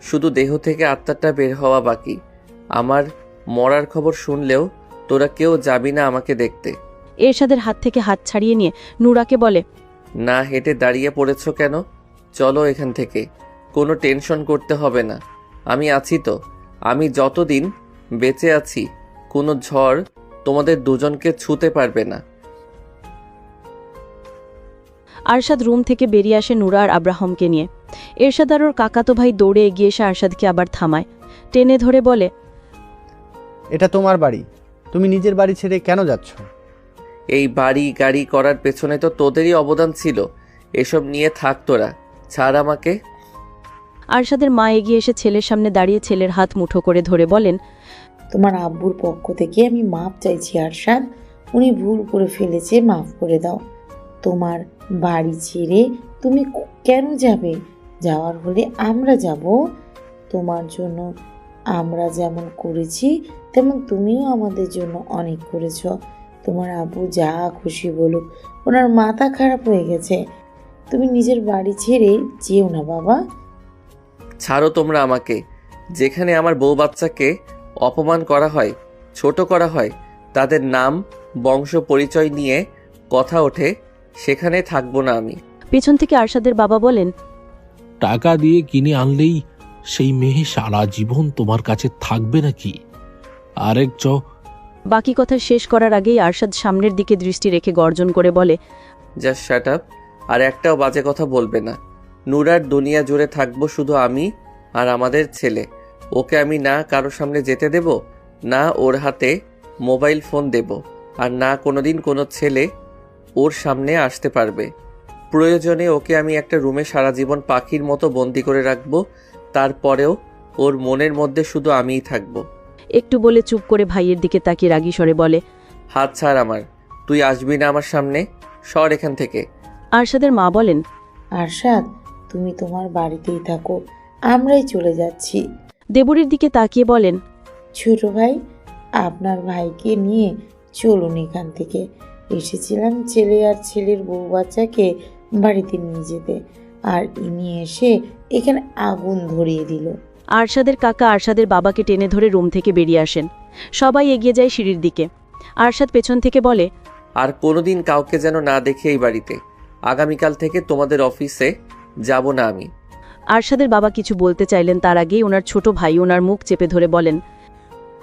শুধু দেহ থেকে আত্মাটা বের হওয়া বাকি। আমার মরার খবর শুনলেও তোরা কেউ যাবি না আমাকে দেখতে। এরশাদের হাত থেকে হাত ছাড়িয়ে নিয়ে নুরাকে বলে, না হেঁটে দাঁড়িয়ে পড়েছ কেন? চলো এখান থেকে। কোনো টেনশন করতে হবে না, আমি আছি তো। আমি যতদিন বেঁচে আছি কোনো ঝড় তোমাদের দুজনকে ছুঁতে পারবে না। আরশাদ রুম থেকে বেরিয়ে আসে নুরা আর আব্রাহামকে নিয়ে। এরশাদ আর ওর কাকাতো ভাই দৌড়ে এগিয়ে এসে আরশাদকে আবার থামায়, টেনে ধরে বলে, এটা তোমার বাড়ি, তুমি নিজের বাড়ি ছেড়ে কেন যাচ্ছ? এই বাড়ি গাড়ি করার পেছনে তো তোদেরই অবদান ছিল। এসব নিয়ে থাক তোরা, ছাড় আমাকে। আরশাদের মা এগিয়ে এসে ছেলের সামনে দাঁড়িয়ে ছেলের হাত মুঠো করে ধরে বলেন, তোমার আব্বুর পক্ষ থেকে আমি মাপ চাইছি আরশাদ, উনি ভুল করে ফেলেছে, মাফ করে দাও। তোমার বাড়ি ছেড়ে তুমি কেন যাবে? যাওয়ার হলে আমরা যাব। তোমার জন্য আমরা যেমন করেছি তেমন তুমিও আমাদের জন্য অনেক করেছ। তোমার আব্বু যা খুশি বলুক, ওনার মাথা খারাপ হয়ে গেছে। তুমি নিজের বাড়ি ছেড়ে যেও না বাবা। ছাড়ো তোমরা আমাকে। যেখানে আমার বউ বাচ্চাকে অপমান করা হয়, ছোট করা হয়, তাদের নাম বংশ পরিচয় নিয়ে কথা ওঠে, সেখানে থাকবো না আমি। পেছন থেকে আরশাদের বাবা বলেন, টাকা দিয়ে কিনে আনলেই সেই মেয়ে সারা জীবন তোমার কাছে থাকবে নাকি? আরেক বাকি কথা শেষ করার আগেই আরশাদ সামনের দিকে দৃষ্টি রেখে গর্জন করে বলে, জাস্ট শাট আপ। আর একটাও বাজে কথা বলবে না। নুরার দুনিয়া জুড়ে থাকবো শুধু আমি আর আমাদের ছেলে। ওকে আমি না কারো সামনে যেতে দেব, না ওর হাতে মোবাইল ফোন দেব, আর না কোনোদিন কোনো ছেলে ওর সামনে আসতে পারবে। প্রয়োজনে ওকে আমি একটা রুমে সারা জীবন পাখির মতো বন্দি করে রাখবো। তারপরেও ওর মনের মধ্যে শুধু আমিই থাকবো। একটু বলে চুপ করে ভাইয়ের দিকে তাকিয়ে রাগী স্বরে বলে, হাত ছাড় আমার। তুই আসবি না আমার সামনে, সর এখান থেকে। আরশাদের মা বলেন, আরশাদ তুমি তোমার বাড়িতেই থাকো, আমরাই চলে যাচ্ছি। দেবরীর দিকে তাকিয়ে বলেন, ছোট ভাই, আপনার ভাইকে নিয়ে চলুন এখান থেকে। এসেছিলাম ছেলে আর ছেলের বউ বাচ্চাকে বাড়িতে নিয়ে যেতে, আর ইনি এসে এখানে আগুন ধরিয়ে দিল। আরশাদের কাকা আরশাদের বাবাকে টেনে ধরে রুম থেকে বেরিয়ে আসেন। সবাই এগিয়ে যায় সিঁড়ির দিকে। আরশাদ পেছন থেকে বলে, আর কোনোদিন কাউকে যেন না দেখি এই বাড়িতে। আগামীকাল থেকে তোমাদের অফিসে যাব না আমি। আরশাদের বাবা কিছু বলতে চাইলেন, তার আগেই ওনার ছোট ভাই ওনার মুখ চেপে ধরে বলেন,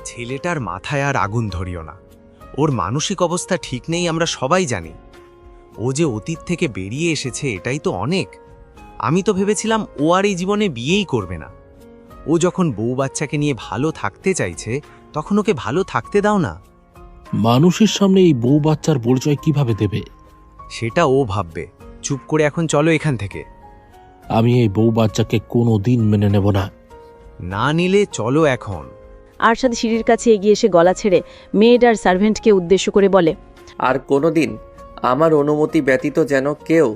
ছেলেটার মাথায় আর আগুন ধরিও না। ওর মানসিক অবস্থা ঠিক নেই আমরা সবাই জানি। ও যে অতীত থেকে বেরিয়ে এসেছে এটাই তো অনেক। আমি তো ভেবেছিলাম ও আর এই জীবনে বিয়েই করবে না। ও যখন বউ বাচ্চাকে নিয়ে ভালো থাকতে চাইছে তখন ওকে ভালো থাকতে দাও না। মানুষের সামনে এই বউ বাচ্চার পরিচয় কিভাবে দেবে? সেটা ও ভাববে। চুপ করে এখন চলো এখান থেকে। আমি এই বউ বাচ্চাকে কোনো দিন মেনে নেব না। না নিলে চলো এখন। আরশাদ সিঁড়ির কাছে এগিয়ে এসে গলা ছেড়ে মেড আর সার্ভেন্টকে উদ্দেশ্য করে বলে, আর কোনোদিন আমার অনুমতি ব্যতীত যেন কেউ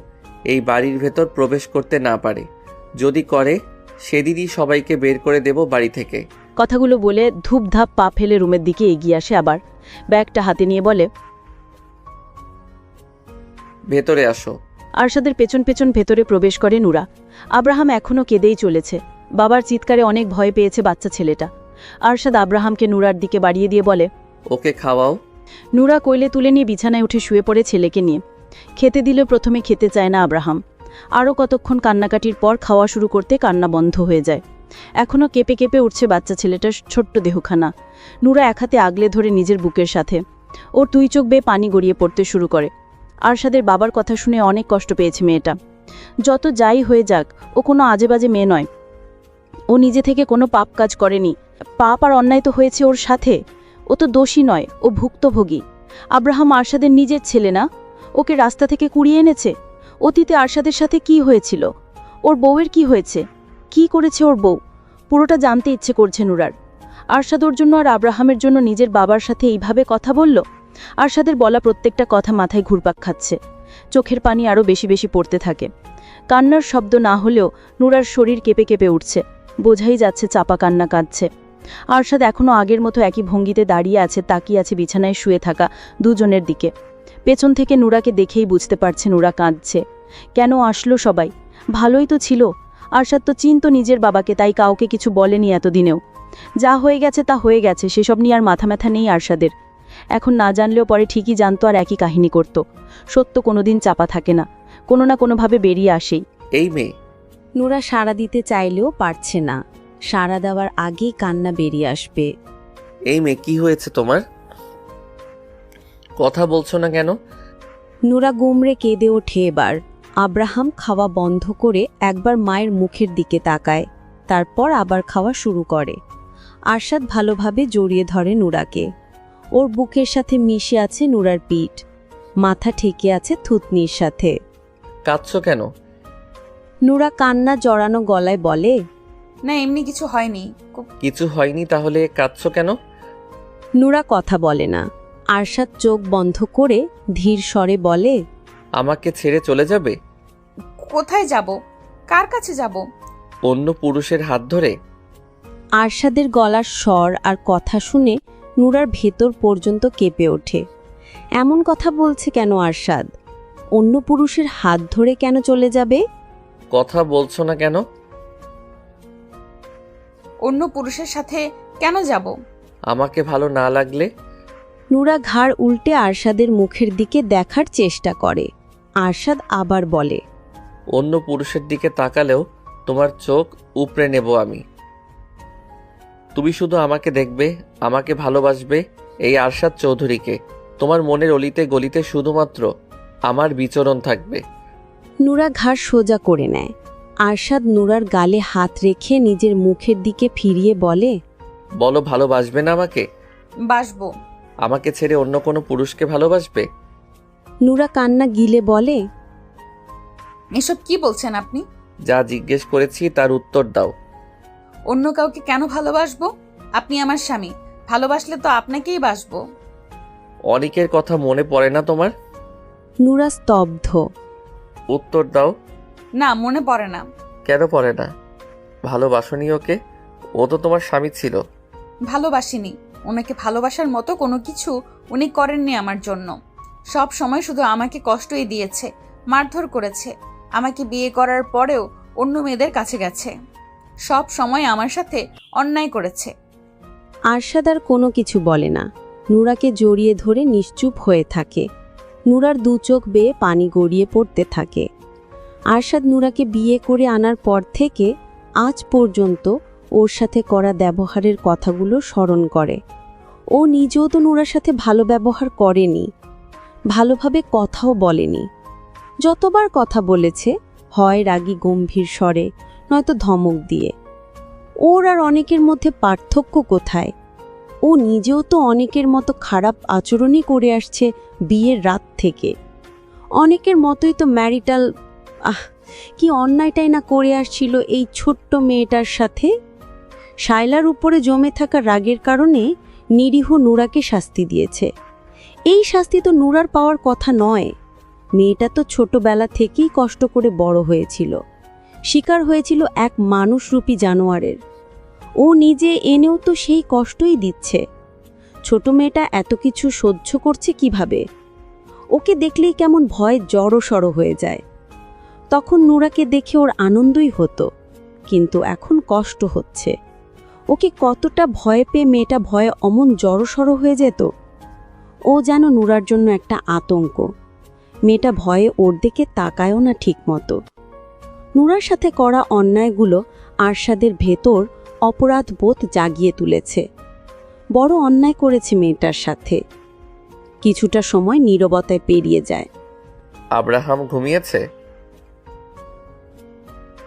এই বাড়ির ভেতর প্রবেশ করতে না পারে। যদি করে সেদিনই সবাইকে বের করে দেব বাড়ি থেকে। কথাগুলো বলে ধূপধাপ পা ফেলে রুমের দিকে এগিয়ে আসে। আবার ব্যাগটা হাতে নিয়ে বলে, ভেতরে আসো। আরশাদের পেছন পেছন ভেতরে প্রবেশ করে নূরা। আব্রাহাম এখনও কেঁদেই চলেছে। বাবার চিৎকারে অনেক ভয় পেয়েছে বাচ্চা ছেলেটা। আরশাদ আব্রাহামকে নূরার দিকে বাড়িয়ে দিয়ে বলে, ওকে খাওয়াও। নূরা কোলে তুলে নিয়ে বিছানায় উঠে শুয়ে পড়ে ছেলেকে নিয়ে। খেতে দিলে প্রথমে খেতে চায় না আব্রাহাম। আরও কতক্ষণ কান্নাকাটির পর খাওয়া শুরু করতে কান্না বন্ধ হয়ে যায়। এখনও কেঁপে কেঁপে উঠছে বাচ্চা ছেলেটার ছোট্ট দেহখানা। নূরা এক হাতে আগলে ধরে নিজের বুকের সাথে। ওর দুই চোখ বেয়ে পানি গড়িয়ে পড়তে শুরু করে। আরশাদের বাবার কথা শুনে অনেক কষ্ট পেয়েছে মেয়েটা। যত যাই হয়ে যাক, ও কোনো আজে বাজে মেয়ে নয়। ও নিজে থেকে কোনো পাপ কাজ করেনি। পাপ আর অন্যায় তো হয়েছে ওর সাথে। ও তো দোষী নয়, ও ভুক্তভোগী। আব্রাহাম আরশাদের নিজের ছেলে না? ওকে রাস্তা থেকে কুড়িয়ে এনেছে। অতীতে আরশাদের সাথে কি হয়েছিল? ওর বউয়ের কি হয়েছে? কি করেছে ওর বউ? পুরোটা জানতে ইচ্ছে করছে নূরার। আরশাদ ওর জন্য আর আব্রাহামের জন্য নিজের বাবার সাথে এইভাবে কথা বলল। আরশাদের বলা প্রত্যেকটা কথা মাথায় ঘুরপাক খাচ্ছে। চোখের পানি আরও বেশি বেশি পড়তে থাকে। কান্নার শব্দ না হলেও নূরার শরীর কেঁপে কেঁপে উঠছে। বোঝাই যাচ্ছে চাপা কান্না কাঁদছে। আরশাদ এখনও আগের মতো একই ভঙ্গিতে দাঁড়িয়ে আছে, তাকিয়ে আছে বিছানায় শুয়ে থাকা দুজনের দিকে। পেছন থেকে নূরাকে দেখেই বুঝতে পারছে নূরা কাঁদছে। কেন আসলো সবাই? ভালোই তো ছিল। আরশাদ তো চিনত নিজের বাবাকে, তাই কাউকে কিছু বলেনি এতদিনেও। যা হয়ে গেছে তা হয়ে গেছে, সেসব নিয়ে আর মাথা ব্যথা নেই আরশাদের। এখন না জানলেও পরে ঠিকই জানতো আর একই কাহিনী করত। সত্য কোনোদিন চাপা থাকে না, কোনো না কোনোভাবে বেরিয়ে আসেই। এই মেয়ে। নূরা সাড়া দিতে চাইলেও পারছে না। সাড়া দেওয়ার আগেই কান্না বেরিয়ে আসবে। এই মেয়ে, কি হয়েছে তোমার? কথা বলছো না কেন? নূরা গুমড়ে কেঁদে ওঠে এবার। আব্রাহাম খাওয়া বন্ধ করে একবার মায়ের মুখের দিকে তাকায়, তারপর আবার খাওয়া শুরু করে। আরশাদ ভালোভাবে জড়িয়ে ধরে নূরাকে। ওর বুকের সাথে মিশে আছে নূরার পিঠ, মাথা ঠেকে আছে থুতনির সাথে। কাঁদছো কেন? নূরা কান্না জড়ানো গলায় বলে, না এমনি কিছু হয়নি। কিছু হয়নি তাহলে কাঁদছো কেন? নূরা কথা বলে না। আরশাদ চোখ বন্ধ করে ধীর স্বরে বলে, আমাকে ছেড়ে চলে যাবে? কোথায় যাব? কার কাছে যাব? অন্য পুরুষের হাত ধরে? আরশাদের গলার স্বর আর কথা শুনে নূরার ভেতর পর্যন্ত কেঁপে ওঠে। এমন কথা বলছে কেন আরশাদ? অন্য পুরুষের হাত ধরে কেন চলে যাবে? কথা বলছো না কেন? অন্য পুরুষের সাথে কেন যাব? আমাকে ভালো না লাগলে? নূরা ঘাড় উল্টে আরশাদের মুখের দিকে দেখার চেষ্টা করে। আরশাদ আবার বলে, অন্য পুরুষের দিকে তাকালেও তোমার চোখ উপড়ে নেব আমি। তুমি শুধু আমাকে দেখবে, আমাকে ভালোবাসবে, এই আরশাদ চৌধুরীকে। তোমার মনের অলিতে গলিতে শুধুমাত্র আমার বিচরণ থাকবে। নূরা ঘাড় সোজা করে নেয়। আরশাদ নূরার গালে হাত রেখে নিজের মুখের দিকে ফিরিয়ে বলে, বলো, ভালোবাসবে না আমাকে? বাসবো। আমাকে ছেড়ে অন্য কোনো পুরুষকে ভালোবাসবে? নূরা কান্না গিলে বলে, এসব কি বলছেন আপনি? যা জিজ্ঞেস করেছি তার উত্তর দাও। অন্য কাউকে কেন ভালোবাসবো? আপনি আমার স্বামী, ভালোবাসলে তো আপনাকেই বাসবো। অনেকের কথা মনে পড়ে না তোমার? নূরা স্তব্ধ। উত্তর দাও। না, মনে পড়ে না। কেন পড়ে না? ভালোবাসনি ওকে? ও তো তোমার স্বামী ছিল। ভালোবাসিনি। ওনাকে ভালোবাসার মতো কোনো কিছু উনি করেননি আমার জন্য। সব সময় শুধু আমাকে কষ্টই দিয়েছে, মারধর করেছে। আমাকে বিয়ে করার পরেও অন্য মেয়েদের কাছে গেছে। সব সময় আমার সাথে অন্যায় করেছে। আরশাদ আর কোনো কিছু বলে না। নূরাকে জড়িয়ে ধরে নিশ্চুপ হয়ে থাকে। নূরার দু চোখ বেয়ে পানি গড়িয়ে পড়তে থাকে। আরশাদ নূরাকে বিয়ে করে আনার পর থেকে আজ পর্যন্ত ওর সাথে করা ব্যবহারের কথাগুলো স্মরণ করে। ও নিজেও তো নূরার সাথে ভালো ব্যবহার করেনি, ভালোভাবে কথাও বলেনি। যতবার কথা বলেছে হয় রাগী গম্ভীর স্বরে, নয়তো ধমক দিয়ে। ওর আর অনেকের মধ্যে পার্থক্য কোথায়? ও নিজেও তো অনেকের মতো খারাপ আচরণই করে আসছে বিয়ের রাত থেকে। অনেকের মতোই তো ম্যারিটাল কি অন্যায়টাই না করে আসছিল এই ছোট্ট মেয়েটার সাথে। শায়লার উপরে জমে থাকা রাগের কারণে নিরীহ নূরাকে শাস্তি দিয়েছে। এই শাস্তি তো নূরার পাওয়ার কথা নয়। মেয়েটা তো ছোটবেলা থেকেই কষ্ট করে বড় হয়েছিল, শিকার হয়েছিল এক মানুষরূপী জানোয়ারের। ও নিজে এনেও তো সেই কষ্টই দিচ্ছে। ছোট মেয়েটা এত কিছু সহ্য করছে কিভাবে? ওকে দেখলেই কেমন ভয় জড়সড় হয়ে যায়। তখন নূরাকে দেখে ওর আনন্দই হতো, কিন্তু এখন কষ্ট হচ্ছে। ওকে কতটা ভয় পেয়ে মেয়েটা ভয়ে অমন জড়সড় হয়ে যেত। ও যেন নূরার জন্য একটা আতঙ্ক। মেয়েটা ভয়ে ওর দিকে তাকায়ও না ঠিক মতো। নূরার সাথে করা অন্যায়গুলো আরশাদের ভেতর অপরাধ বোধ জাগিয়ে তুলেছে। বড় অন্যায় করেছে মেয়েটার সাথে। কিছুটা সময় নীরবতায় পেরিয়ে যায়। আব্রাহাম ঘুমিয়েছে?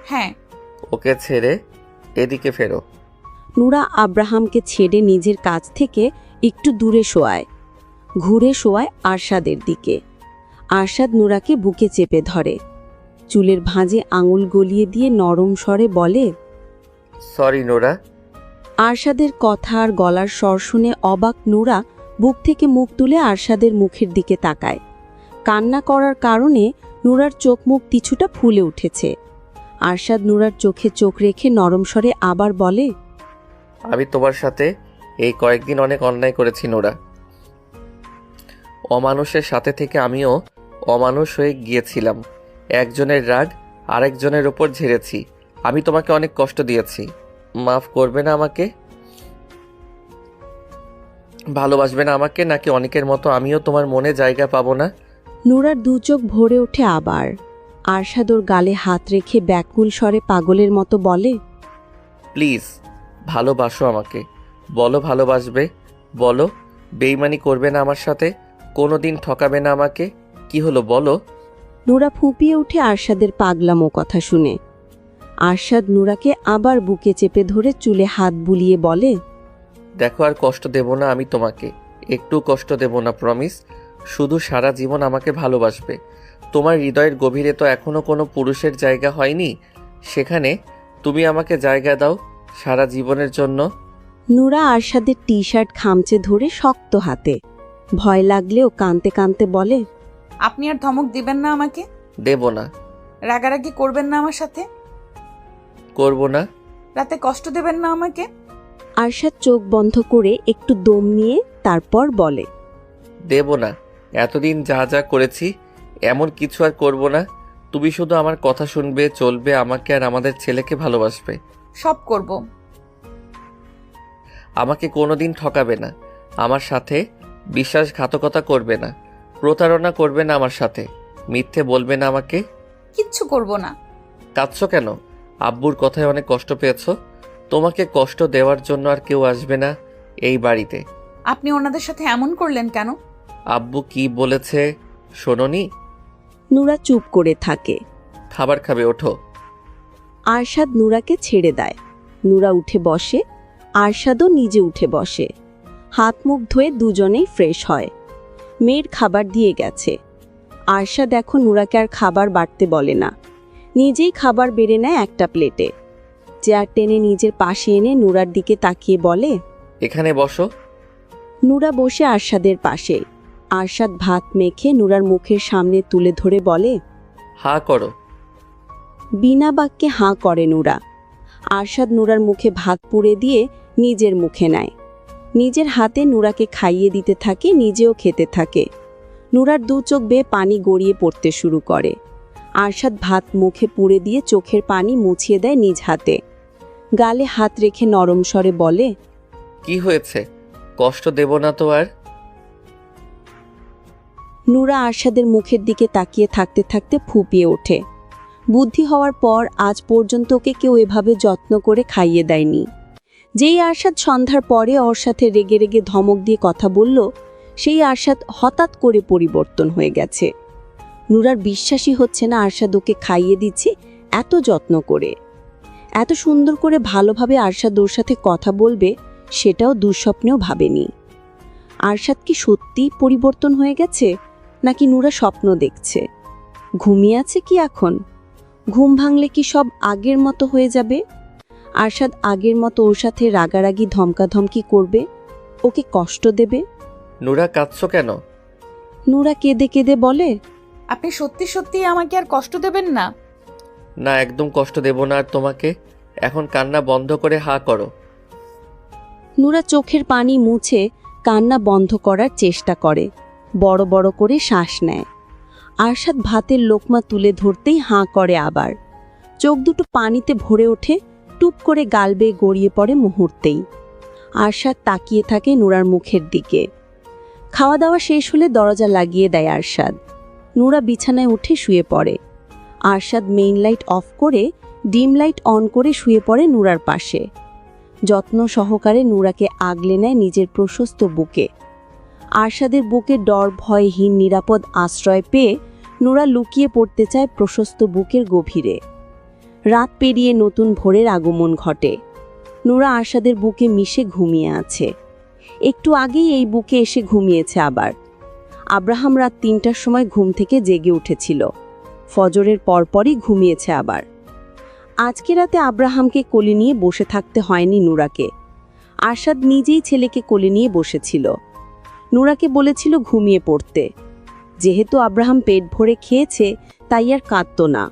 হ্যাঁ। ওকে ছেড়ে এদিকে ফেরো। নূরা আব্রাহামকে ছেড়ে নিজের কাছ থেকে একটু দূরে শোয়ায়, ঘুরে শোয়ায় আরশাদের দিকে। আরশাদ নূরাকে বুকে চেপে ধরে, চুলের ভাঁজে আঙুল গলিয়ে দিয়ে নরম স্বরে বলে, সরি নোরা। আরশাদের কথা আর গলার স্বর শুনে অবাক নূরা বুক থেকে মুখ তুলে আরশাদের মুখের দিকে তাকায়। কান্না করার কারণে নূরার চোখ মুখ কিছুটা ফুলে উঠেছে। আরশাদ নূরার চোখে চোখ রেখে নরম স্বরে আবার বলে, আমি তোমার সাথে এই কয়েকদিন অনেক অন্যায় করেছি নোরা। অমানুষের সাথে থেকে আমিও অমানুষ হয়ে গিয়েছিলাম। একজনের রাগ আরেকজনের ওপর ঝেড়েছি। আমি তোমাকে অনেক কষ্ট দিয়েছি। মাফ করবে না আমাকে? ভালোবাসবে না আমাকে, নাকি অনেকের মতো আমিও তোমার মনে জায়গা পাবো না? নূরার দু চোখ ভরে ওঠে আবার। আরশাদ ওর গালে হাত রেখে ব্যাকুল স্বরে পাগলের মতো বলে, প্লিজ ভালোবাসো আমাকে। বলো ভালোবাসবে, বলো বেইমানি করবে না আমার সাথে, কোনো দিন ঠকাবে না আমাকে। কি হলো বলো? নূরা ফুঁপিয়ে উঠে আরশাদের পাগলামো কথা শুনে। আরশাদ নূরাকে আবার বুকে চেপে ধরে চুলে হাত বুলিয়ে বলে, দেখো আর কষ্ট দেব না আমি তোমাকে, একটু কষ্ট দেব না, প্রমিস। শুধু সারা জীবন আমাকে ভালোবাসবে। তোমার হৃদয়ের গভীরে তো এখনো কোনো পুরুষের জায়গা হয়নি, সেখানে তুমি আমাকে জায়গা দাও সারা জীবনের জন্য। নূরা আরশাদের টি শার্ট খামচে ধরে শক্ত হাতে, ভয় লাগলেও কাঁদতে কাঁদতে বলে, আপনি আর ধমক দিবেন না আমাকে? দেব না। রাগারাগি করবেন না আমার সাথে? করব না। রাতে কষ্ট দেবেন না আমাকে? আরশাদ চোখ বন্ধ করে একটু দম নিয়ে তারপর বলে, দেব না। এতদিন যা যা করেছি এমন কিছু আর করব না। তুমি শুধু আমার কথা শুনবে, চলবে, আমাকে আর আমাদের ছেলেকে ভালোবাসবে। সব করব। আমাকে কোনোদিন ঠকাবে না, আমার সাথে বিশ্বাসঘাতকতা করবে না, প্রতারণা করবে না আমার সাথে, মিথ্যে বলবে না আমাকে। কিচ্ছু করব না। কাঁদছো কেন? আব্বুর কথায় অনেক কষ্ট পেয়েছো? তোমাকে কষ্ট দেওয়ার জন্য আর কেউ আসবে না এই বাড়িতে। আপনি ওনাদের সাথে এমন করলেন কেন? আব্বু কি বলেছে শোনোনি? নূরা চুপ করে থাকে। খাবার খাবে, ওঠো। আরশাদ নূরাকে ছেড়ে দেয়। নূরা উঠে বসে, আরশাদও নিজে উঠে বসে। হাত মুখ ধুয়ে দুজনেই ফ্রেশ হয়। মেয়ের খাবার দিয়ে গেছে। আরশাদ এখন নূরাকে আর খাবার বাড়তে বলে না, নিজেই খাবার বেড়ে নেয় একটা প্লেটে। চেয়ার টেনে নিজের পাশে এনে নূরার দিকে তাকিয়ে বলে, এখানে বসো। নূরা বসে আরশাদের পাশে। আরশাদ ভাত মেখে নূরার মুখের সামনে তুলে ধরে বলে, হা করো। বিনা বাক্যে হাঁ করে নূরা। আরশাদ নূরার মুখে ভাত পুড়ে দিয়ে নিজের মুখে নেয়। নিজের হাতে নূরাকে খাইয়ে দিতে থাকে, নিজেও খেতে থাকে। নূরার দু চোখ বেয়ে পানি গড়িয়ে পড়তে শুরু করে। আরশাদ ভাত মুখে পুড়ে দিয়ে চোখের পানি মুছিয়ে দেয় নিজ হাতে। গালে হাত রেখে নরম স্বরে বলে, কি হয়েছে? কষ্ট দেব না তো আর? নূরা আরশাদের মুখের দিকে তাকিয়ে থাকতে থাকতে ফুঁপিয়ে ওঠে। বুদ্ধি হওয়ার পর আজ পর্যন্ত ওকে কেউ এভাবে যত্ন করে খাইয়ে দেয়নি। যেই আরশাদ সন্ধ্যার পরে ওর সাথে রেগে রেগে ধমক দিয়ে কথা বলল, সেই আরশাদ হঠাৎ করে পরিবর্তন হয়ে গেছে। নূরার বিশ্বাসই হচ্ছে না আরশাদ ওকে খাইয়ে দিচ্ছে এত যত্ন করে। এত সুন্দর করে ভালোভাবে আরশাদ ওর সাথে কথা বলবে সেটাও দুঃস্বপ্নেও ভাবেনি। আরশাদ কি সত্যিই পরিবর্তন হয়ে গেছে নাকি নূরা স্বপ্ন দেখছে? ঘুমিয়ে আছে কি এখন? ঘুম ভাঙলে কি সব আগের মতো হয়ে যাবে? আরশাদ আগের মতো ওর সাথে রাগারাগি ধমকাধমকি করবে, ওকে কষ্ট দেবে? নূরা কাঁদছো কেন? নূরা কেঁদে কেঁদে বলে, আপনি সত্যি সত্যি আমাকে আর কষ্ট দেবেন না? না, একদম কষ্ট দেব না আর তোমাকে। এখন কান্না বন্ধ করে হা করো। নূরা চোখের পানি মুছে কান্না বন্ধ করার চেষ্টা করে, বড় বড় করে শ্বাস নেয়। আরশাদ ভাতের লোকমা তুলে ধরতেই হাঁ করে আবার। চোখ দুটো পানিতে ভরে ওঠে, টুপ করে গাল বেয়ে গড়িয়ে পড়ে মুহূর্তেই। আরশাদ তাকিয়ে থাকে নূরার মুখের দিকে। খাওয়া দাওয়া শেষ হলে দরজা লাগিয়ে দেয় আরশাদ। নূরা বিছানায় উঠে শুয়ে পড়ে। আরশাদ মেইন লাইট অফ করে ডিম লাইট অন করে শুয়ে পড়ে নূরার পাশে। যত্ন সহকারে নূরাকে আগলে নেয় নিজের প্রশস্ত বুকে। আরশাদের বুকে ডর ভয়হীন নিরাপদ আশ্রয় পেয়ে নূরা লুকিয়ে পড়তে চায় প্রশস্ত বুকের গভীরে। রাত পেরিয়ে নতুন ভোরের আগমন ঘটে। নূরা আরশাদের বুকে মিশে ঘুমিয়ে আছে। একটু আগেই এই বুকে এসে ঘুমিয়েছে আবার। আব্রাহাম রাত ৩টার সময় ঘুম থেকে জেগে উঠেছিল। ফজরের পরপরই ঘুমিয়েছে আবার। আজকে রাতে আব্রাহামকে কোলে নিয়ে বসে থাকতে হয়নি নূরাকে। আরশাদ নিজেই ছেলেকে কোলে নিয়ে বসেছিল। নূরাকে বলেছিল ঘুমিয়ে পড়তে। যেহেতু আব্রাহাম পেট ভরে খেয়েছে তাই আর কাঁদত না।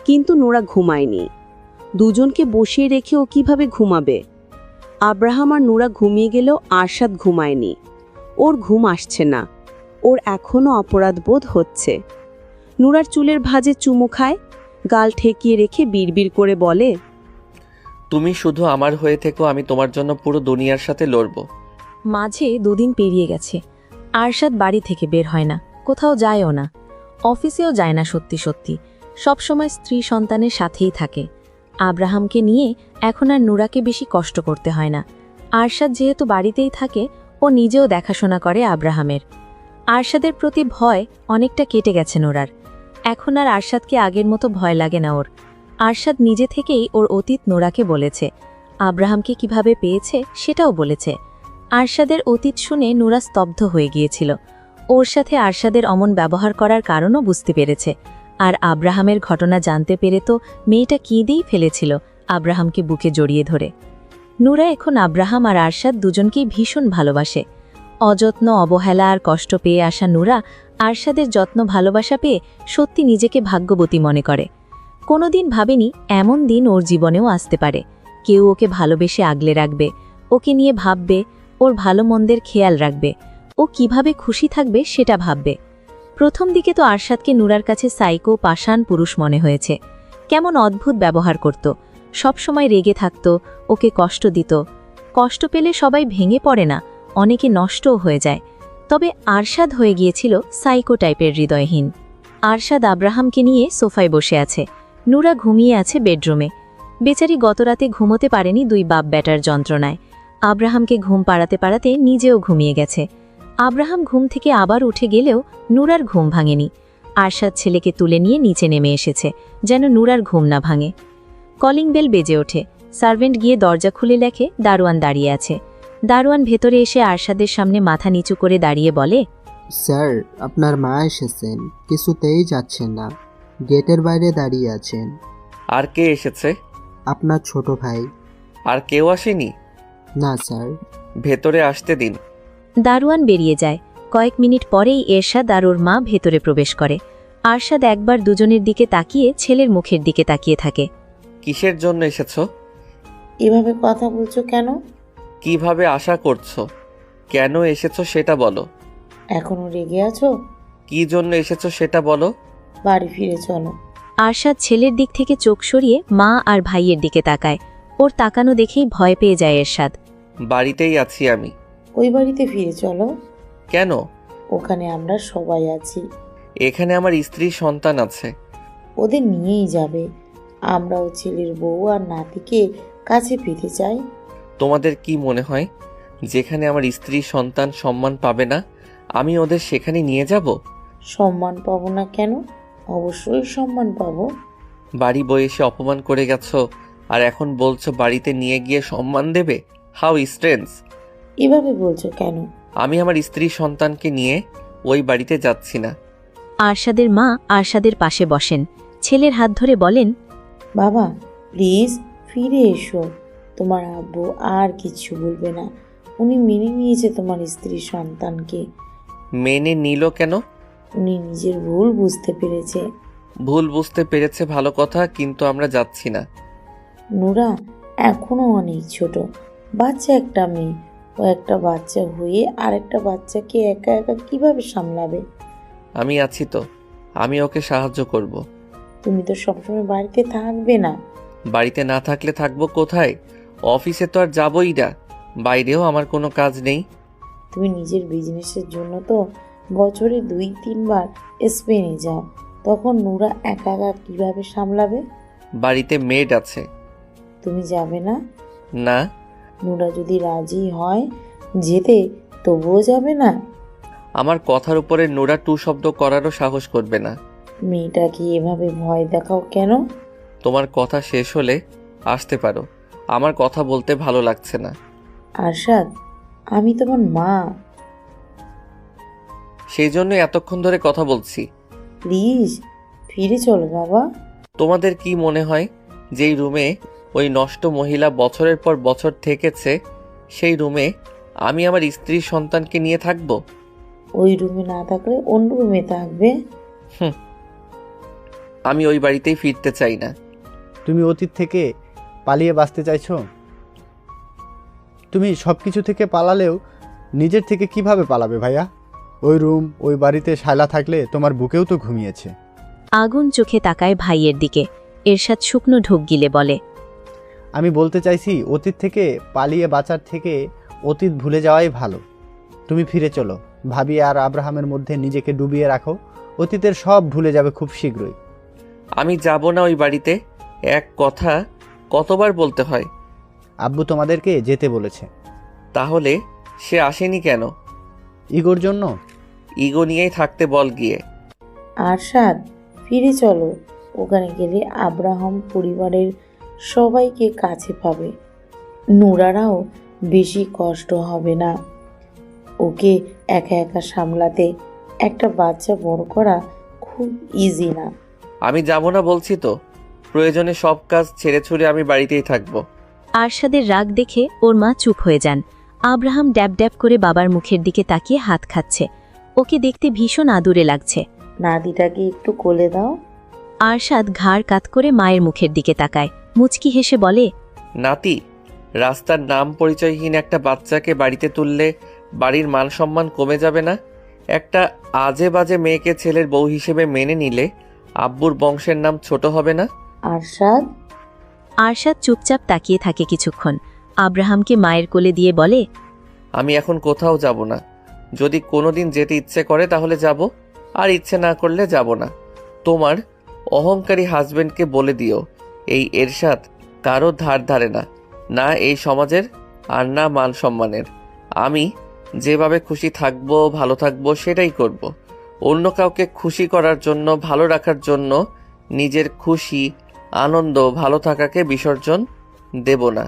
কিন্তু নূরা ঘুমায়নি। দুজনকে বসিয়ে রেখে ও কিভাবে ঘুমাবে? আব্রাহাম আর নূরা ঘুমিয়ে গেলেও আরশাদ ঘুমায়নি। ওর ঘুম আসছে না। ওর এখনও অপরাধ বোধ হচ্ছে। নূরার চুলের ভাঁজে চুমু খায়, গাল ঠেকিয়ে রেখে বিড়বিড় করে বলে, তুমি শুধু আমার হয়ে থেকো, আমি তোমার জন্য পুরো দুনিয়ার সাথে লড়ব। মাঝে 2 দিন পেরিয়ে গেছে। আরশাদ বাড়ি থেকে বের হয় না, কোথাও যায়ও না, অফিসেও যায় না। সত্যি সত্যি সবসময় স্ত্রী সন্তানের সাথেই থাকে। আব্রাহামকে নিয়ে এখন আর নূরাকে বেশি কষ্ট করতে হয় না। আরশাদ যেহেতু বাড়িতেই থাকে, ও নিজেও দেখাশোনা করে আব্রাহামের। আরশাদের প্রতি ভয় অনেকটা কেটে গেছে নূরার। এখন আর আরশাদকে আগের মতো ভয় লাগে না ওর। আরশাদ নিজে থেকেই ওর অতীত নূরাকে বলেছে। আব্রাহামকে কিভাবে পেয়েছে সেটাও বলেছে। আরশাদের অতীত শুনে নূরা স্তব্ধ হয়ে গিয়েছিল। ওর সাথে আরশাদের অমন ব্যবহার করার কারণও বুঝতে পেরেছে। আর আব্রাহামের ঘটনা জানতে পেরে তো মেয়েটা কেঁদেই ফেলেছিল আব্রাহামকে বুকে জড়িয়ে ধরে। নূরা এখন আব্রাহাম আর আরশাদ দুজনকেই ভীষণ ভালোবাসে। অযত্ন, অবহেলা আর কষ্ট পেয়ে আসা নূরা আরশাদের যত্ন ভালোবাসা পেয়ে সত্যি নিজেকে ভাগ্যবতী মনে করে। কোনোদিন ভাবেনি এমন দিন ওর জীবনেও আসতে পারে। কেউ ওকে ভালোবেসে আগলে রাখবে, ওকে নিয়ে ভাববে, ওর ভালো মন্দের খেয়াল রাখবে, ও কিভাবে খুশি থাকবে সেটা ভাববে। প্রথম দিকে তো আরশাদকে নূরার কাছে সাইকো পাষাণ পুরুষ মনে হয়েছে। কেমন অদ্ভুত ব্যবহার করত, সবসময় রেগে থাকত, ওকে কষ্ট দিত। কষ্ট পেলে সবাই ভেঙে পড়ে না, অনেকে নষ্টও হয়ে যায়। তবে আরশাদ হয়ে গিয়েছিল সাইকো টাইপের হৃদয়হীন। আরশাদ আব্রাহামকে নিয়ে সোফায় বসে আছে। নূরা ঘুমিয়ে আছে বেডরুমে। বেচারি গতরাতে ঘুমোতে পারেনি 2 বাপ ব্যাটার যন্ত্রণায়। আব্রাহামকে ঘুম পাড়াতে পাড়াতে নিজেও ঘুমিয়ে গেছে। আব্রাহাম ঘুম থেকে আবার উঠে গেলেও নূরার ঘুম ভাঙেনি। আরশাদ ছেলেকে তুলে নিয়ে নিচে নেমে এসেছে, যেন নূরার ঘুম না ভাঙে। কলিং বেল বেজে ওঠে। সার্ভেন্ট গিয়ে দরজা খুলে দেখে দারোয়ান দাঁড়িয়ে আছে। দারোয়ান ভেতরে এসে আরশাদের সামনে মাথা নিচু করে দাঁড়িয়ে বলে, স্যার, আপনার মা এসেছেন, কিছুতেই যাচ্ছেন না, গেটের বাইরে দাঁড়িয়ে আছেন। আর কে এসেছে? আপনার ছোট ভাই। আর কেউ আসেনি? না স্যার। ভেতরে আসতে দিন। দারোয়ান বেরিয়ে যায়। কয়েক মিনিট পরেই এরশাদ আর ওর মা ভেতরে প্রবেশ করে। আরশাদ একবার দুজনের দিকে তাকিয়ে ছেলের মুখের দিকে তাকিয়ে থাকে। কিসের জন্য এসেছো? এভাবে কথা বলছো কেন? কিভাবে আশা করছো? কেন এসেছো সেটা বলো। এখনো রেগে আছো? কি জন্য এসেছো সেটা বলো। বাড়ি ফিরে চলো। আরশাদ ছেলের দিক থেকে চোখ সরিয়ে মা আর ভাইয়ের দিকে তাকায়। ওর তাকানো দেখেই ভয় পেয়ে যায় এরশাদ। বাড়িতেই আছি আমি। ওই বাড়িতে ফিরে চলো। কেন? ওখানে আমরা সবাই আছি। এখানে আমার স্ত্রী সন্তান আছে। ওদের নিয়েই যাবে। আমরাও ছেলের বউ আর নাতিকে কাছে পেতে চাই। তোমাদের কি মনে হয় যেখানে আমার স্ত্রী সন্তান সম্মান পাবে না আমি ওদের সেখানে নিয়ে যাব? সম্মান পাবো না কেন? অবশ্যই সম্মান পাবো। বাড়ি বয়ে এসে অপমান করে গেছো আর এখন বলছো বাড়িতে নিয়ে গিয়ে সম্মান দেবে? How strange. এভাবে বলছো কেন? আমি আমার স্ত্রী সন্তানকে নিয়ে ওই বাড়িতে যাচ্ছি না। আরশাদের মা আরশাদের পাশে বসেন, ছেলের হাত ধরে বলেন, বাবা প্লিজ ফিরে এসো। তোমার আব্বু আর কিছু বলবে না। উনি মেনে নিয়েছে তোমার স্ত্রী সন্তানকে। মেনে নিল কেন? উনি নিজের ভুল বুঝতে পেরেছে। ভুল বুঝতে পেরেছে ভালো কথা, কিন্তু আমরা যাচ্ছি না। নুরা এখনো অনেক ছোট, বাচ্চা একটা মেয়ে। ও একটা বাচ্চা হয়ে আরেকটা বাচ্চাকে একা একা কিভাবে সামলাবে? আমি আছি তো, আমি ওকে সাহায্য করব। তুমি তো সবসময় বাড়িতে থাকবে না। বাড়িতে না থাকলে থাকবো কোথায়? অফিসে তো আর যাবই না। বাইরেও আমার কোনো কাজ নেই। তুমি নিজের বিজনেসের জন্য তো বছরে 2-3 বার স্পেনে যাও। তখন নুরা একা একা কিভাবে সামলাবে? বাড়িতে মেড আছে। তুমি যাবে না? না। নুরা যদি রাজি হয় যেতে, তবুও যাবে না? আমার কথার উপরে নোরা টু শব্দ করারও সাহস করবে না। মেয়েটাকে এভাবে ভয় দেখাও কেন? তোমার কথা শেষ হলে আসতে পারো। আমার কথা বলতে ভালো লাগছে না। আরশাদ, আমি তোমার মা। সেই জন্য এতক্ষণ ধরে কথা বলছি। প্লিজ ফিরে চলো বাবা। তোমাদের কি মনে হয় যেই রুমে ওই নষ্ট মহিলা বছরের পর বছর থেকেছে সেই রুমে আমি আমার স্ত্রী সন্তানকে নিয়ে থাকব? ওই রুমে না থাকলে অন্য রুমে থাকবে। আমি ওই বাড়িতেই ফিরতে চাই না। তুমি অতীত থেকে পালিয়ে বাঁচতে চাইছো? তুমি সব কিছু থেকে পালালেও নিজের থেকে কিভাবে পালাবে ভাইয়া? ওই রুম, ওই বাড়িতে শায়লা থাকলে তোমার বুকেও তো ঘুমিয়েছে। আগুন চোখে তাকায় ভাইয়ের দিকে। এরশাদ শুকনো ঢোক গিলে বলে, আমি বলতে চাইছি অতীত থেকে পালিয়ে বাঁচার থেকে অতীত ভুলে যাওয়াই ভালো। তুমি ফিরে চলো, ভাবি আর আব্রাহামের মধ্যে নিজেকে ডুবিয়ে রাখো। অতীতের সব ভুলে যাবে খুব শীঘ্রই। আমি যাব না ওই বাড়িতে। এক কথা কতবার বলতে হয়? আব্বু তোমাদেরকে যেতে বলেছে। তাহলে সে আসেনি কেন? ইগোর জন্য। ইগো নিয়েই থাকতে বল গিয়ে। আরশাদ, ফিরে চলো। ওখানে গেলে আব্রাহাম পরিবারের সবাইকে কাছে পাবে। নুরারাও বেশি কষ্ট হবে না। ওকে একা একা সামলাতে একটা বাচ্চা বড় করা খুব ইজি না। আমি যাব না বলছি তো। প্রয়োজনে সব কাজ ছেড়ে ছুড়ে আমি বাড়িতেই থাকবো। আরশাদের রাগ দেখে ওর মা চুপ হয়ে যান। আব্রাহাম ড্যাব ড্যাব করে বাবার মুখের দিকে তাকিয়ে হাত খাচ্ছে। ওকে দেখতে ভীষণ আদুরে লাগছে। নাতিটাকে একটু কোলে দাও। আরশাদ ঘাড় কাত করে মায়ের মুখের দিকে তাকায়, মুচকি হেসে বলে, নাতি? রাস্তার নাম পরিচয়হীন একটা বাচ্চাকে বাড়িতে তুললে বাড়ির মান সম্মান কমে যাবে না? একটা আজে বাজে মেয়েকে ছেলের বউ হিসেবে মেনে নিলে আব্বুর বংশের নাম ছোট হবে না? আরশাদ। আরশাদ চুপচাপ তাকিয়ে থাকে কিছুক্ষণ। আব্রাহামকে মায়ের কোলে দিয়ে বলে, আমি এখন কোথাও যাব না। যদি কোনোদিন যেতে ইচ্ছে করে তাহলে যাব, আর ইচ্ছে না করলে যাব না। তোমার অহংকারী হাজবেন্ডকে বলে দিও এই এরশাদ কারো ধার ধারে না, না এই সমাজের আর না মান সম্মানের। আমি যেভাবে খুশি থাকবো, ভালো থাকবো, সেটাই করব। অন্য কাউকে খুশি করার জন্য, ভালো রাখার জন্য নিজের খুশি, আনন্দ, ভালো থাকাকে বিসর্জন দেব না।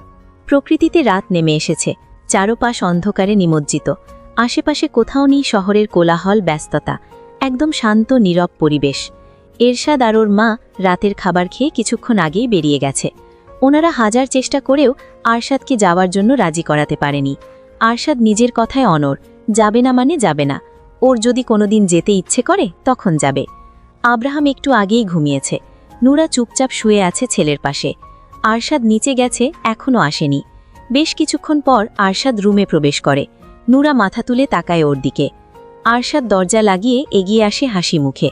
প্রকৃতিতে রাত নেমে এসেছে। চারপাশ অন্ধকারে নিমজ্জিত। আশেপাশে কোথাও নেই শহরের কোলাহল, ব্যস্ততা। একদম শান্ত নীরব পরিবেশ। এরশাদ আর ওর মা রাতের খাবার খেয়ে কিছুক্ষণ আগেই বেরিয়ে গেছে। ওনারা হাজার চেষ্টা করেও আরশাদকে যাওয়ার জন্য রাজি করাতে পারেনি। আরশাদ নিজের কথায় অনড়, যাবে না মানে যাবে না। ওর যদি কোনোদিন যেতে ইচ্ছে করে তখন যাবে। আব্রাহাম একটু আগেই ঘুমিয়েছে। নুরা চুপচাপ শুয়ে আছে ছেলের পাশে। আরশাদ নিচে গেছে, এখনও আসেনি। বেশ কিছুক্ষণ পর আরশাদ রুমে প্রবেশ করে। নুরা মাথা তুলে তাকায় ওর দিকে। আরশাদ দরজা লাগিয়ে এগিয়ে আসে হাসি মুখে।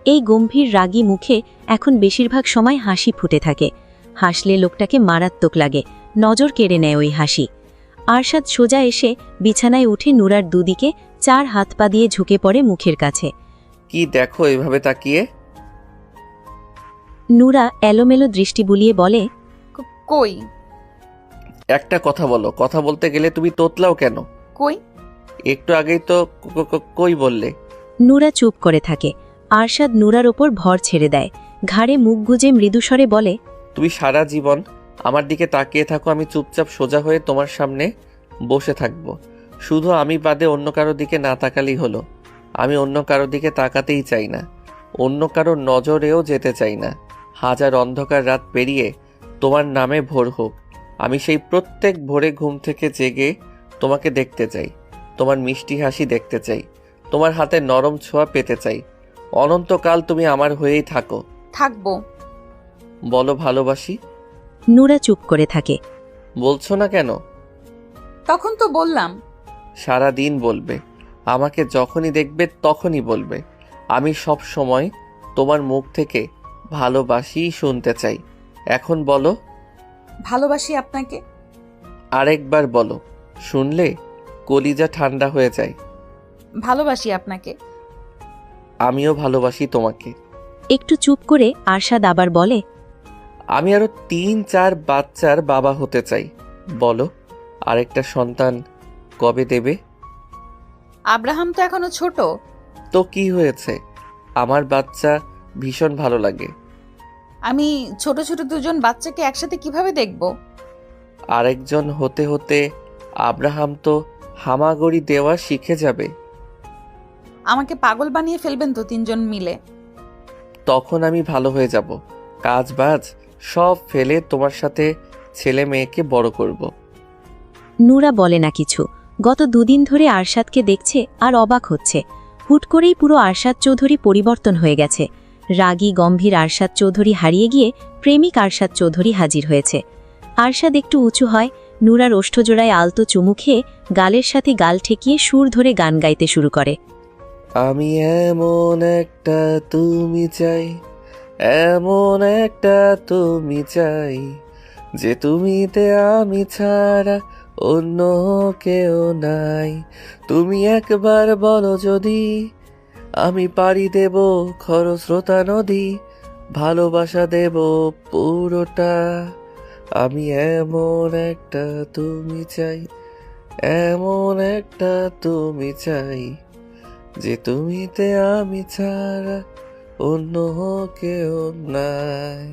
এই গম্ভীর রাগী মুখে এখন বেশিরভাগ সময় হাসি ফুটে থাকে। হাসলে লোকটাকে মারাত্মক লাগে, নজর কেড়ে নেয় ওই হাসি। আরশাদ সোজা এসে বিছানায় উঠে নুরার দুদিকে চার হাত পা দিয়ে ঝুঁকে পড়ে মুখের কাছে। কি দেখো এভাবে তাকিয়ে? নুরা এলোমেলো দৃষ্টি বুলিয়ে বলে, কই? একটা কথা বলো, কথা বলতে গেলে তুমি তোতলাও কেন? কই? একটু আগেই তো কই বললে। নুরা চুপ করে থাকে। আরশাদ নুরার ওপর ভর ছেড়ে দেয়, ঘাড়ে মুখ গুজে মৃদুস্বরে বলে, তুমি সারা জীবন আমার দিকে তাকিয়ে থাকো, আমি চুপচাপ সোজা হয়ে তোমার সামনে বসে থাকবো। শুধু আমি বাদে অন্য কারো দিকে না তাকালেই হলো। আমি অন্য কারো দিকে তাকাতেই চাই না, অন্য কারো নজরেও যেতে চাই না। হাজার অন্ধকার রাত পেরিয়ে তোমার নামে ভোর হোক, আমি সেই প্রত্যেক ভোরে ঘুম থেকে জেগে তোমাকে দেখতে চাই, তোমার মিষ্টি হাসি দেখতে চাই, তোমার হাতে নরম ছোঁয়া পেতে চাই। অনন্তকাল তুমি আমার হয়েই থাকো। থাকবো। বলো ভালোবাসি। নুরা চুপ করে থাকে। বলছো না কেন? তখন তো বললাম। সারা দিন বলবে, আমাকে যখনই দেখবে তখনই বলবে। আমি সব সময় তোমার মুখ থেকে ভালোবাসি শুনতে চাই। এখন বলো। ভালোবাসি আপনাকে। আরেকবার বলো, শুনলে কলিজা ঠান্ডা হয়ে যায়। ভালোবাসি আপনাকে। আমিও ভালোবাসি তোমাকে। একটু চুপ করে আরশাদ আবার বলে, আমি আরো 3-4 বাচ্চার বাবা হতে চাই। বলো, আরেকটা সন্তান কবে দেবে? আব্রাহাম তো এখনো ছোট। তো কি হয়েছে, আমার বাচ্চা ভীষণ ভালো লাগে। আমি ছোট ছোট দুজন বাচ্চাকে একসাথে কিভাবে দেখব? আরেকজন হতে হতে আব্রাহাম তো হামাগুড়ি দেওয়া শিখে যাবে। আমাকে পাগল বানিয়ে ফেলবেন তো তিনজন মিলে। তখন আমি ভালো হয়ে যাব, কাজ বাজ সব ফেলে তোমার সাথে ছেলে মেয়েকে বড় করব। নুরা বলে না কিছু। গত দুদিন ধরে আরশাদকে দেখছে আর অবাক হচ্ছে। হুট করেই পুরো আরশাদ চৌধুরী পরিবর্তন হয়ে গেছে। রাগী গম্ভীর আরশাদ চৌধুরী হারিয়ে গিয়ে প্রেমিক আরশাদ চৌধুরী হাজির হয়েছে। আরশাদ একটু উঁচু হয়, নুরার ওষ্ঠজোড়ায় আলতো চুমু খেয়ে গালের সাথে গাল ঠেকিয়ে সুর ধরে গান গাইতে শুরু করে। আমি এমন একটা তুমি চাই, এমন একটা তুমি চাই, যে তুমিতে আমি ছাড়া অন্য কেউ নাই। তুমি একবার বলো যদি, আমি পাড়ি দেব খরস্রোতা নদী, ভালোবাসা দেব পুরোটা। আমি এমন একটা তুমি চাই, এমন একটা তুমি চাই, যে তুমিতে আমি ছাড়া অন্য কেউ নাই।